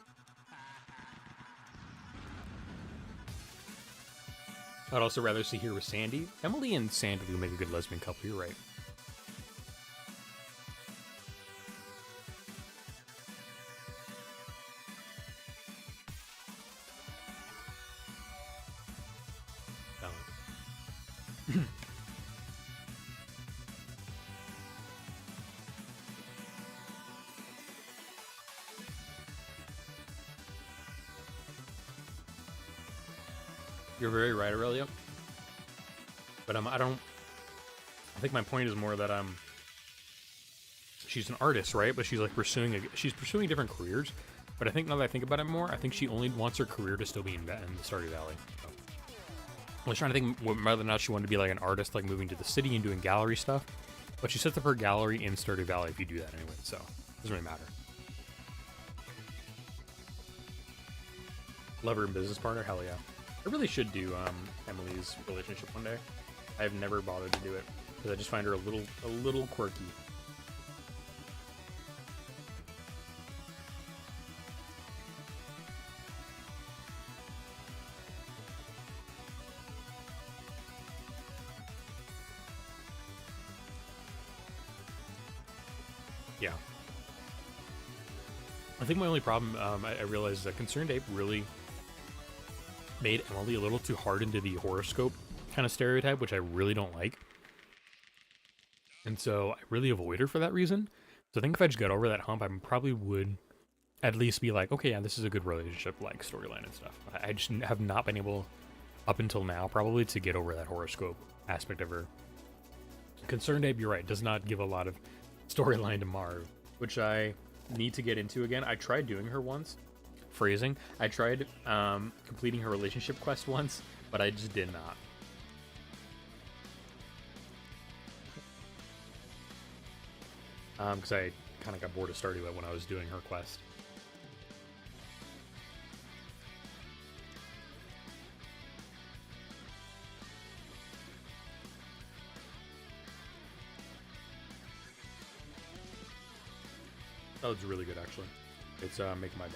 I'd also rather see her with Sandy. Emily and Sandy would make a good lesbian couple, you're right. You're very right, Aurelia. But I think my point is more that she's an artist, right? But she's like she's pursuing different careers. But I think now that I think about it more, I think she only wants her career to still be in the Stardew Valley. So. I was trying to think whether or not she wanted to be like an artist, like moving to the city and doing gallery stuff. But she sets up her gallery in Stardew Valley if you do that anyway, so it doesn't really matter. Lover and business partner, hell yeah. I really should do Emily's relationship one day. I've never bothered to do it because I just find her a little quirky. Yeah. I think my only problem I realized is that Concerned Ape really made Emily a little too hard into the horoscope kind of stereotype, which I really don't like. And so I really avoid her for that reason. So I think if I just got over that hump, I probably would at least be like, okay, yeah, this is a good relationship, like storyline and stuff. I just have not been able, up until now, probably to get over that horoscope aspect of her. Concerned Abe, you're right, does not give a lot of storyline to Marv, which I need to get into again. I tried doing her once, phrasing. I tried completing her relationship quest once, but I just did not. Because I kind of got bored of Stardew when I was doing her quest. That was really good, actually. It's making my day.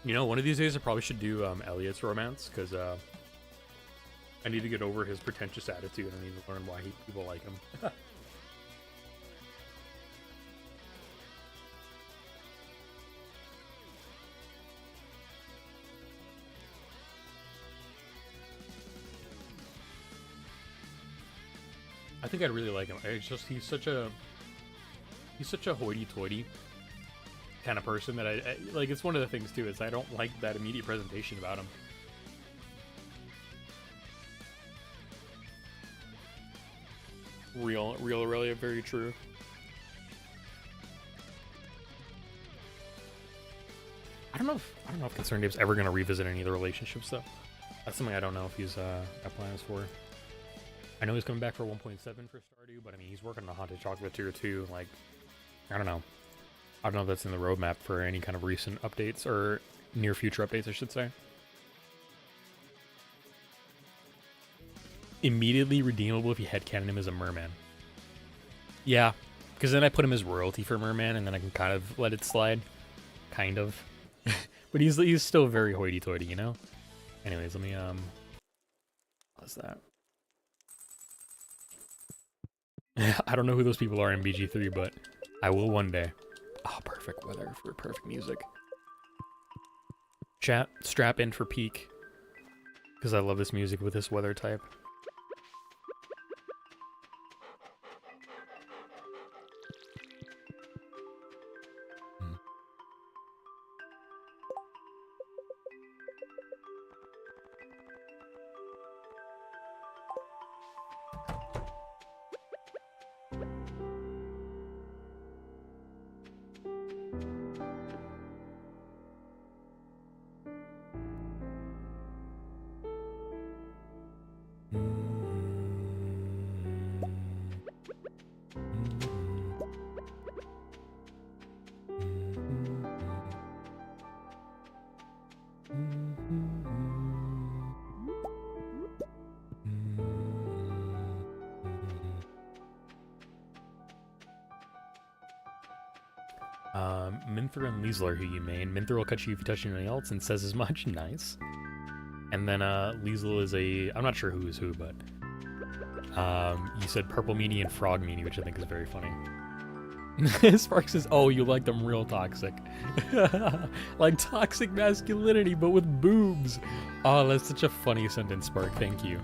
You know, one of these days I probably should do Elliot's romance, because I need to get over his pretentious attitude and I need to learn why people like him. I think I'd really like him. It's just he's such a hoity-toity kind of person that I like. It's one of the things too, is I don't like that immediate presentation about him. Real, really very true. I don't know if Concerned Ape's ever gonna revisit any of the relationships though. That's something I don't know if he's got plans for. I know he's coming back for 1.7 for Stardew, but I mean he's working on Haunted Chocolate Tier 2. Like, I don't know if that's in the roadmap for any kind of recent updates or near future updates, I should say. Immediately redeemable if you headcanon him as a merman. Yeah, because then I put him as royalty for merman, and then I can kind of let it slide. Kind of. But he's still very hoity-toity, you know? Anyways, let me, what's that? I don't know who those people are in BG3, but I will one day. Oh, perfect weather for perfect music. Chat, strap in for peak. Because I love this music with this weather type. Minther and Liesler, who you main. Minther will cut you if you touch anything else and says as much. Nice. And then Liesel is I'm not sure who is who, but you said Purple Meanie and Frog Meanie, which I think is very funny. Spark says, oh, you like them real toxic. Like toxic masculinity, but with boobs. Oh, that's such a funny sentence, Spark. Thank you.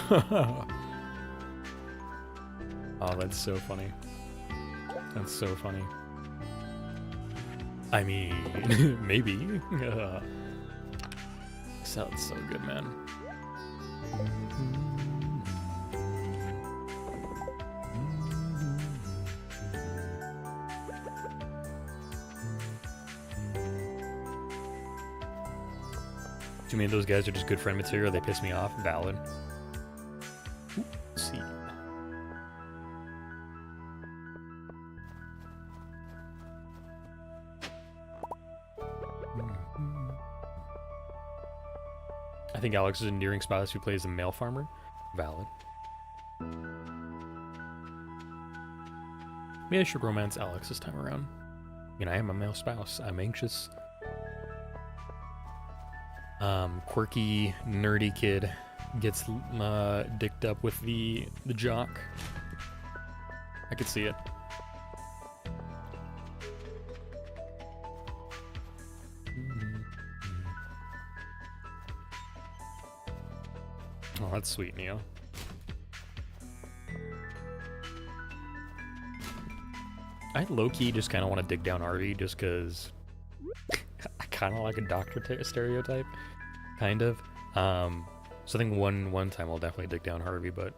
Oh, that's so funny. That's so funny. I mean, maybe. Sounds so good, man. Too many of those guys are just good friend material. They piss me off. Valid. Ooh, let's see. I think Alex is an endearing spouse who plays a male farmer. Valid. Maybe I should romance Alex this time around. I mean, I am a male spouse. I'm anxious. Quirky, nerdy kid gets dicked up with the jock. I could see it. Oh, that's sweet, Neo. I low-key just kind of want to dig down Harvey just because I kind of like a doctor stereotype, kind of. So I think one time I'll definitely dig down Harvey, but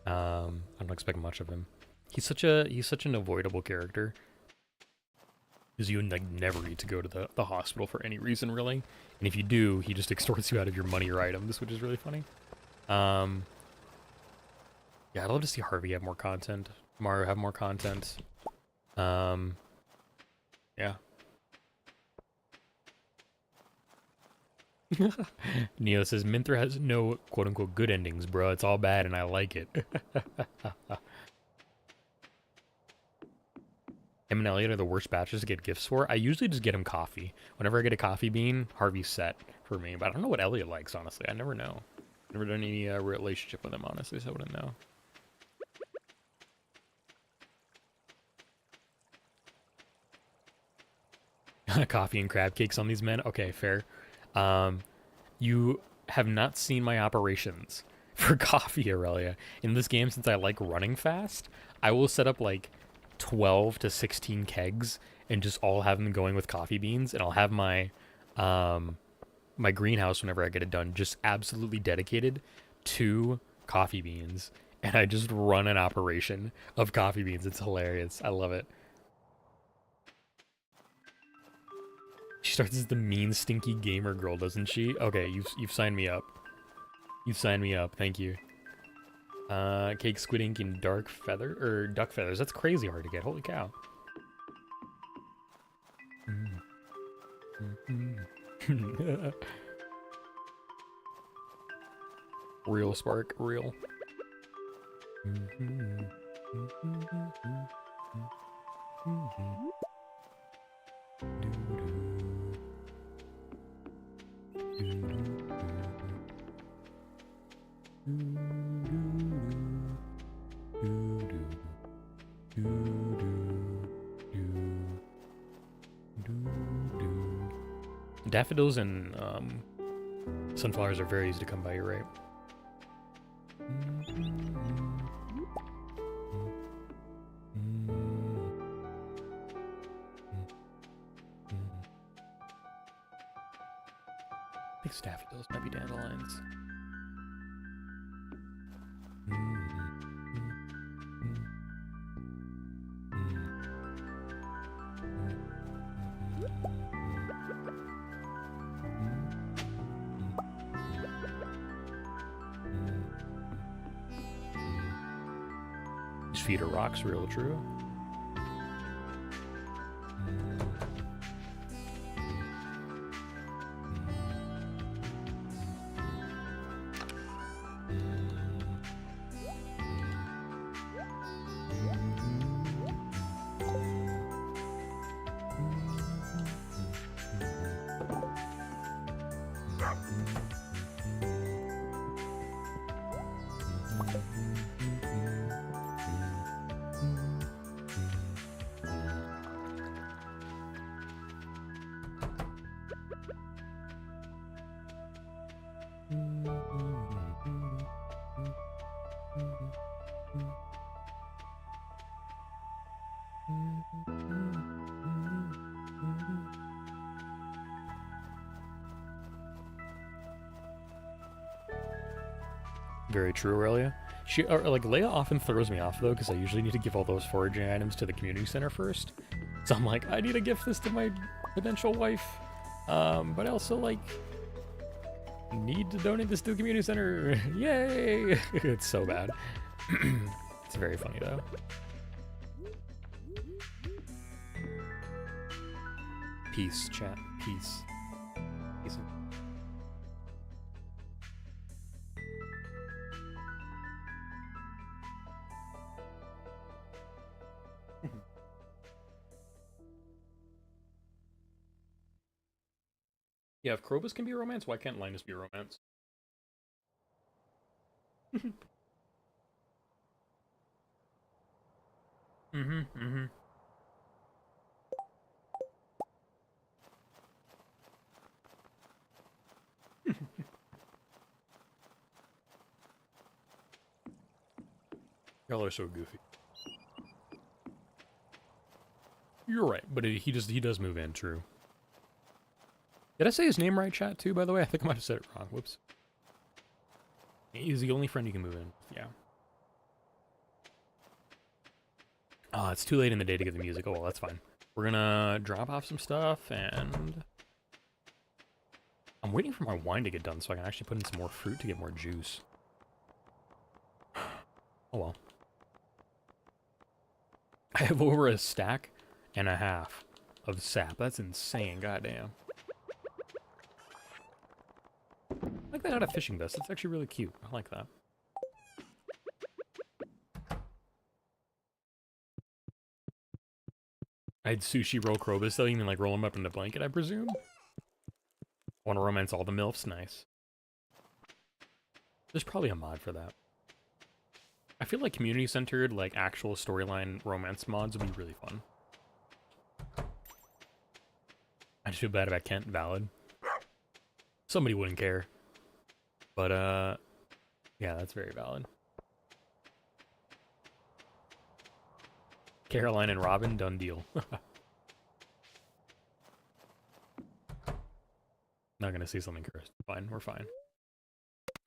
I don't expect much of him. He's such an avoidable character because you like never need to go to the hospital for any reason really, and if you do, he just extorts you out of your money or items, which is really funny. Yeah, I'd love to see Harvey have more content, Mario have more content. Yeah. Neo says, Minthra has no quote-unquote good endings, bro. It's all bad and I like it. Him and Elliot are the worst batches to get gifts for. I usually just get him coffee. Whenever I get a coffee bean, Harvey's set for me. But I don't know what Elliot likes, honestly. I never know. Never done any relationship with him, honestly, so I wouldn't know. Coffee and crab cakes on these men? Okay, fair. You have not seen my operations for coffee, Aurelia. In this game, since I like running fast, I will set up like 12 to 16 kegs and just all have them going with coffee beans, and I'll have my my greenhouse, whenever I get it done, just absolutely dedicated to coffee beans, and I just run an operation of coffee beans. It's hilarious. I love it. She starts as the mean, stinky gamer girl, doesn't she? Okay, you've signed me up. You've signed me up. Thank you. Cake, squid ink, and duck feathers. That's crazy hard to get. Holy cow. Real spark, real. Daffodils and sunflowers are very easy to come by, you're right. I think daffodils might be dandelions. Feet of rocks, real true. Very true, Aurelia. Like Leia often throws me off though, because I usually need to give all those foraging items to the community center first. So I'm like, I need to gift this to my potential wife, but I also like need to donate this to the community center. Yay! It's so bad. It's very funny though. Peace, chat. Peace. Peace. Yeah, if Krobus can be a romance, why can't Linus be a romance? Mm-hmm. Y'all are so goofy. You're right, but he does move in, true. Did I say his name right, chat, too, by the way? I think I might have said it wrong. Whoops. He's the only friend you can move in. Yeah. Oh, it's too late in the day to get the music. Oh, well, that's fine. We're gonna drop off some stuff, and... I'm waiting for my wine to get done so I can actually put in some more fruit to get more juice. Oh, well. I have over a stack and a half of sap. That's insane, goddamn. I like that out of fishing vest. It's actually really cute. I like that. I had sushi roll Krobus, though. You mean like roll him up in a blanket, I presume? Want to romance all the MILFs? Nice. There's probably a mod for that. I feel like community-centered, like, actual storyline romance mods would be really fun. I just feel bad about Kent. Valid. Somebody wouldn't care. But, yeah, that's very valid. Caroline and Robin, done deal. Not gonna see something cursed. Fine, we're fine.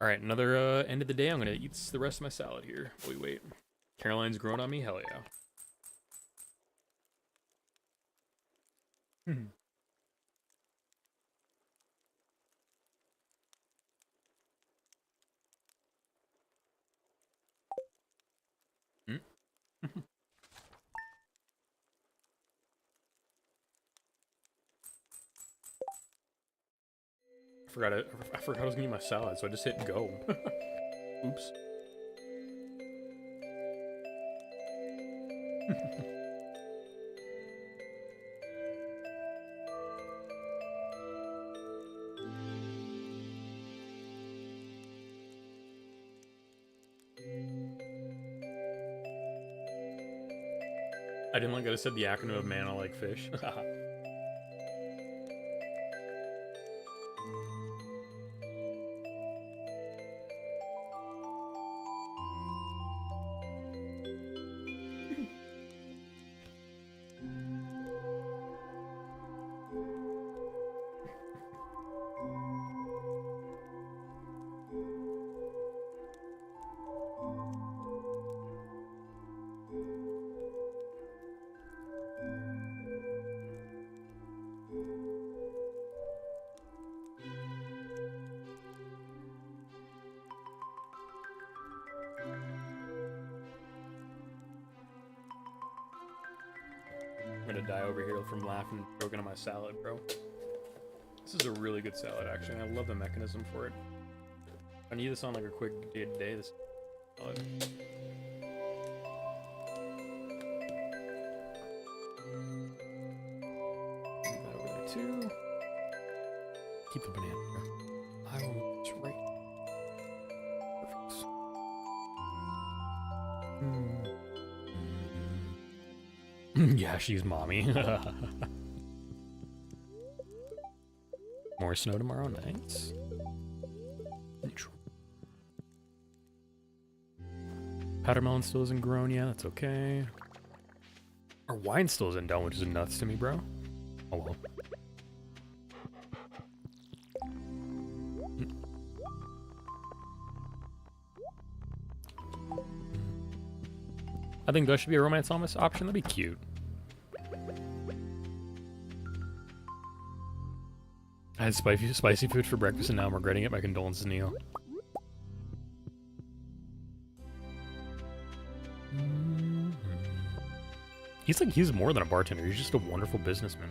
Alright, another end of the day. I'm gonna eat the rest of my salad here. Wait. Caroline's grown on me? Hell yeah. I forgot I was gonna eat my salad, so I just hit go. Oops. I didn't like that I said the acronym of man I like fish. I'm gonna die over here from laughing and choking on my salad, bro. This is a really good salad, actually. I love the mechanism for it. I need this on like a quick day-to-day. This salad. Move that over there too. Keep the banana there. I will move this right. Perfect. Yeah, she's mommy. More snow tomorrow nights. Powdermelon still isn't grown yet. That's okay. Our wine still isn't done, which is nuts to me, bro. Oh well. I think that should be a romance almost option. That'd be cute. I had spicy food for breakfast and now I'm regretting it. My condolences, Neo. He's more than a bartender. He's just a wonderful businessman.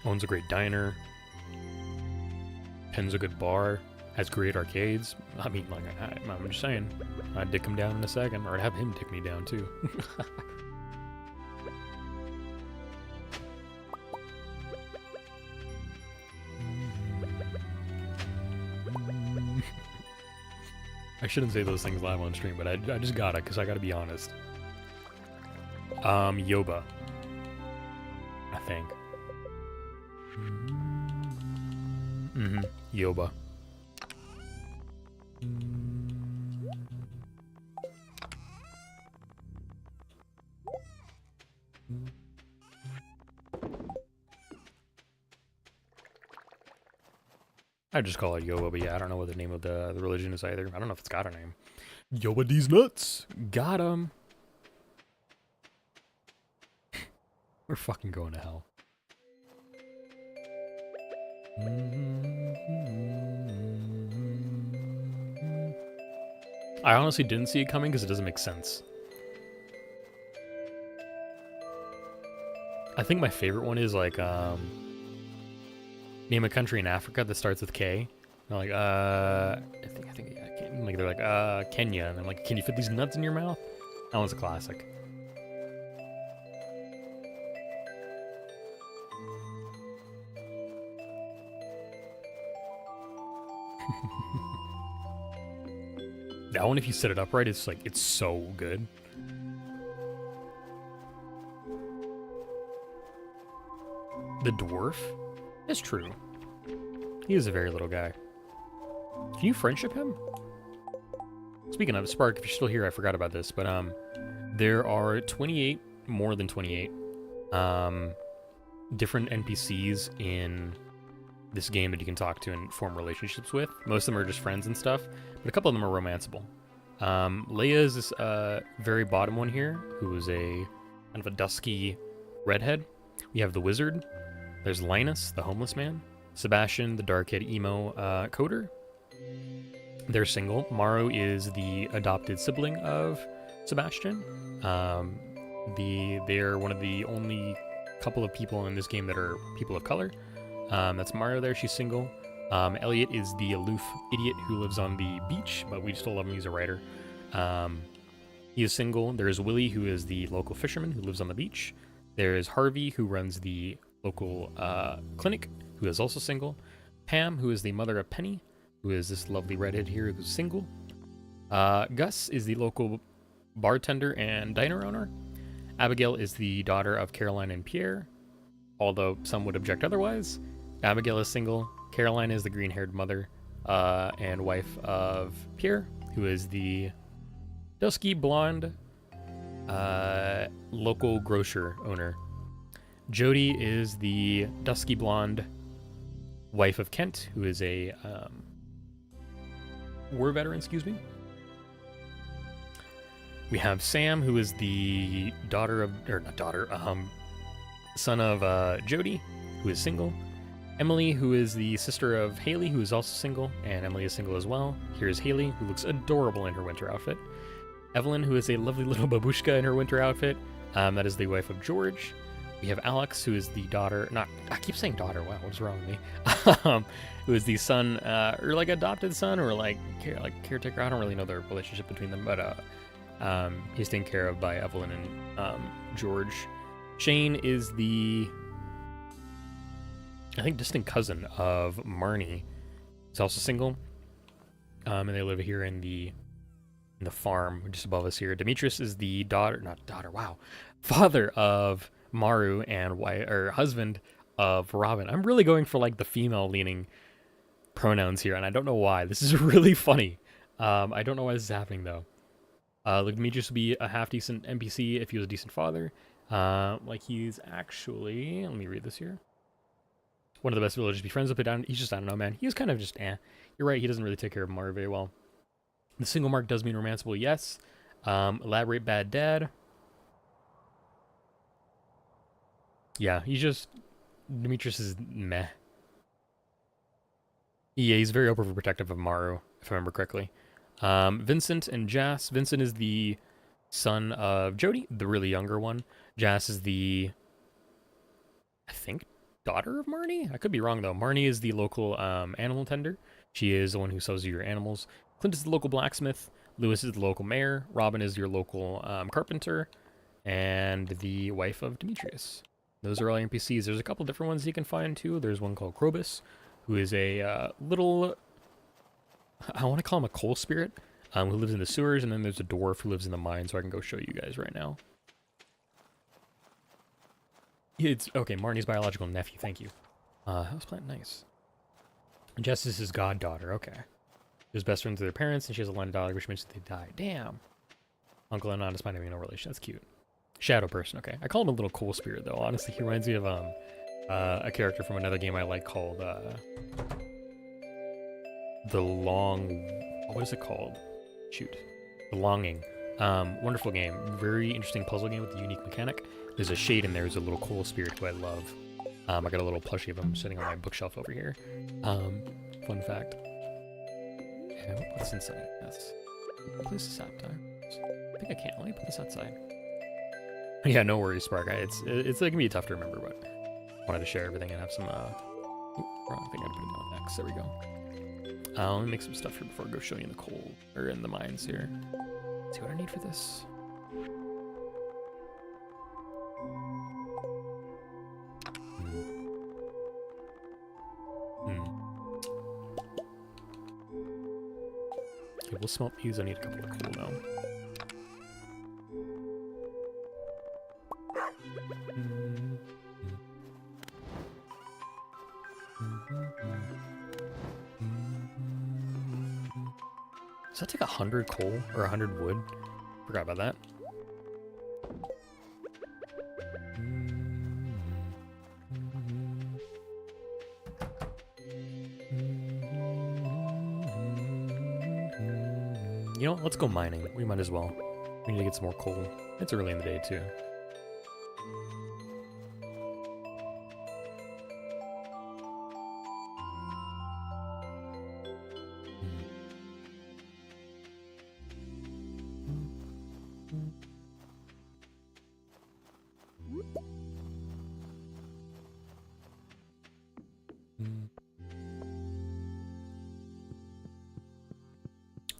Owns a great diner. Tends a good bar. Has great arcades. I mean, like, I'm just saying. I'd dick him down in a second. Or I'd have him dick me down, too. I shouldn't say those things live on stream, but I just gotta, because I gotta be honest. Yoba. I think. Yoba. I just call it Yoba, but yeah, I don't know what the name of the religion is either. I don't know if it's got a name. Yoba these nuts! Got him! We're fucking going to hell. I honestly didn't see it coming because it doesn't make sense. I think my favorite one is like, name a country in Africa that starts with K. And like, I think, yeah, like they're like, Kenya, and I'm like, can you fit these nuts in your mouth? That one's a classic. That one, if you set it up right, it's like, it's so good. The dwarf? It's true. He is a very little guy. Can you friendship him? Speaking of Spark, if you're still here, I forgot about this, but there are 28, more than 28, different NPCs in this game that you can talk to and form relationships with. Most of them are just friends and stuff, but a couple of them are romanceable. Leia is this very bottom one here, who is a kind of a dusky redhead. We have the wizard. There's Linus, the homeless man. Sebastian, the dark-haired emo coder. They're single. Maru is the adopted sibling of Sebastian. They're one of the only couple of people in this game that are people of color. That's Mario there, she's single. Elliot is the aloof idiot who lives on the beach, but we still love him, he's a writer. He is single. There's Willie, who is the local fisherman who lives on the beach. There's Harvey, who runs the local clinic, who is also single. Pam, who is the mother of Penny, who is this lovely redhead here who's single. Gus is the local bartender and diner owner. Abigail is the daughter of Caroline and Pierre, although some would object otherwise. Abigail is single. Caroline is the green-haired mother and wife of Pierre, who is the dusky blonde local grocer owner. Jody is the dusky blonde wife of Kent, who is a war veteran, excuse me. We have Sam, who is the son of Jody, who is single. Emily, who is the sister of Haley, who is also single, and Emily is single as well. Here's Haley, who looks adorable in her winter outfit. Evelyn, who is a lovely little babushka in her winter outfit. That is the wife of George. We have Alex, who is the daughter, I keep saying daughter, wow, what's wrong with me? Who is the son, or like adopted son, or like caretaker, I don't really know the relationship between them, but he's taken care of by Evelyn and George. Shane is the, I think, distant cousin of Marnie. He's also single, and they live here in the farm just above us here. Demetrius is the father of Maru and husband of Robin. I'm really going for like the female-leaning pronouns here, and I don't know why. This is really funny. I don't know why this is happening though. Like Demetrius would be a half decent NPC if he was a decent father. Like he's actually, let me read this here. One of the best villagers to be friends with, but he's just, I don't know, man. He's kind of just, You're right, he doesn't really take care of Maru very well. The single mark does mean romanceable, yes. Elaborate bad dad. Yeah, he's just, Demetrius is meh. Yeah, he's very overprotective of Maru, if I remember correctly. Vincent and Jas. Vincent is the son of Jody, the really younger one. Jas is the, I think, daughter of Marnie? I could be wrong, though. Marnie is the local animal tender. She is the one who sells you your animals. Clint is the local blacksmith. Lewis is the local mayor. Robin is your local carpenter. And the wife of Demetrius. Those are all NPCs. There's a couple different ones you can find, too. There's one called Krobus, who is a little, I want to call him a coal spirit, who lives in the sewers, and then there's a dwarf who lives in the mine, so I can go show you guys right now. It's, okay, Marnie's biological nephew, thank you. Houseplant, nice. Jess is his goddaughter, okay. His best friends with their parents, and she has a line of dialogue which mentions they die. Damn. Uncle and aunt, despite having no relation, that's cute. Shadow person, okay. I call him a little coal spirit, though. Honestly, he reminds me of, a character from another game I like called, The Long... What is it called? Shoot. The Longing. Wonderful game. Very interesting puzzle game with a unique mechanic. There's a shade in there. There's a little coal spirit who I love. I got a little plushie of him sitting on my bookshelf over here. Fun fact. Yeah, what's inside? Yes. Place this outside. I think I can't. Let me put this outside. Yeah, no worries, Spark. It's gonna be tough to remember, but I wanted to share everything and have some, wrong thing. I put it on next. There we go. Let me make some stuff here before I go show you in the coal, or in the mines here. Let's see what I need for this. Okay, we'll smelt these. I need a couple of coal now. Does that take 100 coal or 100 wood? Forgot about that. You know what? Let's go mining. We might as well. We need to get some more coal. It's early in the day, too.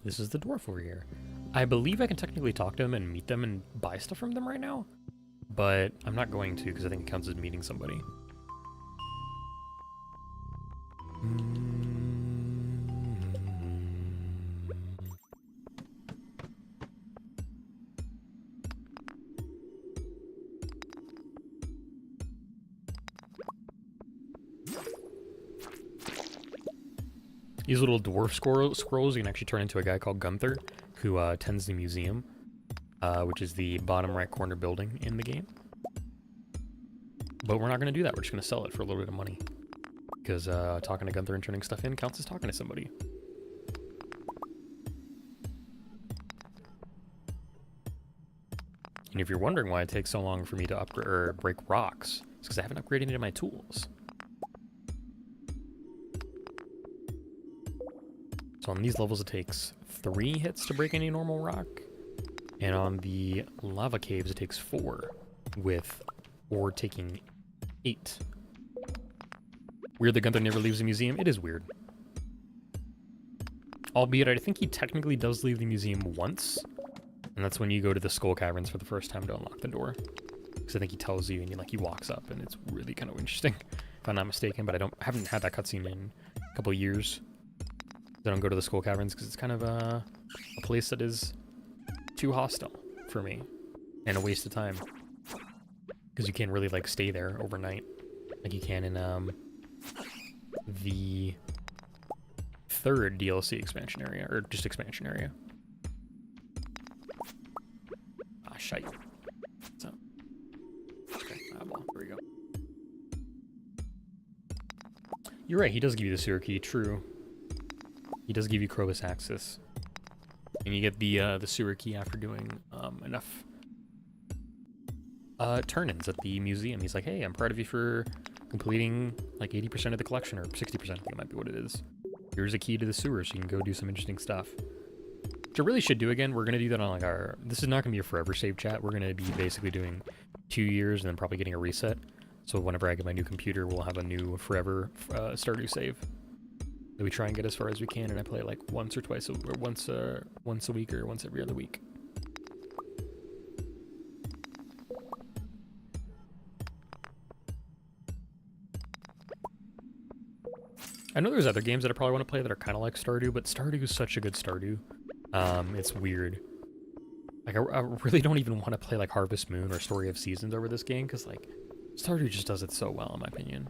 This is the dwarf over here. I believe I can technically talk to them and meet them and buy stuff from them right now, but I'm not going to because I think it counts as meeting somebody. These little dwarf scrolls you can actually turn into a guy called Gunther, who tends the museum, which is the bottom right corner building in the game. But we're not going to do that. We're just going to sell it for a little bit of money. Because talking to Gunther and turning stuff in counts as talking to somebody. And if you're wondering why it takes so long for me to upgrade or break rocks, it's because I haven't upgraded any of my tools. So on these levels, it takes 3 hits to break any normal rock. And on the lava caves, it takes 4, with ore taking 8. Weird that Gunther never leaves the museum. It is weird. Albeit, I think he technically does leave the museum once. And that's when you go to the Skull Caverns for the first time to unlock the door. Because I think he tells you, and he walks up, and it's really kind of interesting, if I'm not mistaken. But I haven't had that cutscene in a couple of years. I don't go to the Skull Caverns because it's kind of a place that is too hostile for me and a waste of time because you can't really like stay there overnight like you can in the 3rd DLC expansion area, or just expansion area. shite. So, okay, eyeball. There we go. You're right, he does give you the sewer key, true. He does give you Krobus access. And you get the sewer key after doing enough turn-ins at the museum. He's like, hey, I'm proud of you for completing like 80% of the collection, or 60%, I think it might be what it is. Here's a key to the sewer so you can go do some interesting stuff. Which I really should do again. We're going to do that on like our... This is not going to be a forever save chat. We're going to be basically doing 2 years and then probably getting a reset. So whenever I get my new computer, we'll have a new forever Stardew save. That we try and get as far as we can, and I play like once or twice, or once a week, or once every other week. I know there's other games that I probably want to play that are kind of like Stardew, but Stardew is such a good Stardew. It's weird. Like, I really don't even want to play like Harvest Moon or Story of Seasons over this game, because like, Stardew just does it so well, in my opinion.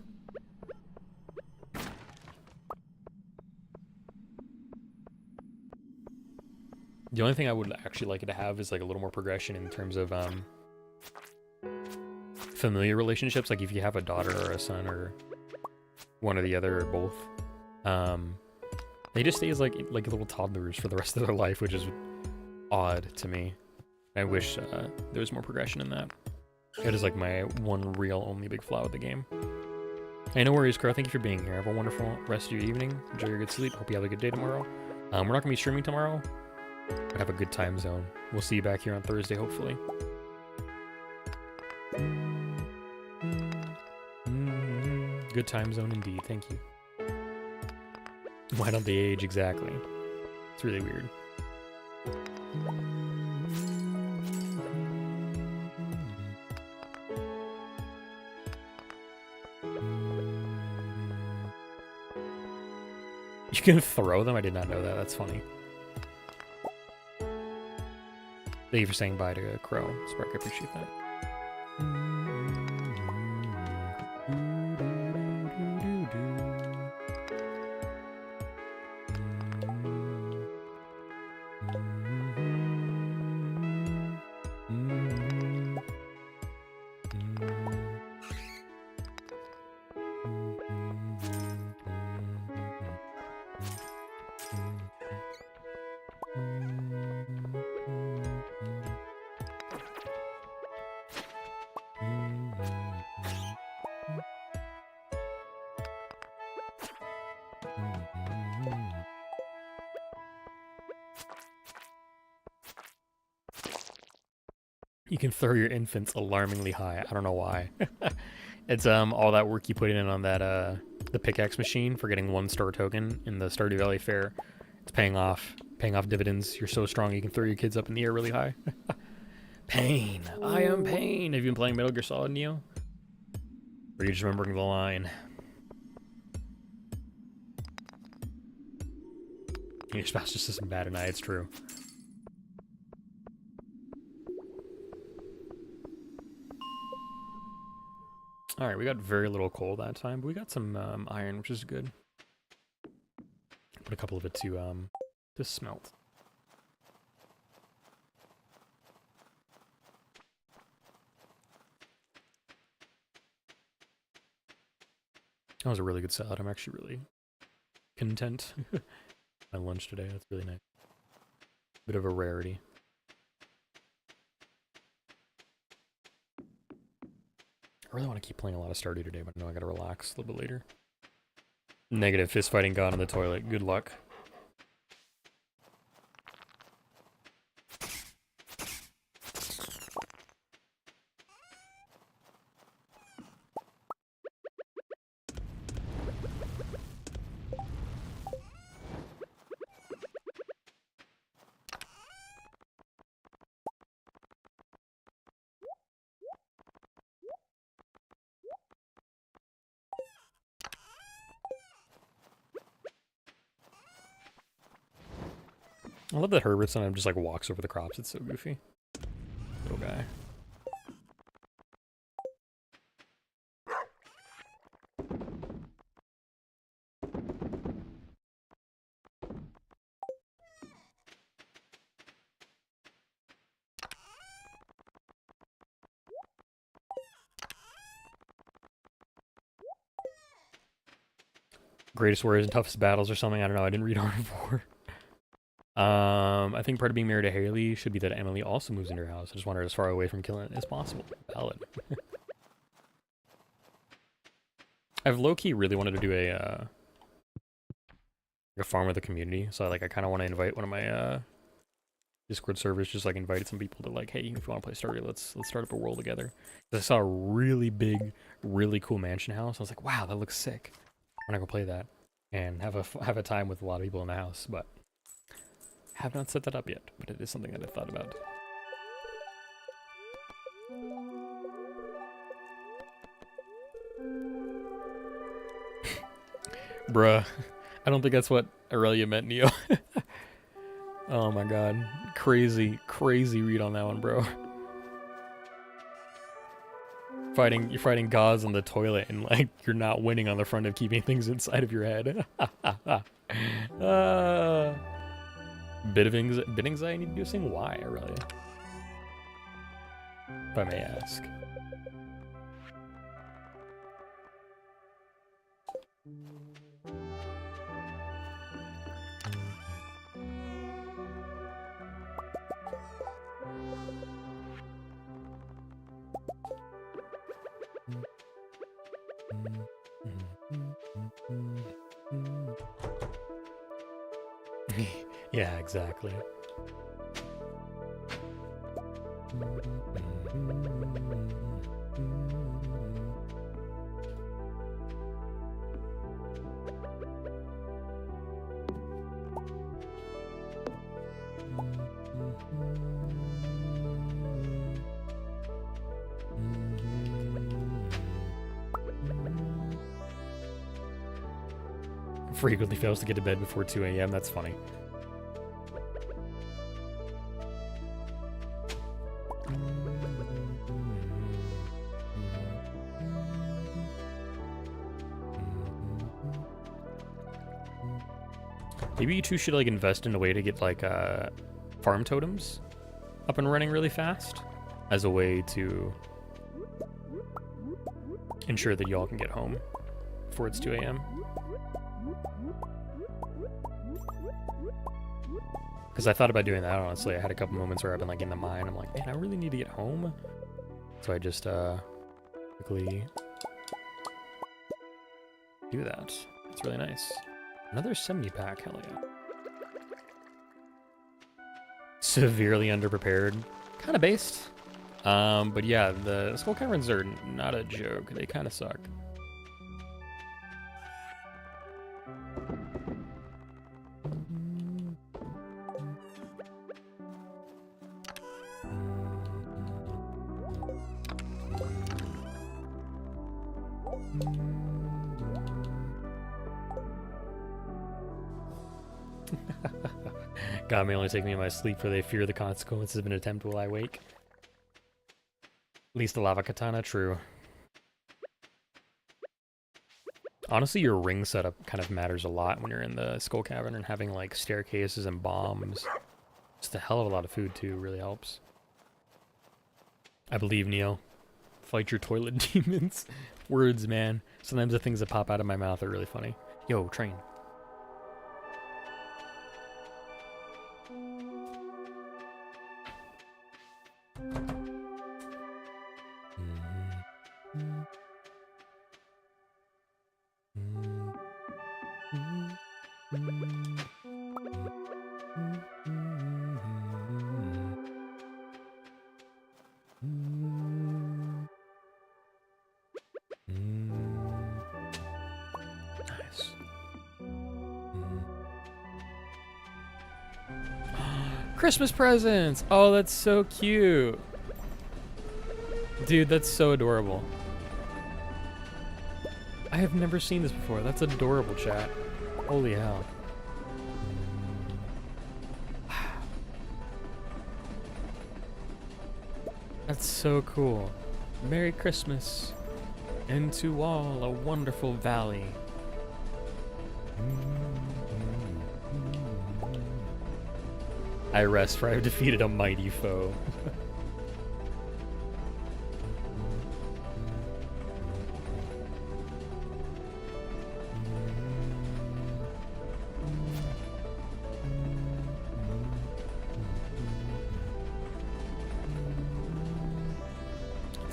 The only thing I would actually like it to have is like a little more progression in terms of familiar relationships. Like if you have a daughter or a son or one or the other or both, they just stay as like little toddlers for the rest of their life, which is odd to me. I wish there was more progression in that. It is like my one real only big flaw with the game. Hey, no worries, Crow. Thank you for being here. Have a wonderful rest of your evening. Enjoy your good sleep. Hope you have a good day tomorrow. We're not gonna be streaming tomorrow. But have a good time zone. We'll see you back here on Thursday, hopefully. Good time zone indeed. Thank you. Why don't they age exactly? It's really weird. You can throw them? I did not know that. That's funny. Thank you for saying bye to Crow. Spark, I appreciate that. You can throw your infants alarmingly high. I don't know why. It's all that work you put in on that the pickaxe machine for getting 1-star token in the Stardew Valley Fair. It's paying off dividends. You're so strong you can throw your kids up in the air really high. Pain. I am pain. Have you been playing Metal Gear Solid, Neo? Or are you just remembering the line? Your spouse just isn't bad at night. It's true. Alright, we got very little coal that time, but we got some iron, which is good. Put a couple of it to smelt. That was a really good salad. I'm actually really content. My lunch today, that's really nice. Bit of a rarity. I really want to keep playing a lot of Stardew today, but no, I gotta relax a little bit later. Negative, fist fighting gone in the toilet. Good luck. I love that Herbert sometimes just like walks over the crops. It's so goofy. Little guy. Greatest warriors and toughest battles or something. I don't know. I didn't read R4. I think part of being married to Haley should be that Emily also moves into her house. I just want her as far away from killing as possible. Valid. I've low-key really wanted to do a farm with the community, so like I kind of want to invite one of my Discord servers, just like invited some people to like, hey, if you want to play Stardew, let's start up a world together. I saw a really big, really cool mansion house. I was like, wow, that looks sick. I'm gonna go play that and have a time with a lot of people in the house, but have not set that up yet. But it is something that I thought about. Bruh, I don't think that's what Aurelia meant, Neo. Oh my god. Crazy, crazy read on that one, bro. You're fighting gods on the toilet and like you're not winning on the front of keeping things inside of your head. Bit anxiety inducing? Why, Aurelia? If I may ask. Yeah, exactly. Frequently fails to get to bed before 2 a.m. That's funny. Maybe you two should like invest in a way to get like farm totems up and running really fast as a way to ensure that y'all can get home before it's 2 a.m. Because I thought about doing that, honestly. I had a couple moments where I've been like in the mine. I'm like, man, I really need to get home. So I just quickly do that. It's really nice. Another 70 pack, hell yeah. Severely underprepared. Kind of based. But yeah, the skull caverns are not a joke. They kind of suck. God may only take me in my sleep, for they fear the consequences of an attempt while I wake. At least the lava katana, true. Honestly, your ring setup kind of matters a lot when you're in the skull cavern, and having like staircases and bombs. Just a hell of a lot of food too, really helps. I believe, Neo. Fight your toilet demons. Words, man. Sometimes the things that pop out of my mouth are really funny. Yo, train. Christmas presents! Oh, that's so cute. Dude, that's so adorable. I have never seen this before. That's adorable, chat. Holy hell. That's so cool. Merry Christmas. And to all a wonderful valley. I rest, for I have defeated a mighty foe.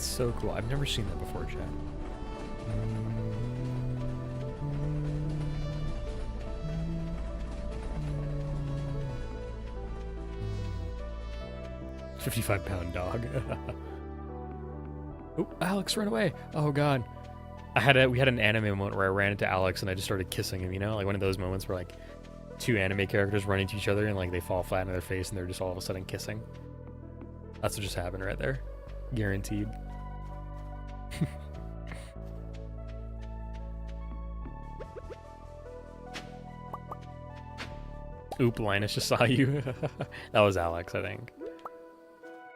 That's so cool. I've never seen that before, chat. 55-pound dog. Oh, Alex, run away! Oh god. We had an anime moment where I ran into Alex and I just started kissing him, you know? Like one of those moments where like two anime characters run into each other and like they fall flat on their face and they're just all of a sudden kissing. That's what just happened right there. Guaranteed. Oop, Linus just saw you. That was Alex, I think.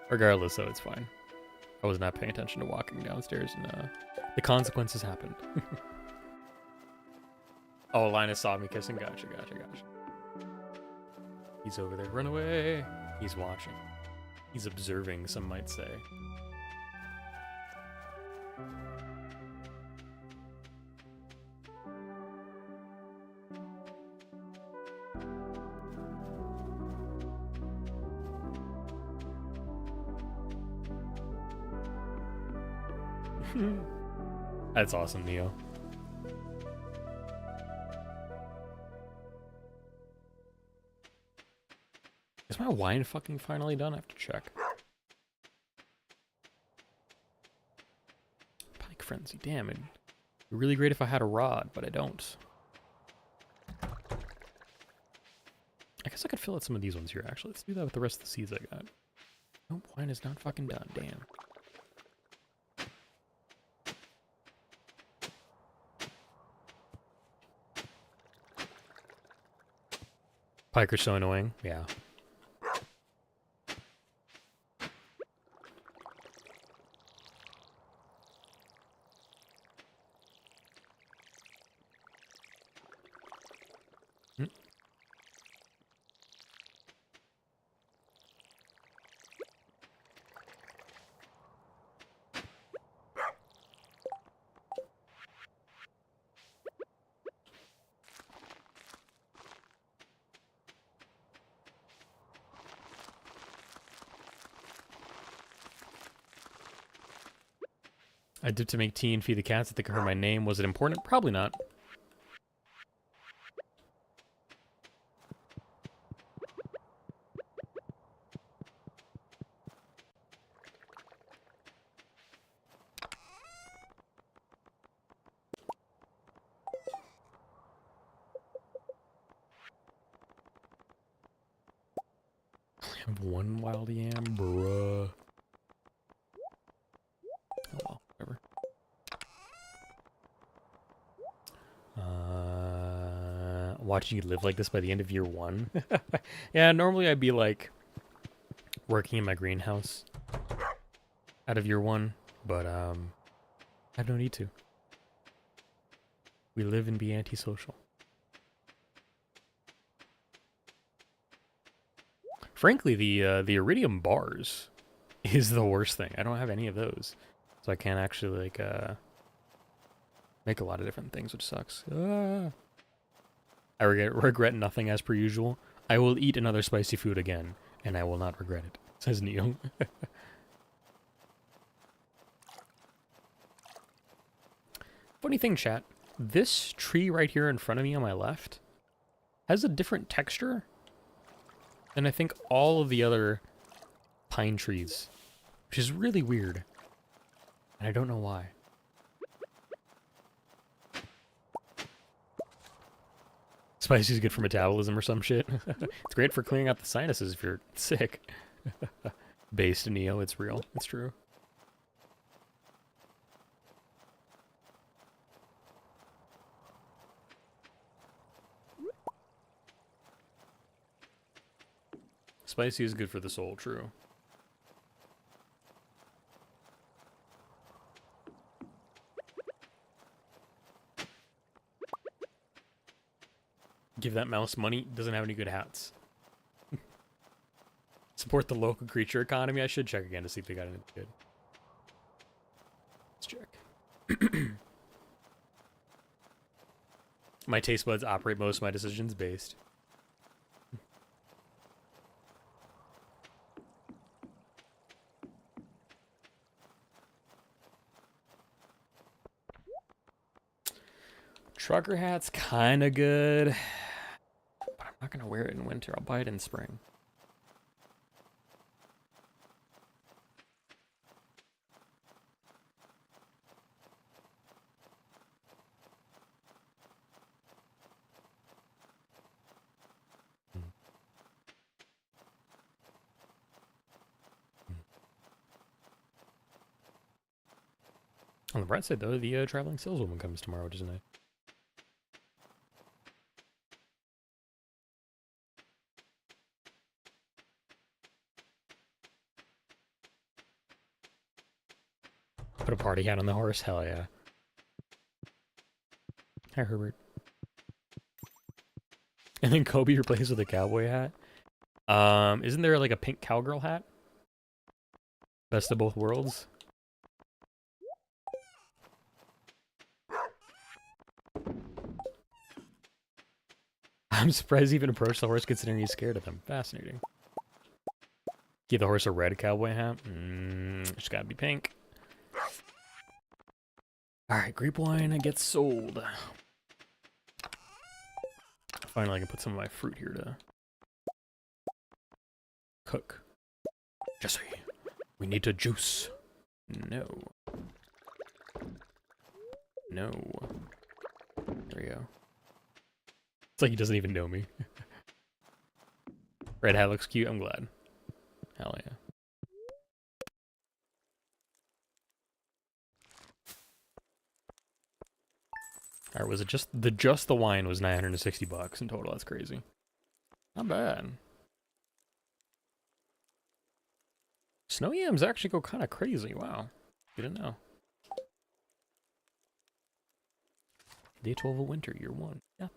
Regardless, though, it's fine. I was not paying attention to walking downstairs, and the consequences happened. Oh, Linus saw me kissing. Gotcha. He's over there. Run away. He's watching. He's observing, some might say. That's awesome, Neo. Is my wine fucking finally done? I have to check. Pike Frenzy, damn it. It'd be really great if I had a rod, but I don't. I guess I could fill out some of these ones here, actually. Let's do that with the rest of the seeds I got. Nope, wine is not fucking done, damn. Pike are so annoying, yeah. I did to make tea and feed the cats that they could hear my name. Was it important? Probably not. I have one wild yam, bruh. Oh well, whatever. Watching you live like this by the end of year 1. Yeah, normally I'd be like working in my greenhouse out of year 1, but I have no need to. We live and be antisocial. Frankly, the iridium bars is the worst thing. I don't have any of those, so I can't actually like make a lot of different things, which sucks. I regret nothing as per usual. I will eat another spicy food again, and I will not regret it, says Neo. Funny thing, chat. This tree right here in front of me on my left has a different texture than I think all of the other pine trees, which is really weird. And I don't know why. Spicy is good for metabolism or some shit. It's great for clearing out the sinuses if you're sick. Based in Neo, it's real. It's true. Spicy is good for the soul, true. Give that mouse money, doesn't have any good hats. Support the local creature economy. I should check again to see if they got anything good. Let's check. My taste buds operate most of my decisions based. Trucker hat's kind of good, but I'm not gonna wear it in winter. I'll buy it in spring. On the bright side, though, the traveling saleswoman comes tomorrow, which is nice. Put a party hat on the horse? Hell yeah. Hi, Herbert. And then Kobe replaced with a cowboy hat. Isn't there like a pink cowgirl hat? Best of both worlds. I'm surprised he even approached the horse considering he's scared of him. Fascinating. Give the horse a red cowboy hat? It's gotta be pink. Alright, grape wine gets sold. Finally, I can put some of my fruit here to cook. Jesse, we need to juice. No. No. There we go. It's like he doesn't even know me. Red hat looks cute, I'm glad. Hell yeah. Alright, was it just the wine was $960 in total? That's crazy. Not bad. Snow yams actually go kind of crazy. Wow. Didn't know. Day 12 of winter, year 1. Yeah.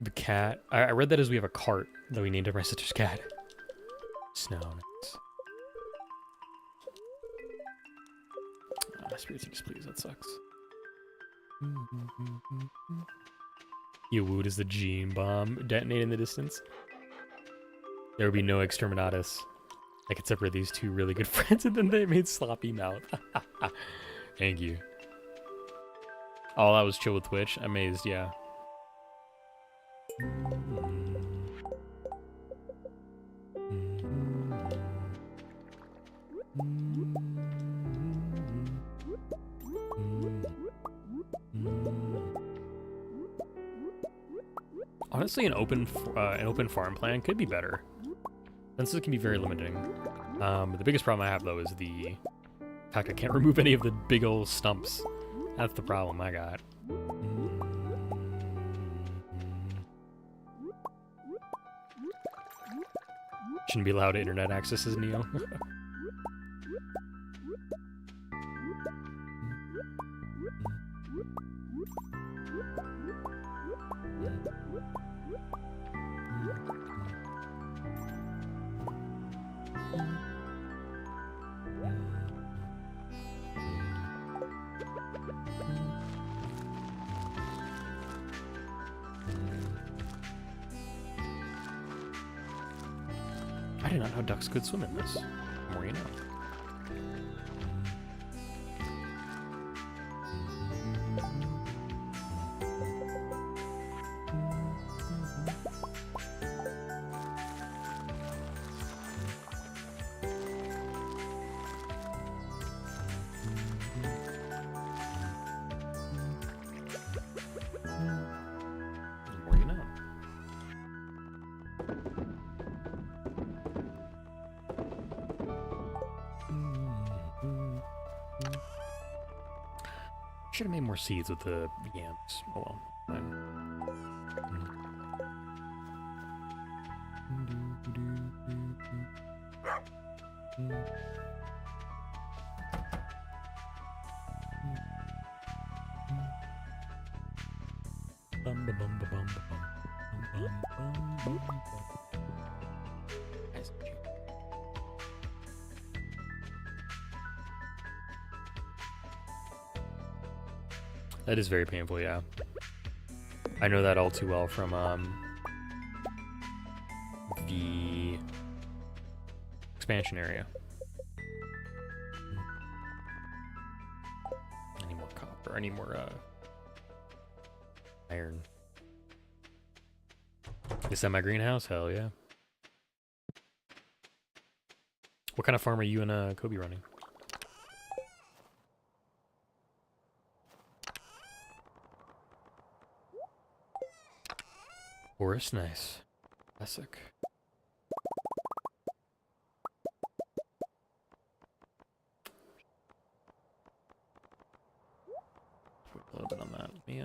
The cat. I read that as we have a cart that we named after my sister's cat. Snow. Nice. Spirits are displeased. That sucks. You woot is the gene bomb detonate in the distance. There would be no exterminatus. I could separate these two really good friends, and then they made sloppy mouth. Thank you. Oh, that was chill with Twitch. Amazed, yeah. Honestly, an open farm plan could be better. Fences can be very limiting. The biggest problem I have though is the fact I can't remove any of the big old stumps. That's the problem I got. Shouldn't be allowed internet access as Neo. I did not know ducks could swim in this. The more you know. The more you know. Should have made more seeds with the yams. Oh well. Fine. Bum, ba, bum, ba, bum, ba, bum. Bum, bum, bum, bum, bum. Nice. That is very painful, yeah. I know that all too well from the expansion area. or any more iron. Is that my greenhouse? Hell yeah. What kind of farm are you and Kobe running? Forest, nice. Classic. Put a little bit on that. Let me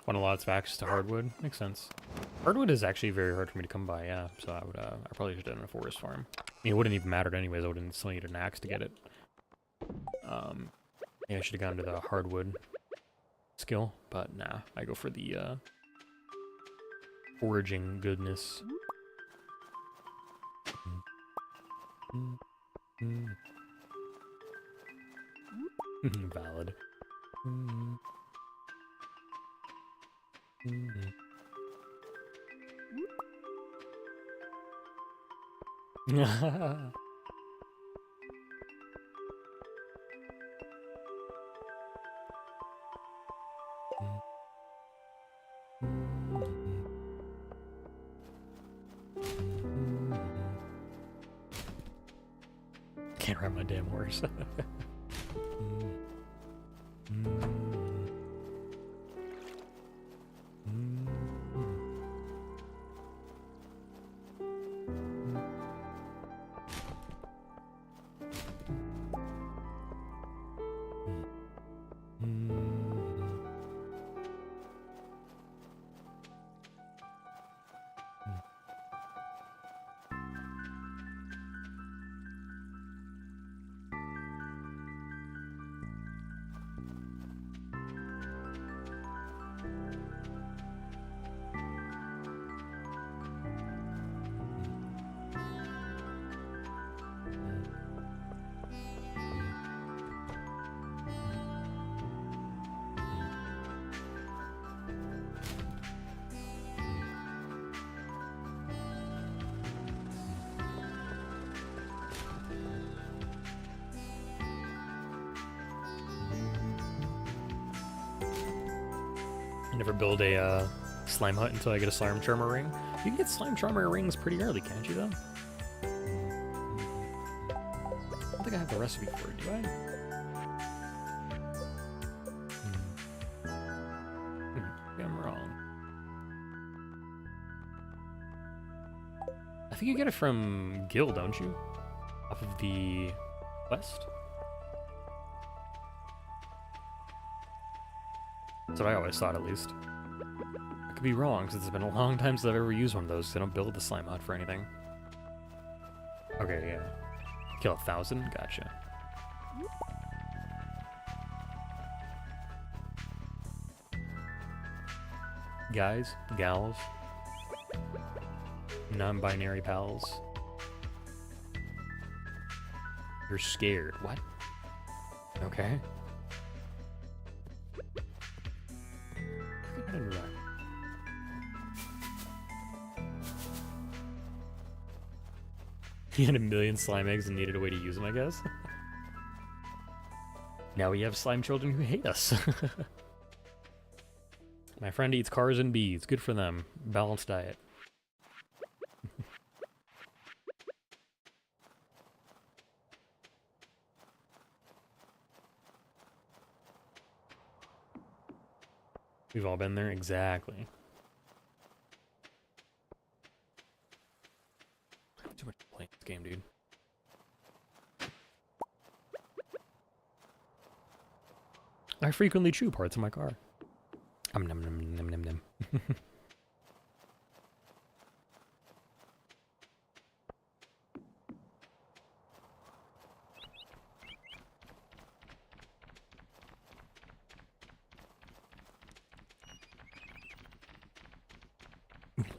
want a lot of access to hardwood. Makes sense. Hardwood is actually very hard for me to come by, yeah. So I would I probably should have done a forest farm. I mean, it wouldn't even matter anyways. I wouldn't still need an axe to get it. Yeah, I should have gone to the hardwood skill, but nah, I go for the foraging goodness. Valid. Can't ride my damn horse. Never build a slime hut until I get a slime charmer ring. You can get slime charmer rings pretty early, can't you, though? I don't think I have the recipe for it, do I? Maybe I'm wrong. I think you get it from Gil, don't you? Off of the west? That's what I always thought, at least. I could be wrong, because it's been a long time since I've ever used one of those, because I don't build the slime hut for anything. Okay, yeah. Kill 1,000? Gotcha. Guys, gals, non-binary pals. You're scared. What? Okay. I didn't know that. He had 1,000,000 slime eggs and needed a way to use them, I guess. Now we have slime children who hate us. My friend eats cars and bees. Good for them. Balanced diet. We've all been there. Exactly. I have too much to play in this game, dude. I frequently chew parts of my car. Num num num num num num.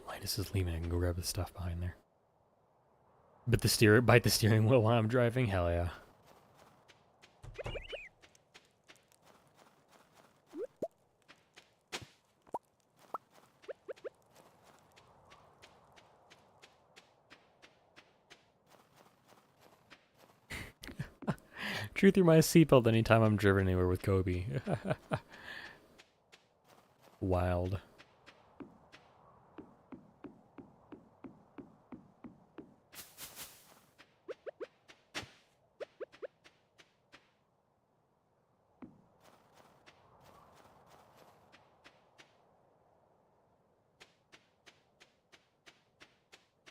Linus is leaving. I can go grab the stuff behind there. But bite the steering wheel while I'm driving. Hell yeah. Chew through my seatbelt anytime I'm driven anywhere with Kobe. Wild.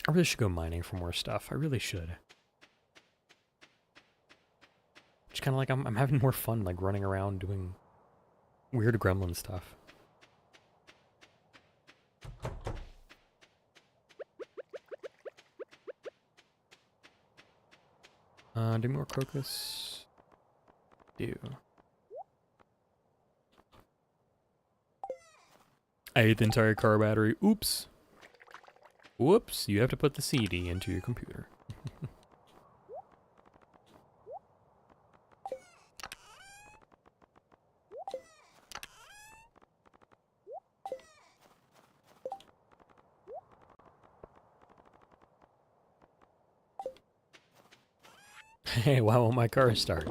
I really should go mining for more stuff. I really should. Just kind of like I'm having more fun, like running around doing weird gremlin stuff. Do more crocus. Do. I ate the entire car battery. Oops. Whoops, you have to put the CD into your computer. Hey, why won't my car start?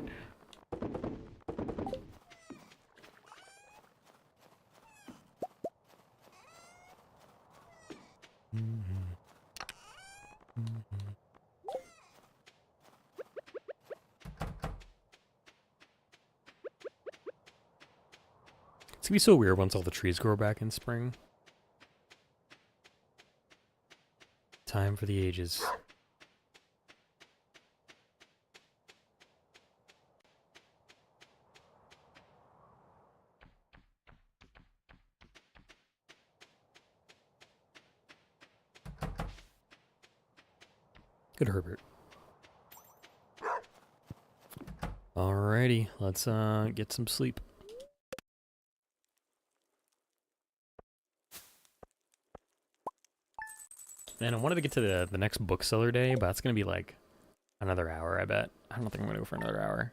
It's gonna be so weird once all the trees grow back in spring. Time for the ages. Good Herbert. Alrighty, let's get some sleep. Man, I wanted to get to the next bookseller day, but that's gonna be like another hour, I bet. I don't think I'm gonna go for another hour.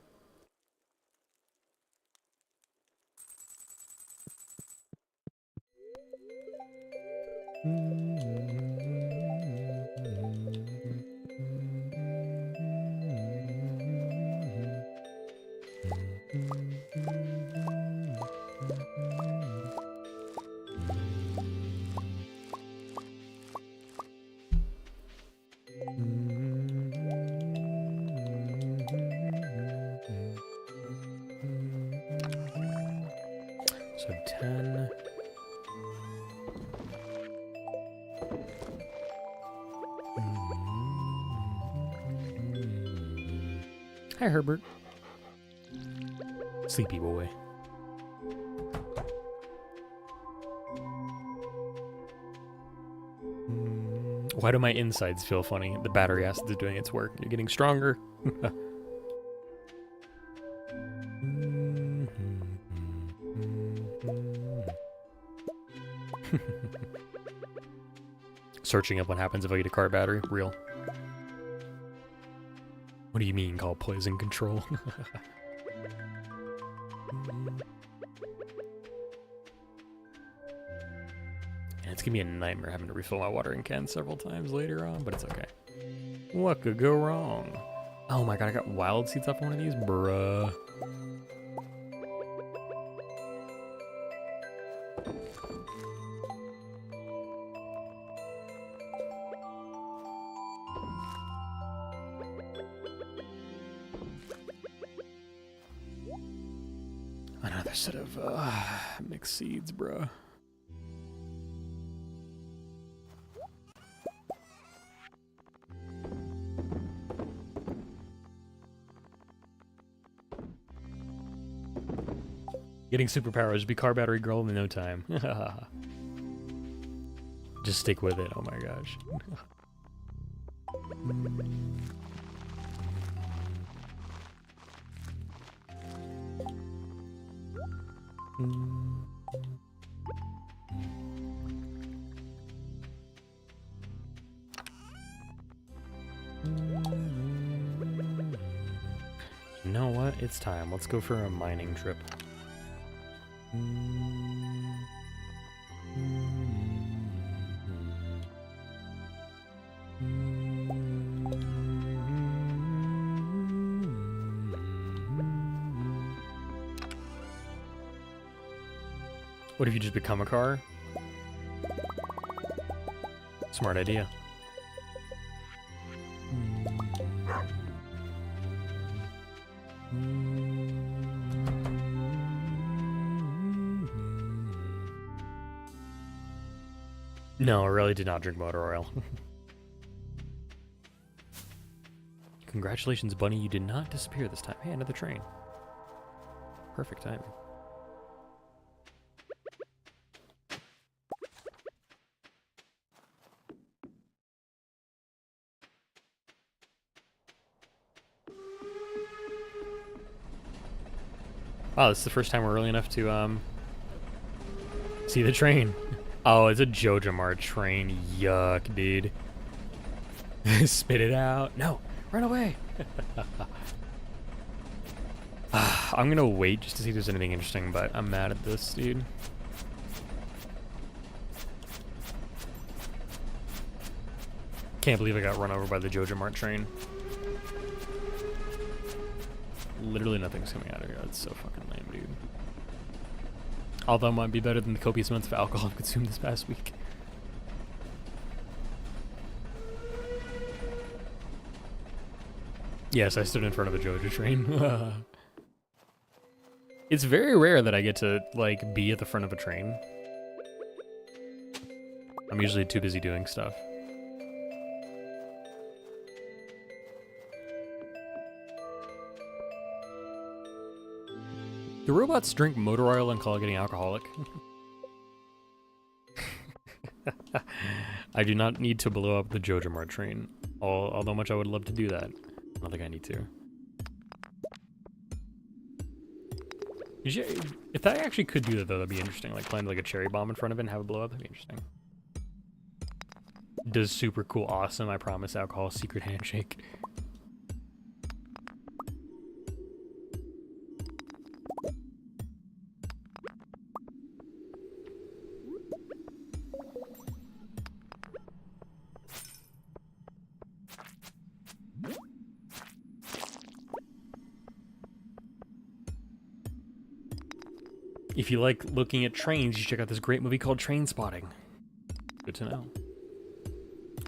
So 10. Hi, Herbert. Sleepy boy. Why do my insides feel funny? The battery acid is doing its work. You're getting stronger. Searching up what happens if I eat a car battery. Real. What do you mean call poison control? And it's gonna be a nightmare having to refill my watering can several times later on, but it's okay. What could go wrong? Oh my god, I got wild seeds off one of these? Bruh. Another set of mixed seeds, bruh. Getting superpowers, be car battery girl in no time. Just stick with it, oh my gosh. You know what? It's time. Let's go for a mining trip. What if you just become a car? Smart idea. No, I really did not drink motor oil. Congratulations, Bunny. You did not disappear this time. Hey, another train. Perfect timing. Wow, this is the first time we're early enough to see the train. Oh, it's a Jojamar train. Yuck, dude. Spit it out. No, run away. I'm gonna wait just to see if there's anything interesting, but I'm mad at this, dude. Can't believe I got run over by the Jojamart train. Literally nothing's coming out of here. That's so fucking lame, dude. Although it might be better than the copious amounts of alcohol I've consumed this past week. Yes, I stood in front of a Jojo train. It's very rare that I get to, like, be at the front of a train. I'm usually too busy doing stuff. Do robots drink motor oil and call it getting alcoholic? I do not need to blow up the Jojamart train, although much I would love to do that. I don't think I need to. If that actually could do that, though, that'd be interesting. Like plant like a cherry bomb in front of it and have it blow up, that'd be interesting. Does super cool, awesome, I promise, alcohol, secret handshake. If you like looking at trains, you should check out this great movie called Train Spotting. Good to know.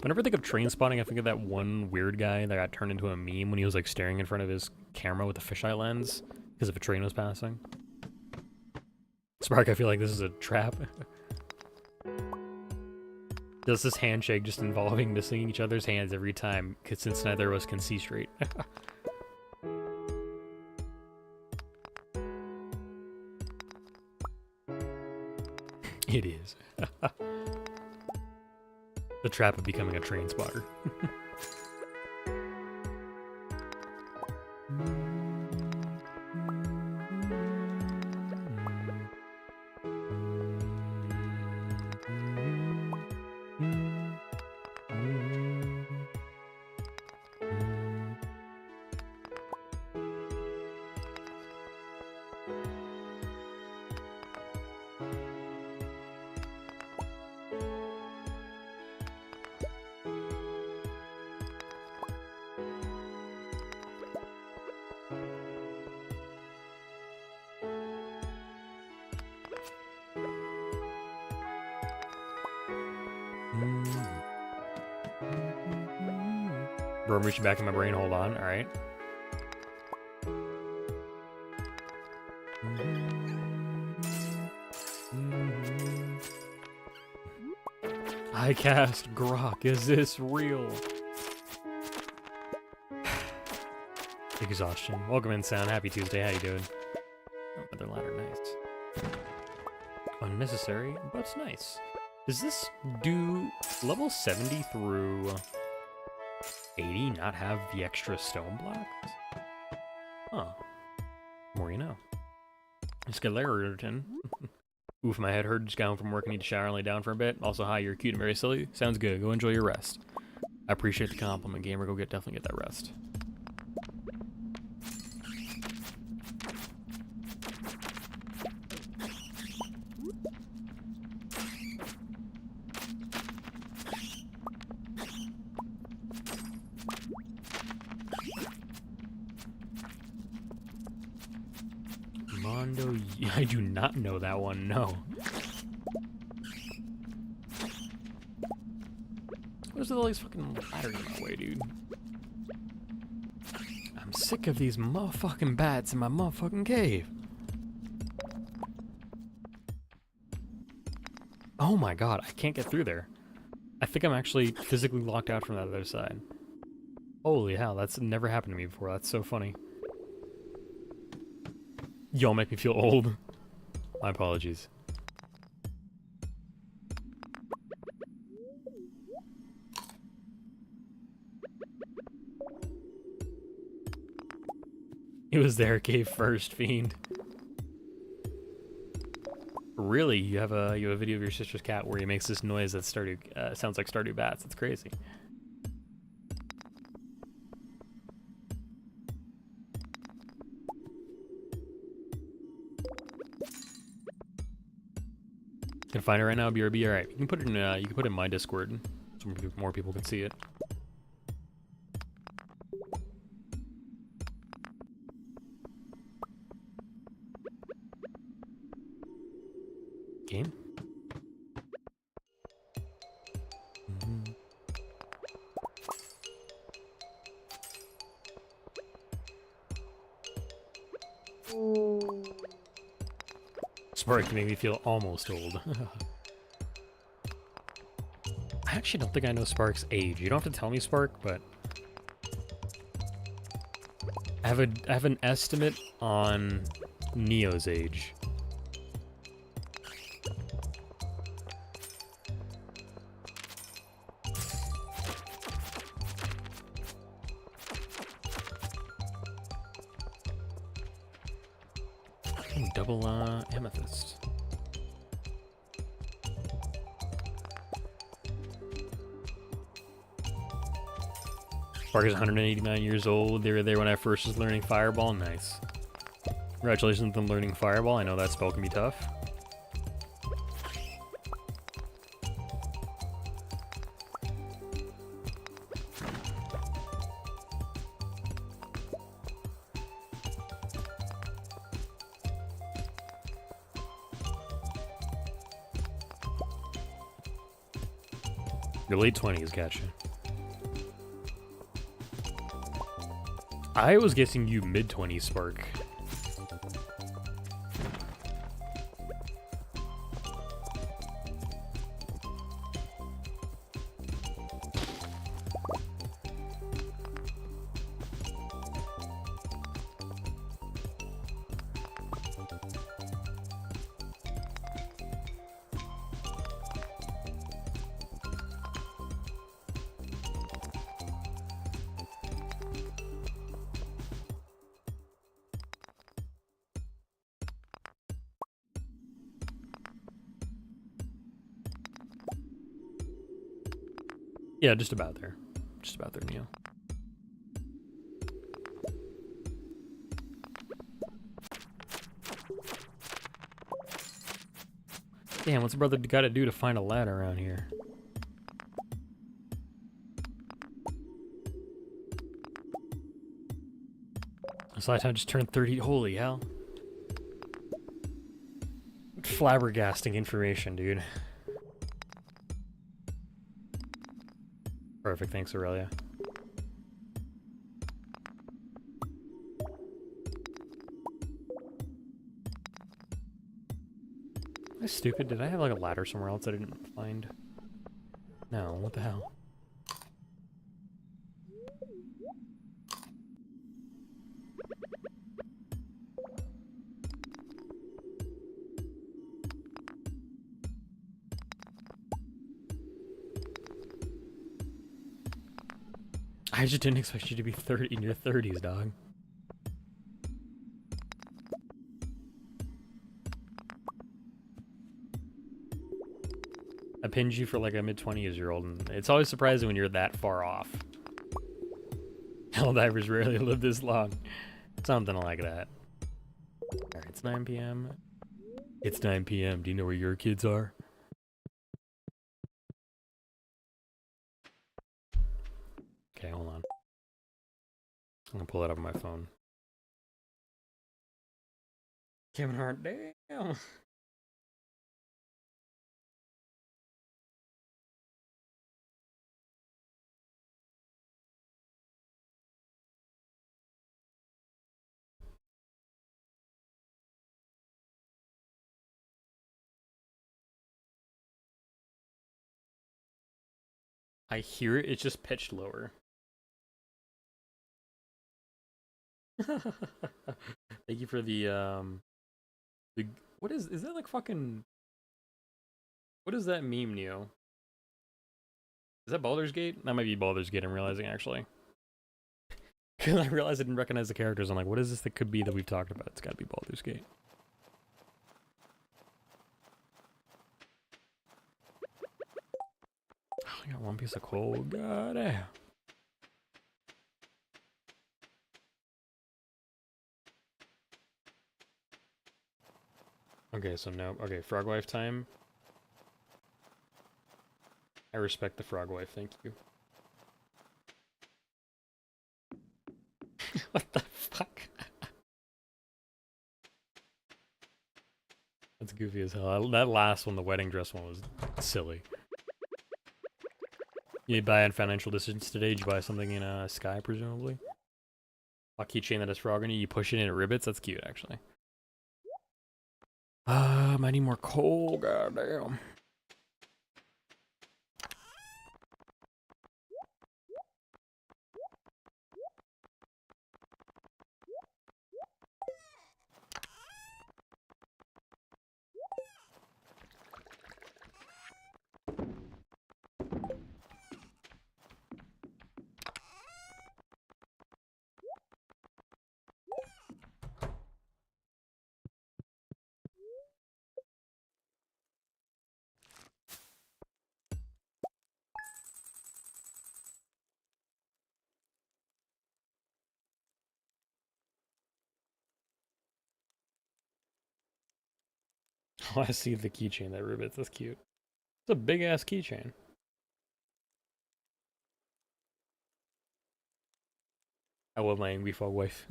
Whenever I think of Train Spotting, I think of that one weird guy that got turned into a meme when he was like staring in front of his camera with a fisheye lens because if a train was passing. Spark, I feel like this is a trap. Does this handshake just involving missing each other's hands every time, since neither of us can see straight? It is. The trap of becoming a train spotter. Bro, I'm reaching back in my brain. Hold on. All right. I cast Grok. Is this real? Exhaustion. Welcome in, Sound. Happy Tuesday. How you doing? Oh, another ladder. Nice. Unnecessary, but it's nice. Does this do level 70 through 80 not have the extra stone blocks? Huh. More you know. Skeleton. Oof, my head hurt. Just got home from work. I need to shower and lay down for a bit. Also, hi, you're cute and very silly. Sounds good. Go enjoy your rest. I appreciate the compliment, gamer. Go definitely get that rest. Mondo, I do not know that one, no. is with all these fucking ladders in my way, dude? I'm sick of these motherfucking bats in my motherfucking cave. Oh my god, I can't get through there. I think I'm actually physically locked out from that other side. Holy hell, that's never happened to me before. That's so funny. Y'all make me feel old. My apologies. It was their cave first, fiend. Really, you have a video of your sister's cat where he makes this noise that sounds like Stardew bats. It's crazy. Can find it right now, BRB. All right, you can put it in. You can put it in my Discord, so more people can see it. Game. Spark can make me feel almost old. I actually don't think I know Spark's age. You don't have to tell me, Spark, but I have an estimate on Neo's age. Double amethyst. Spark is 189 years old. They were there when I first was learning Fireball. Nice. Congratulations on learning Fireball. I know that spell can be tough. Your late 20s, gotcha. I was guessing you mid-20s, Spark. Yeah, just about there. Just about there, Neil. Damn, what's a brother gotta do to find a ladder around here? This lifetime just turned 30. Holy hell. Flabbergasting information, dude. Perfect, thanks, Aurelia. Am I stupid? Did I have like a ladder somewhere else I didn't find? No, what the hell? I just didn't expect you to be 30 in your 30s, dog. I pinned you for like a mid-20s-year-old, and it's always surprising when you're that far off. Helldivers rarely live this long. Something like that. Alright, it's 9 p.m. It's 9 p.m. Do you know where your kids are? Okay, hold on. I'm gonna pull it up on my phone. Kevin Hart, damn. I hear it. It's just pitched lower. Thank you for the what is that like fucking what is that meme, Neo? Is that Baldur's Gate? That might be Baldur's Gate, I'm realizing actually. Because I realized I didn't recognize the characters. I'm like, what is this that could be that we've talked about? It's gotta be Baldur's Gate. Oh, I got one piece of coal. God damn. Okay, so no. Okay, frog wife time. I respect the frog wife, thank you. What the fuck? That's goofy as hell. That last one, the wedding dress one, was silly. You buy on financial decisions today? Did you buy something in Sky, presumably? A keychain that has frog in it, you push it and it ribbits? That's cute, actually. I need more coal, goddamn. Oh, I see the keychain that ribbits. That's cute. It's a big ass keychain. I love my angry frog wife.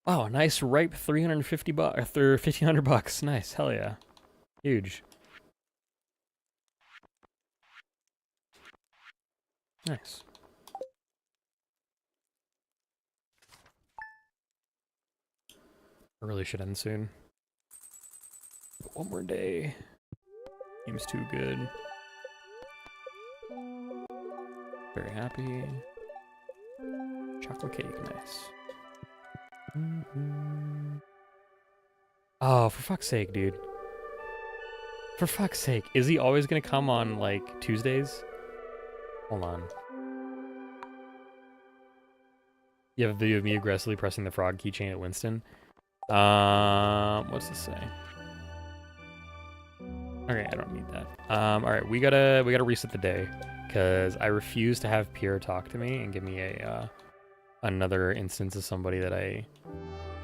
Oh, nice ripe 350 bucks or 1,500 bucks. Nice, hell yeah, huge. Nice. I really should end soon. But one more day. Game's too good. Very happy. Chocolate cake, nice. Oh, for fuck's sake, dude. For fuck's sake. Is he always gonna come on, like, Tuesdays? Hold on. You have a video of me aggressively pressing the frog keychain at Winston. What's this say? Okay, I don't need that. Alright, we gotta reset the day. Because I refuse to have Pierre talk to me and give me a, another instance of somebody that I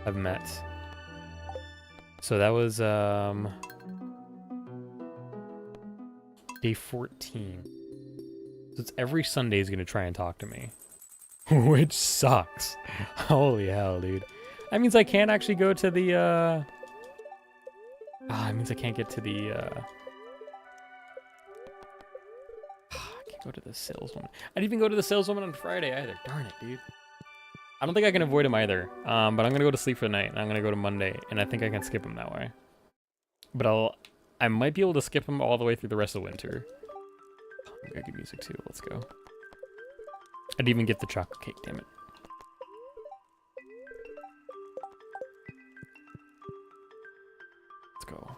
have met. So that was, day 14. So it's every Sunday he's gonna try and talk to me. Which sucks. Holy hell, dude. That means I can't actually go to the, it means I can't get to the, I can't go to the saleswoman. I didn't even go to the saleswoman on Friday either. Darn it, dude. I don't think I can avoid him either. But I'm gonna go to sleep for the night, and I'm gonna go to Monday, and I think I can skip him that way. But I might be able to skip him all the way through the rest of winter. Oh, I gotta get music too. Let's go. I didn't even get the chocolate cake, damn it. Let's go.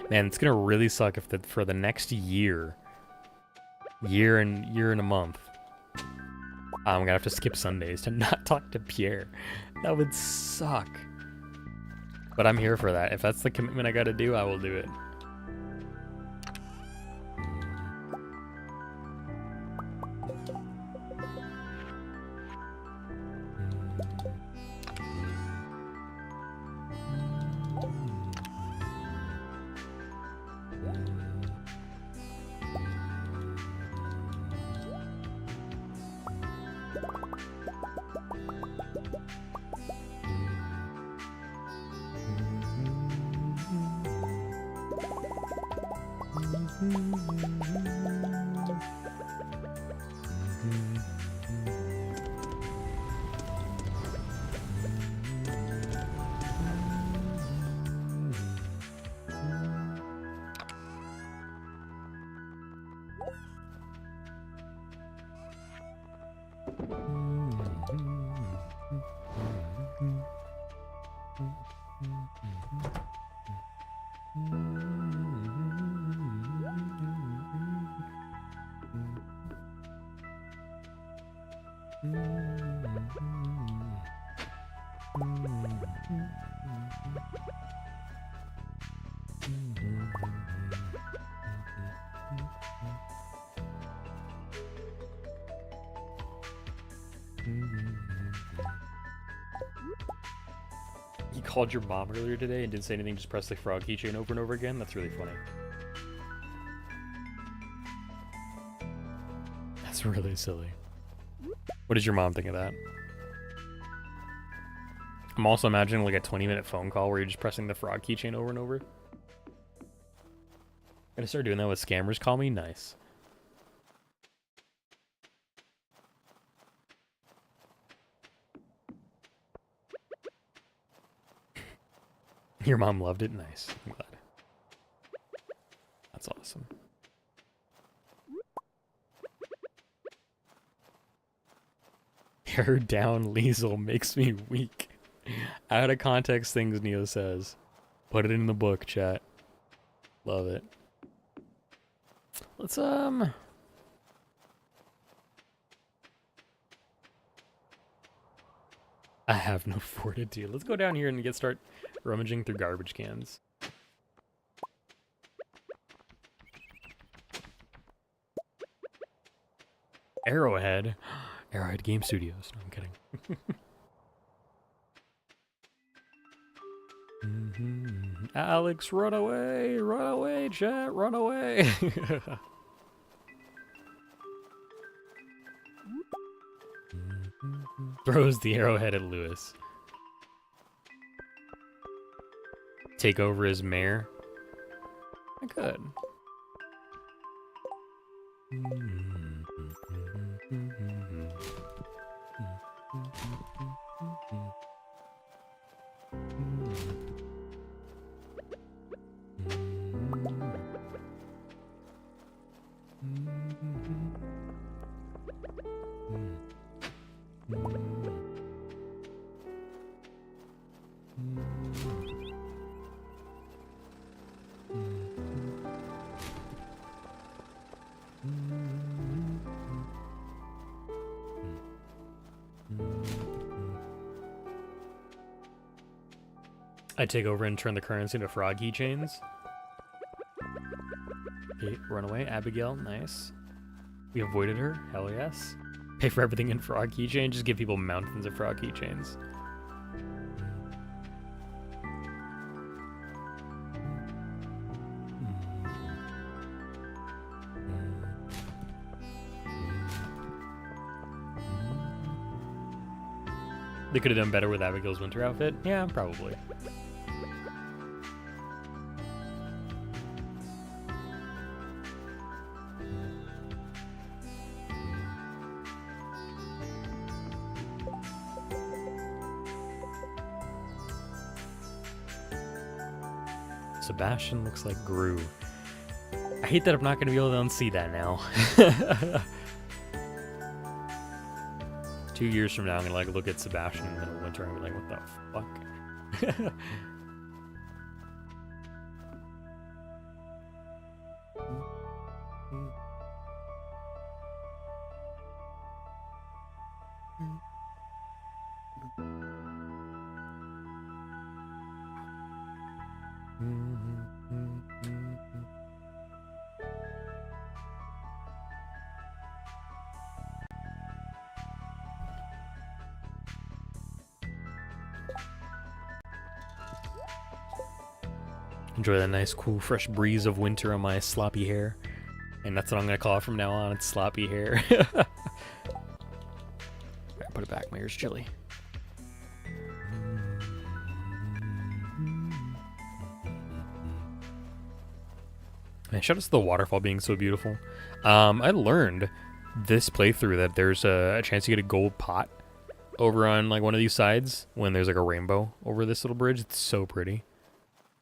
Man, it's gonna really suck if for the next year and a month, I'm gonna have to skip Sundays to not talk to Pierre. That would suck. But I'm here for that. If that's the commitment I gotta do, I will do it. You called your mom earlier today and didn't say anything, just pressed the frog keychain over and over again? That's really funny. That's really silly. What did your mom think of that? I'm also imagining like a 20-minute phone call where you're just pressing the frog keychain over and over. Gonna start doing that with scammers call me? Nice. Your mom loved it? Nice. I'm glad. That's awesome. Hair down Liesel makes me weak. Out of context things Neo says. Put it in the book, chat. Love it. Let's I have no fortitude. Let's go down here and start rummaging through garbage cans. Arrowhead. Arrowhead Game Studios. No, I'm kidding. Alex, run away! Run away, chat! Run away! Throws the arrowhead at Lewis. Take over as mayor? I could. I take over and turn the currency into frog keychains. Okay, run away. Abigail, nice. We avoided her, hell yes. Pay for everything in frog keychain, just give people mountains of frog keychains. They could have done better with Abigail's winter outfit. Yeah, probably. Sebastian looks like Gru. I hate that I'm not going to be able to unsee that now. 2 years from now, I'm going to look at Sebastian in the middle of winter and be like, what the fuck? Enjoy that nice, cool, fresh breeze of winter on my sloppy hair. And that's what I'm going to call it from now on. It's sloppy hair. Alright, put it back. My ear's chilly. Man, shout out to the waterfall being so beautiful. I learned this playthrough that there's a chance you get a gold pot over on like one of these sides when there's like a rainbow over this little bridge. It's so pretty.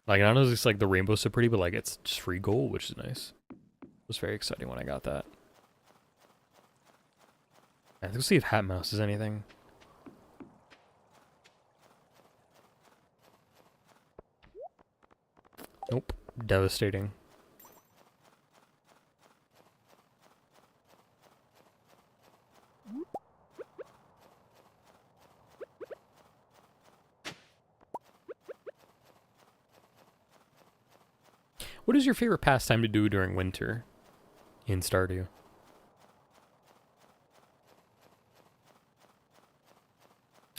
Like, I don't know if it's like the rainbow's so pretty, but like it's just free gold, which is nice. It was very exciting when I got that. Let's go see if Hat Mouse is anything. Nope. Devastating. What is your favorite pastime to do during winter in Stardew?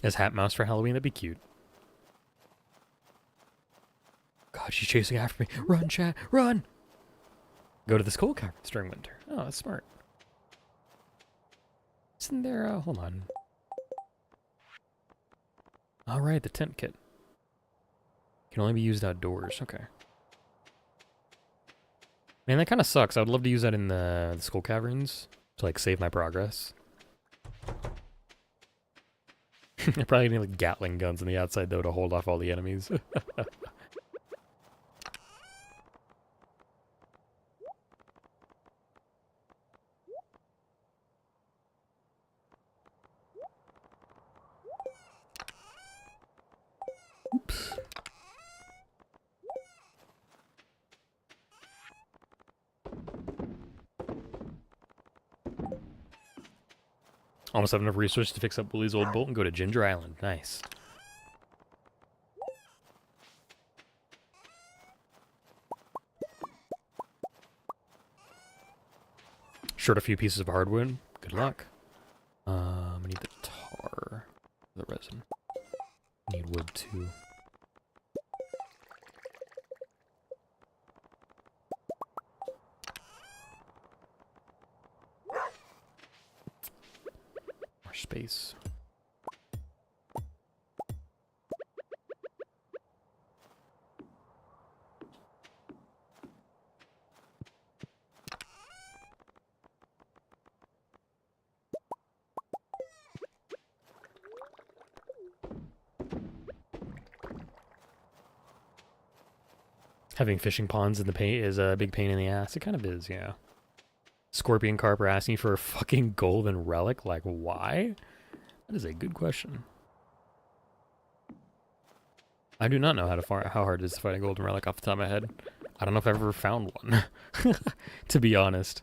As Hat Mouse for Halloween, that'd be cute. God, she's chasing after me. Run, chat, run! Go to the skull caverns during winter. Oh, that's smart. Isn't there a... hold on. Alright, the tent kit. Can only be used outdoors. Okay. Man, that kind of sucks. I would love to use that in the skull caverns to, like, save my progress. I probably need, like, Gatling guns on the outside, though, to hold off all the enemies. Oops. Almost have enough resources to fix up Willie's old boat and go to Ginger Island. Nice. Short a few pieces of hardwood. Good luck. I need the tar. The resin. Need wood too. More space. Having fishing ponds in the paint is a big pain in the ass. It kind of is, yeah. Scorpion Carp are asking for a fucking golden relic. Like, why? That is a good question. I do not know how hard it is to find a golden relic off the top of my head. I don't know if I've ever found one, to be honest.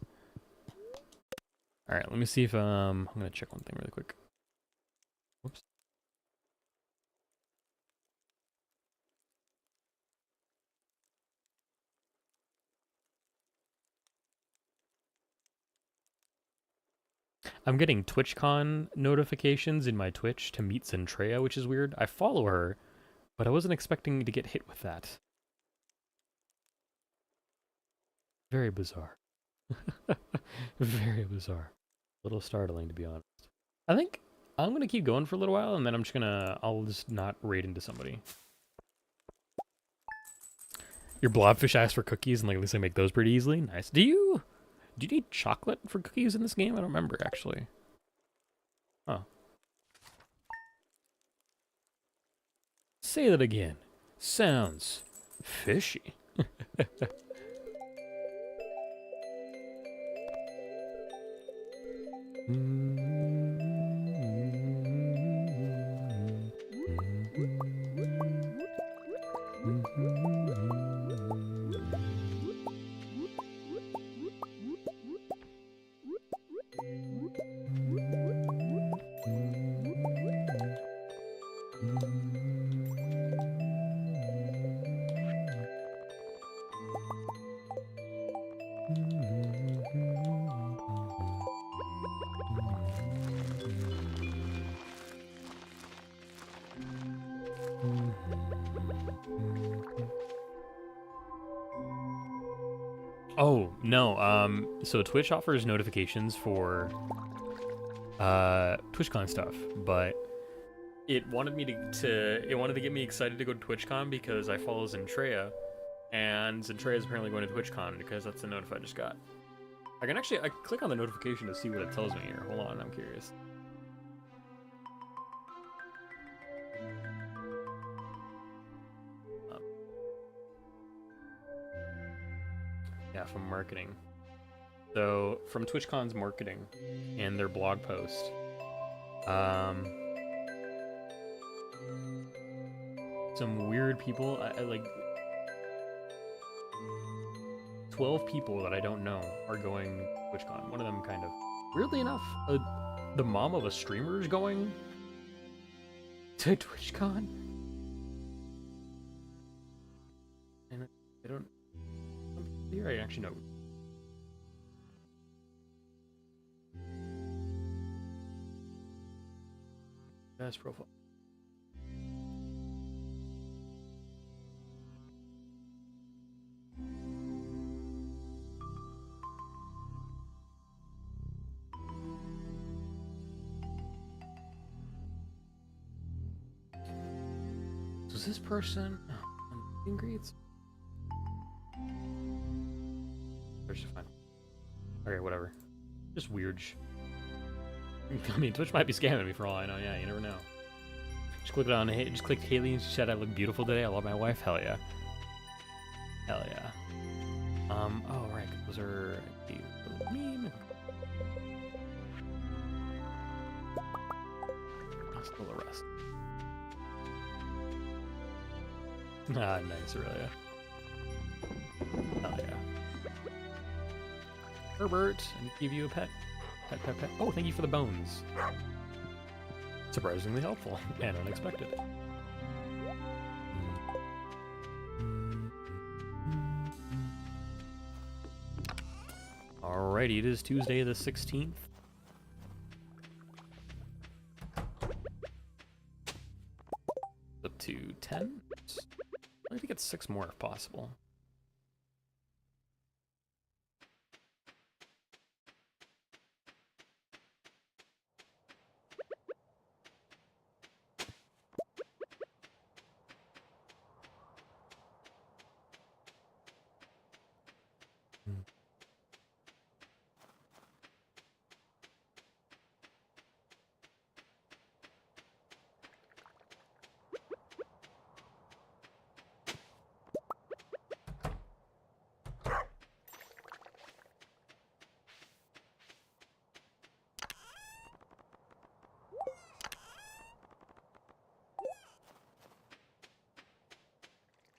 All right, let me see if I'm gonna check one thing really quick. Whoops. I'm getting TwitchCon notifications in my Twitch to meet Zentrea, which is weird. I follow her, but I wasn't expecting to get hit with that. Very bizarre. Very bizarre. A little startling, to be honest. I think I'm going to keep going for a little while, and then I'll just not raid into somebody. Your blobfish asks for cookies, and like, at least I make those pretty easily. Nice. Do you need chocolate for cookies in this game? I don't remember, actually. Oh. Say that again. Sounds fishy. Oh, no, so Twitch offers notifications for, TwitchCon stuff, but it wanted me it wanted to get me excited to go to TwitchCon because I follow Zentrea, And Zentreya is apparently going to TwitchCon because that's the notif I just got. I can actually, I click on the notification to see what it tells me here. Hold on, I'm curious. Yeah, from marketing. So, from TwitchCon's marketing and their blog post, some weird people, I like 12 people that I don't know are going to TwitchCon. One of them kind of, weirdly enough, the mom of a streamer is going to TwitchCon. And I don't, here I actually know. Best profile. So is this person on meet greets? There's fine. Okay, whatever. Just weird. I mean, Twitch might be scamming me for all I know. Yeah, you never know. Just click on it. Just click Haley and she said I look beautiful today. I love my wife. Hell yeah. Hell yeah. Oh right, those are a little meme. I'll still the rest. Ah, nice, Aurelia. Hell yeah. Herbert, I need to give you a pet. Pet. Oh, thank you for the bones. Surprisingly helpful and unexpected. Alrighty, it is Tuesday the 16th. Up to 10. I think it's 6 more if possible.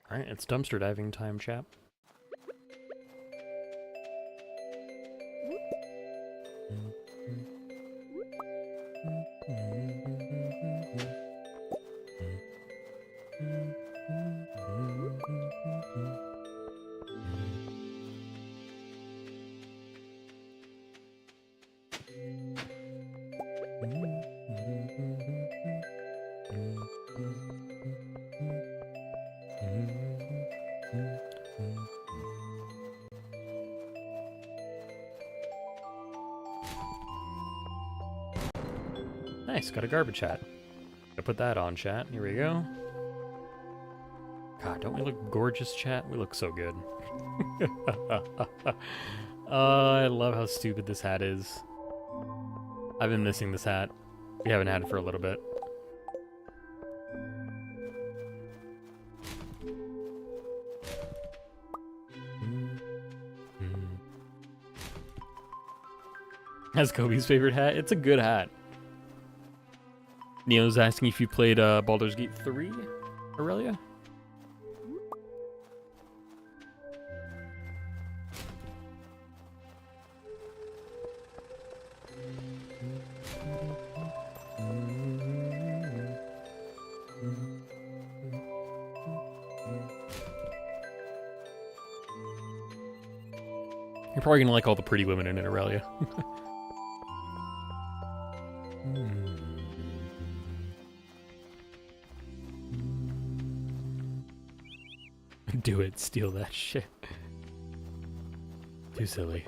Alright, it's dumpster diving time, chap. Nice, got a garbage hat. Gotta put that on, chat. Here we go. God, don't we look gorgeous, chat? We look so good. I love how stupid this hat is. I've been missing this hat. We haven't had it for a little bit. That's Kobe's favorite hat. It's a good hat. Neo's asking if you played Baldur's Gate 3, Aurelia? You're probably gonna like all the pretty women in it, Aurelia. Do it, steal that shit. Too silly.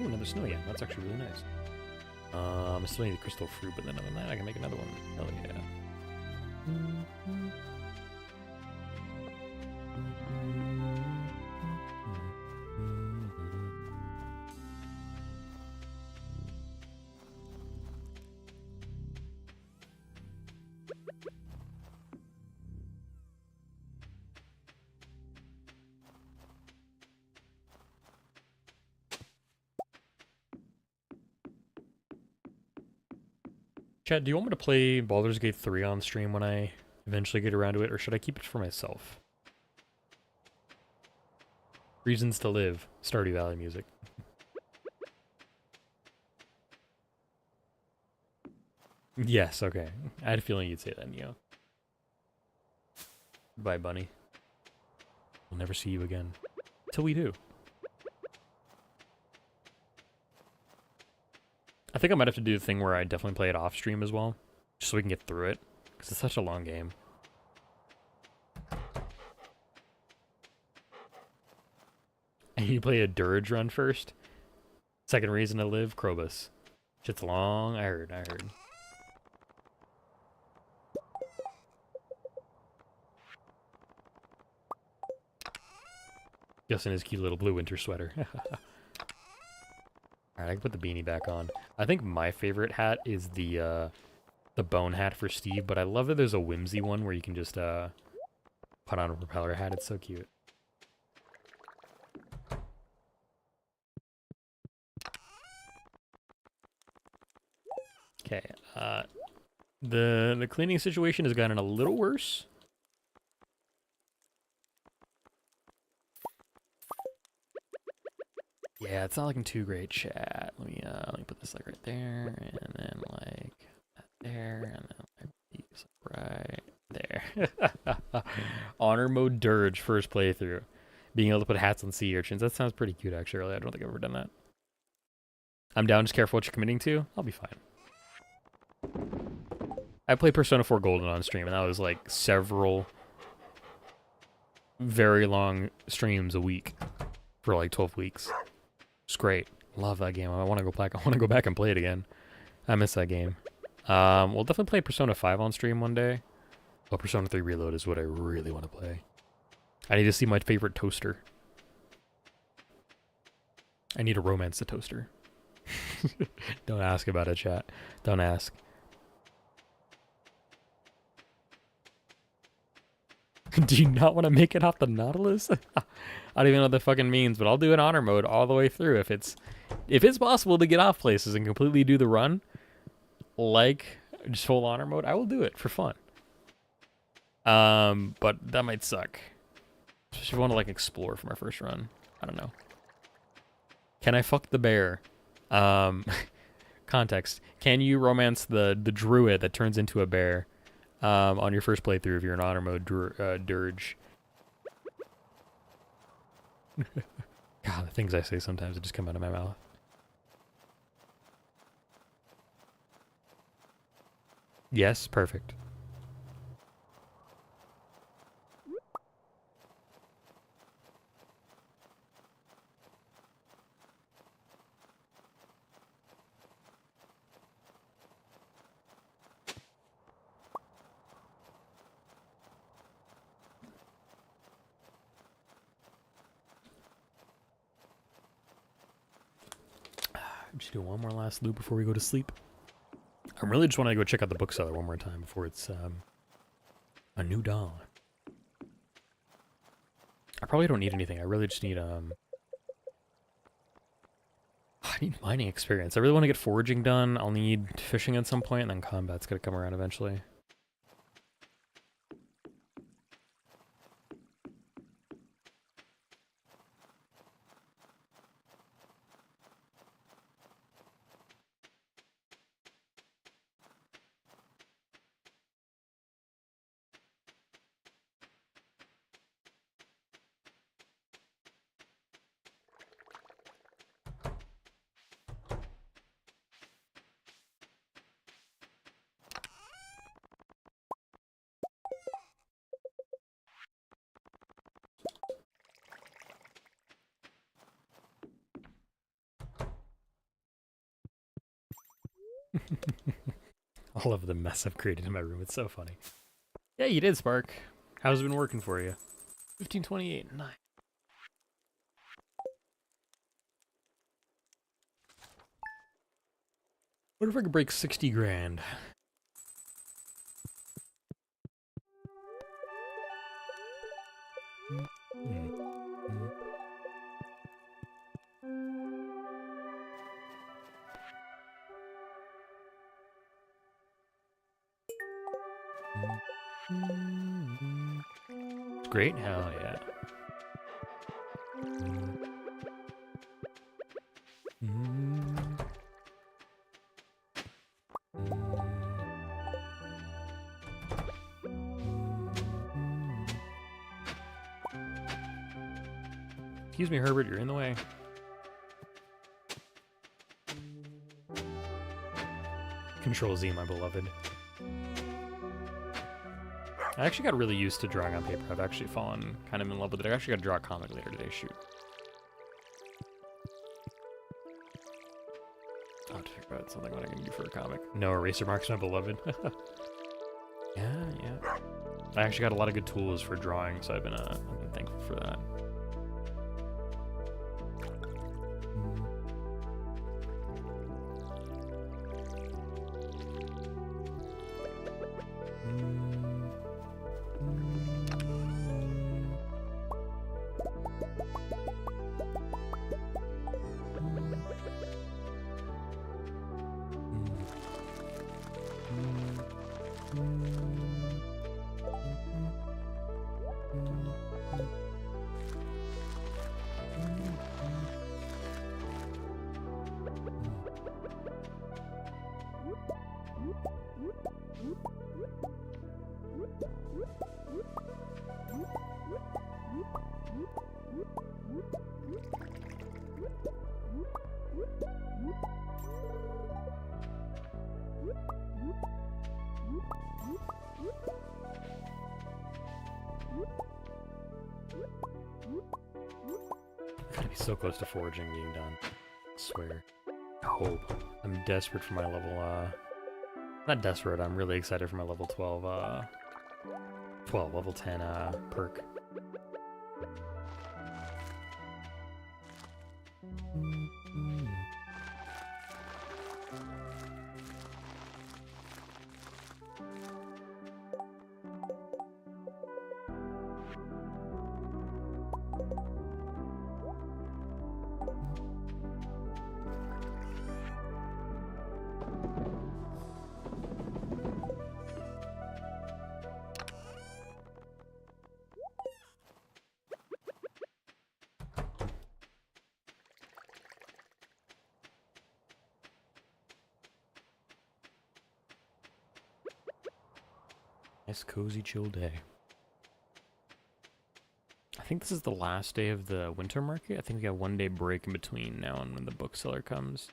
Ooh, another snow yam. That's actually really nice. I still need the crystal fruit, but then other than that, I can make another one. Hell yeah. Chat, do you want me to play Baldur's Gate 3 on stream when I eventually get around to it, or should I keep it for myself? Reasons to Live, Stardew Valley music. Yes, okay. I had a feeling you'd say that, Neo. Bye, bunny. We'll never see you again. Till we do. I think I might have to do the thing where I definitely play it off stream as well, just so we can get through it, because it's such a long game. And you play a Dirge run first? Second reason to live, Krobus. Shit's long, I heard. Just in his cute little blue winter sweater. Alright, I can put the beanie back on. I think my favorite hat is the bone hat for Steve, but I love that there's a whimsy one where you can just put on a propeller hat. It's so cute. Okay, the cleaning situation has gotten a little worse. Yeah, it's not looking too great, chat. Let me put this like right there, and then like that there, and then like these right there. Honor mode Dirge first playthrough. Being able to put hats on sea urchins. That sounds pretty cute, actually. Really. I don't think I've ever done that. I'm down. Just careful what you're committing to. I'll be fine. I played Persona 4 Golden on stream, and that was like several very long streams a week for like 12 weeks. It's great. Love that game. I want to go back. I want to go back and play it again. I miss that game. We'll definitely play Persona 5 on stream one day. Oh, Persona 3 Reload is what I really want to play. I need to see my favorite toaster. I need to romance the toaster. Don't ask about it, chat. Don't ask. Do you not want to make it off the Nautilus? I don't even know what that fucking means, but I'll do an honor mode all the way through. If it's possible to get off places and completely do the run, like just full honor mode, I will do it for fun. But that might suck. Especially if I want to like explore for my first run. I don't know. Can I fuck the bear? Context. Can you romance the druid that turns into a bear? On your first playthrough if you're in honor mode Dirge. God, the things I say sometimes that just come out of my mouth. Yes, perfect. Just do one more last loop before we go to sleep. I really just want to go check out the bookseller one more time before it's a new dawn. I probably don't need anything. I really just need I need mining experience. I really want to get foraging done. I'll need fishing at some point, and then combat's gonna come around eventually. All of the mess I've created in my room. It's so funny. Yeah, you did, Spark. How's it been working for you? 1528. Nice. What if I could break 60 grand? It's great? Hell yeah. Excuse me, Herbert, you're in the way. Control Z, my beloved. I actually got really used to drawing on paper. I've actually fallen kind of in love with it. I actually got to draw a comic later today, shoot. I'll have to figure out something what I can do for a comic. No eraser marks, my beloved. Yeah. I actually got a lot of good tools for drawing, so I've been thankful for that. Gotta be so close to foraging being done. I swear. I hope. I'm desperate for my level, not desperate, I'm really excited for my level 12, level 10, perk. Nice, cozy, chill day. I think this is the last day of the winter market. I think we got 1 day break in between now and when the bookseller comes.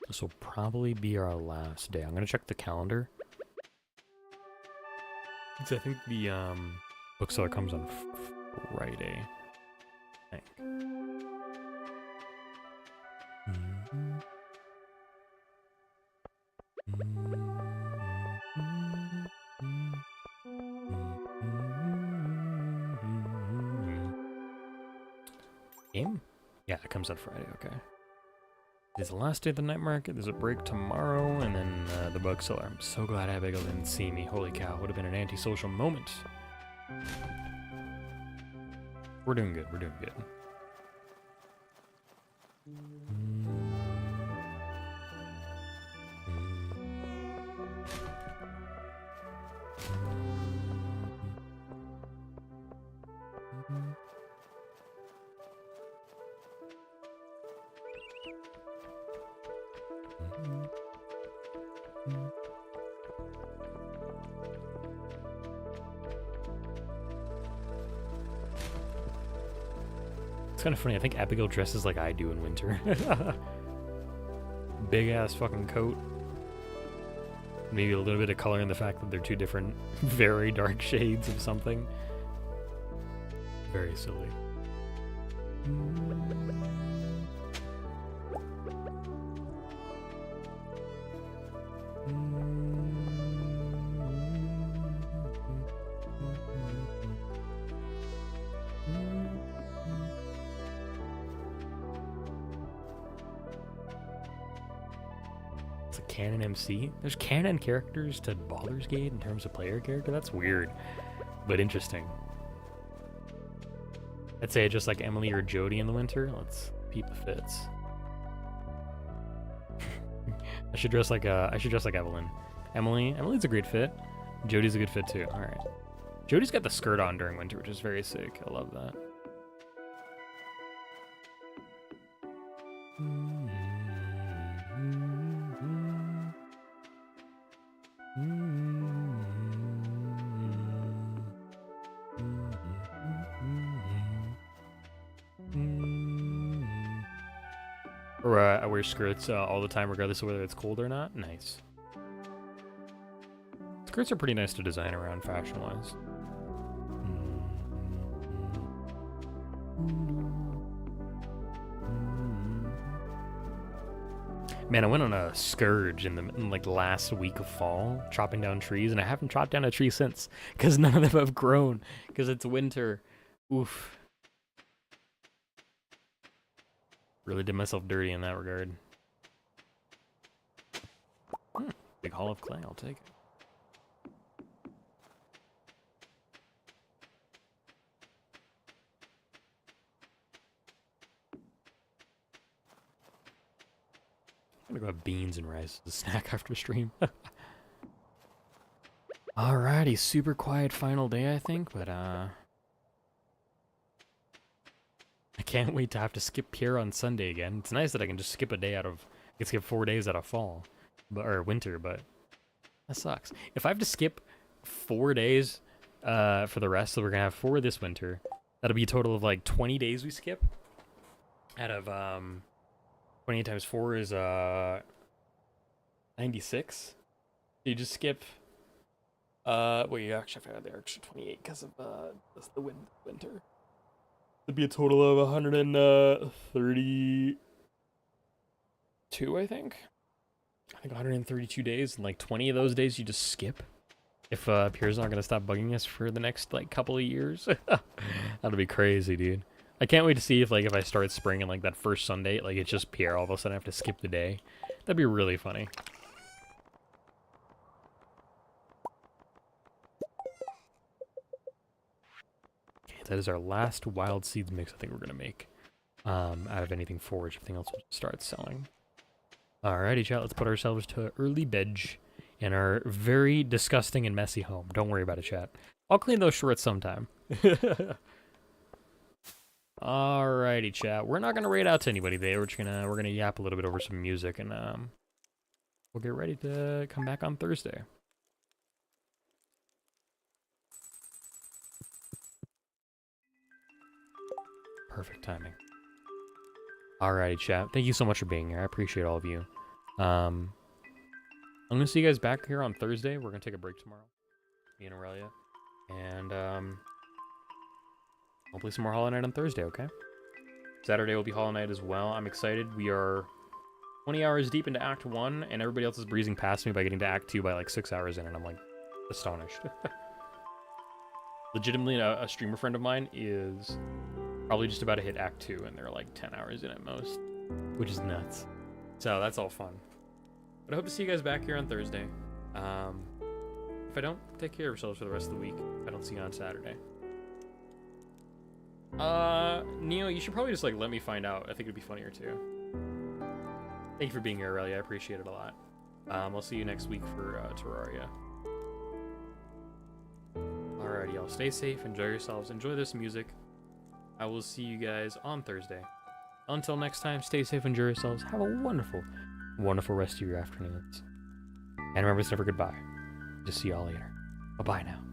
This will probably be our last day. I'm gonna check the calendar. So I think the bookseller comes on Friday. I think. Game? Yeah, it comes on Friday, okay. It's the last day of the night market, there's a break tomorrow, and then the bookseller. I'm so glad Abigail didn't see me. Holy cow, would have been an antisocial moment. We're doing good, we're doing good. kind of funny. I think Abigail dresses like I do in winter. Big ass fucking coat. Maybe a little bit of color in the fact that they're two different, very dark shades of something. Very silly. It's a canon MC? There's canon characters to Baldur's Gate in terms of player character? That's weird, but interesting. I'd say just like Emily or Jodie in the winter. Let's peep the fits. I should dress like Evelyn. Emily's a great fit. Jodie's a good fit too. All right. Jodie's got the skirt on during winter, which is very sick. I love that. Or I wear skirts all the time, regardless of whether it's cold or not. Nice. Skirts are pretty nice to design around fashion-wise. Man, I went on a scourge in like last week of fall, chopping down trees, and I haven't chopped down a tree since, because none of them have grown, because it's winter. Oof. Really did myself dirty in that regard. Big haul of clay, I'll take it. I'm gonna go have beans and rice as a snack after stream. Alrighty, super quiet final day, I think, but I can't wait to have to skip Pierre on Sunday again. It's nice that I can just skip a day out of, I can skip 4 days out of fall, or winter, but that sucks. If I have to skip 4 days for the rest, so we're gonna have 4 this winter, that'll be a total of like 20 days we skip. Out of 28 times 4 is 96. You just skip. Well, you actually have to add the extra 28 because of the winter. It'd be a total of 132, I think. I think 132 days, and like 20 of those days you just skip. If Pierre's not gonna stop bugging us for the next like couple of years, that'll be crazy, dude. I can't wait to see if I start spring and like that first Sunday, like it's just Pierre all of a sudden I have to skip the day. That'd be really funny. That is our last wild seeds mix I think we're going to make out of anything foraged. Everything else will start selling. Alrighty, chat. Let's put ourselves to early bed in our very disgusting and messy home. Don't worry about it, chat. I'll clean those shorts sometime. Alrighty, chat. We're not going to raid out to anybody today. We're gonna yap a little bit over some music, and we'll get ready to come back on Thursday. Perfect timing. Alrighty, chat. Thank you so much for being here. I appreciate all of you. I'm going to see you guys back here on Thursday. We're going to take a break tomorrow. Me and Aurelia. And hopefully some more Hollow Knight on Thursday, okay? Saturday will be Hollow Knight as well. I'm excited. We are 20 hours deep into Act 1, and everybody else is breezing past me by getting to Act 2 by like 6 hours in, and I'm like astonished. Legitimately, a streamer friend of mine is probably just about to hit Act 2, and they're like 10 hours in at most, which is nuts. So that's all fun. But I hope to see you guys back here on Thursday. If I don't, take care of yourselves for the rest of the week. If I don't see you on Saturday. Neo, you should probably just like let me find out. I think it'd be funnier too. Thank you for being here, Aurelia. I appreciate it a lot. I'll see you next week for Terraria. Alrighty, y'all. Stay safe. Enjoy yourselves. Enjoy this music. I will see you guys on Thursday. Until next time, stay safe, enjoy yourselves. Have a wonderful, wonderful rest of your afternoons. And remember, it's never goodbye. Just see y'all later. Bye-bye now.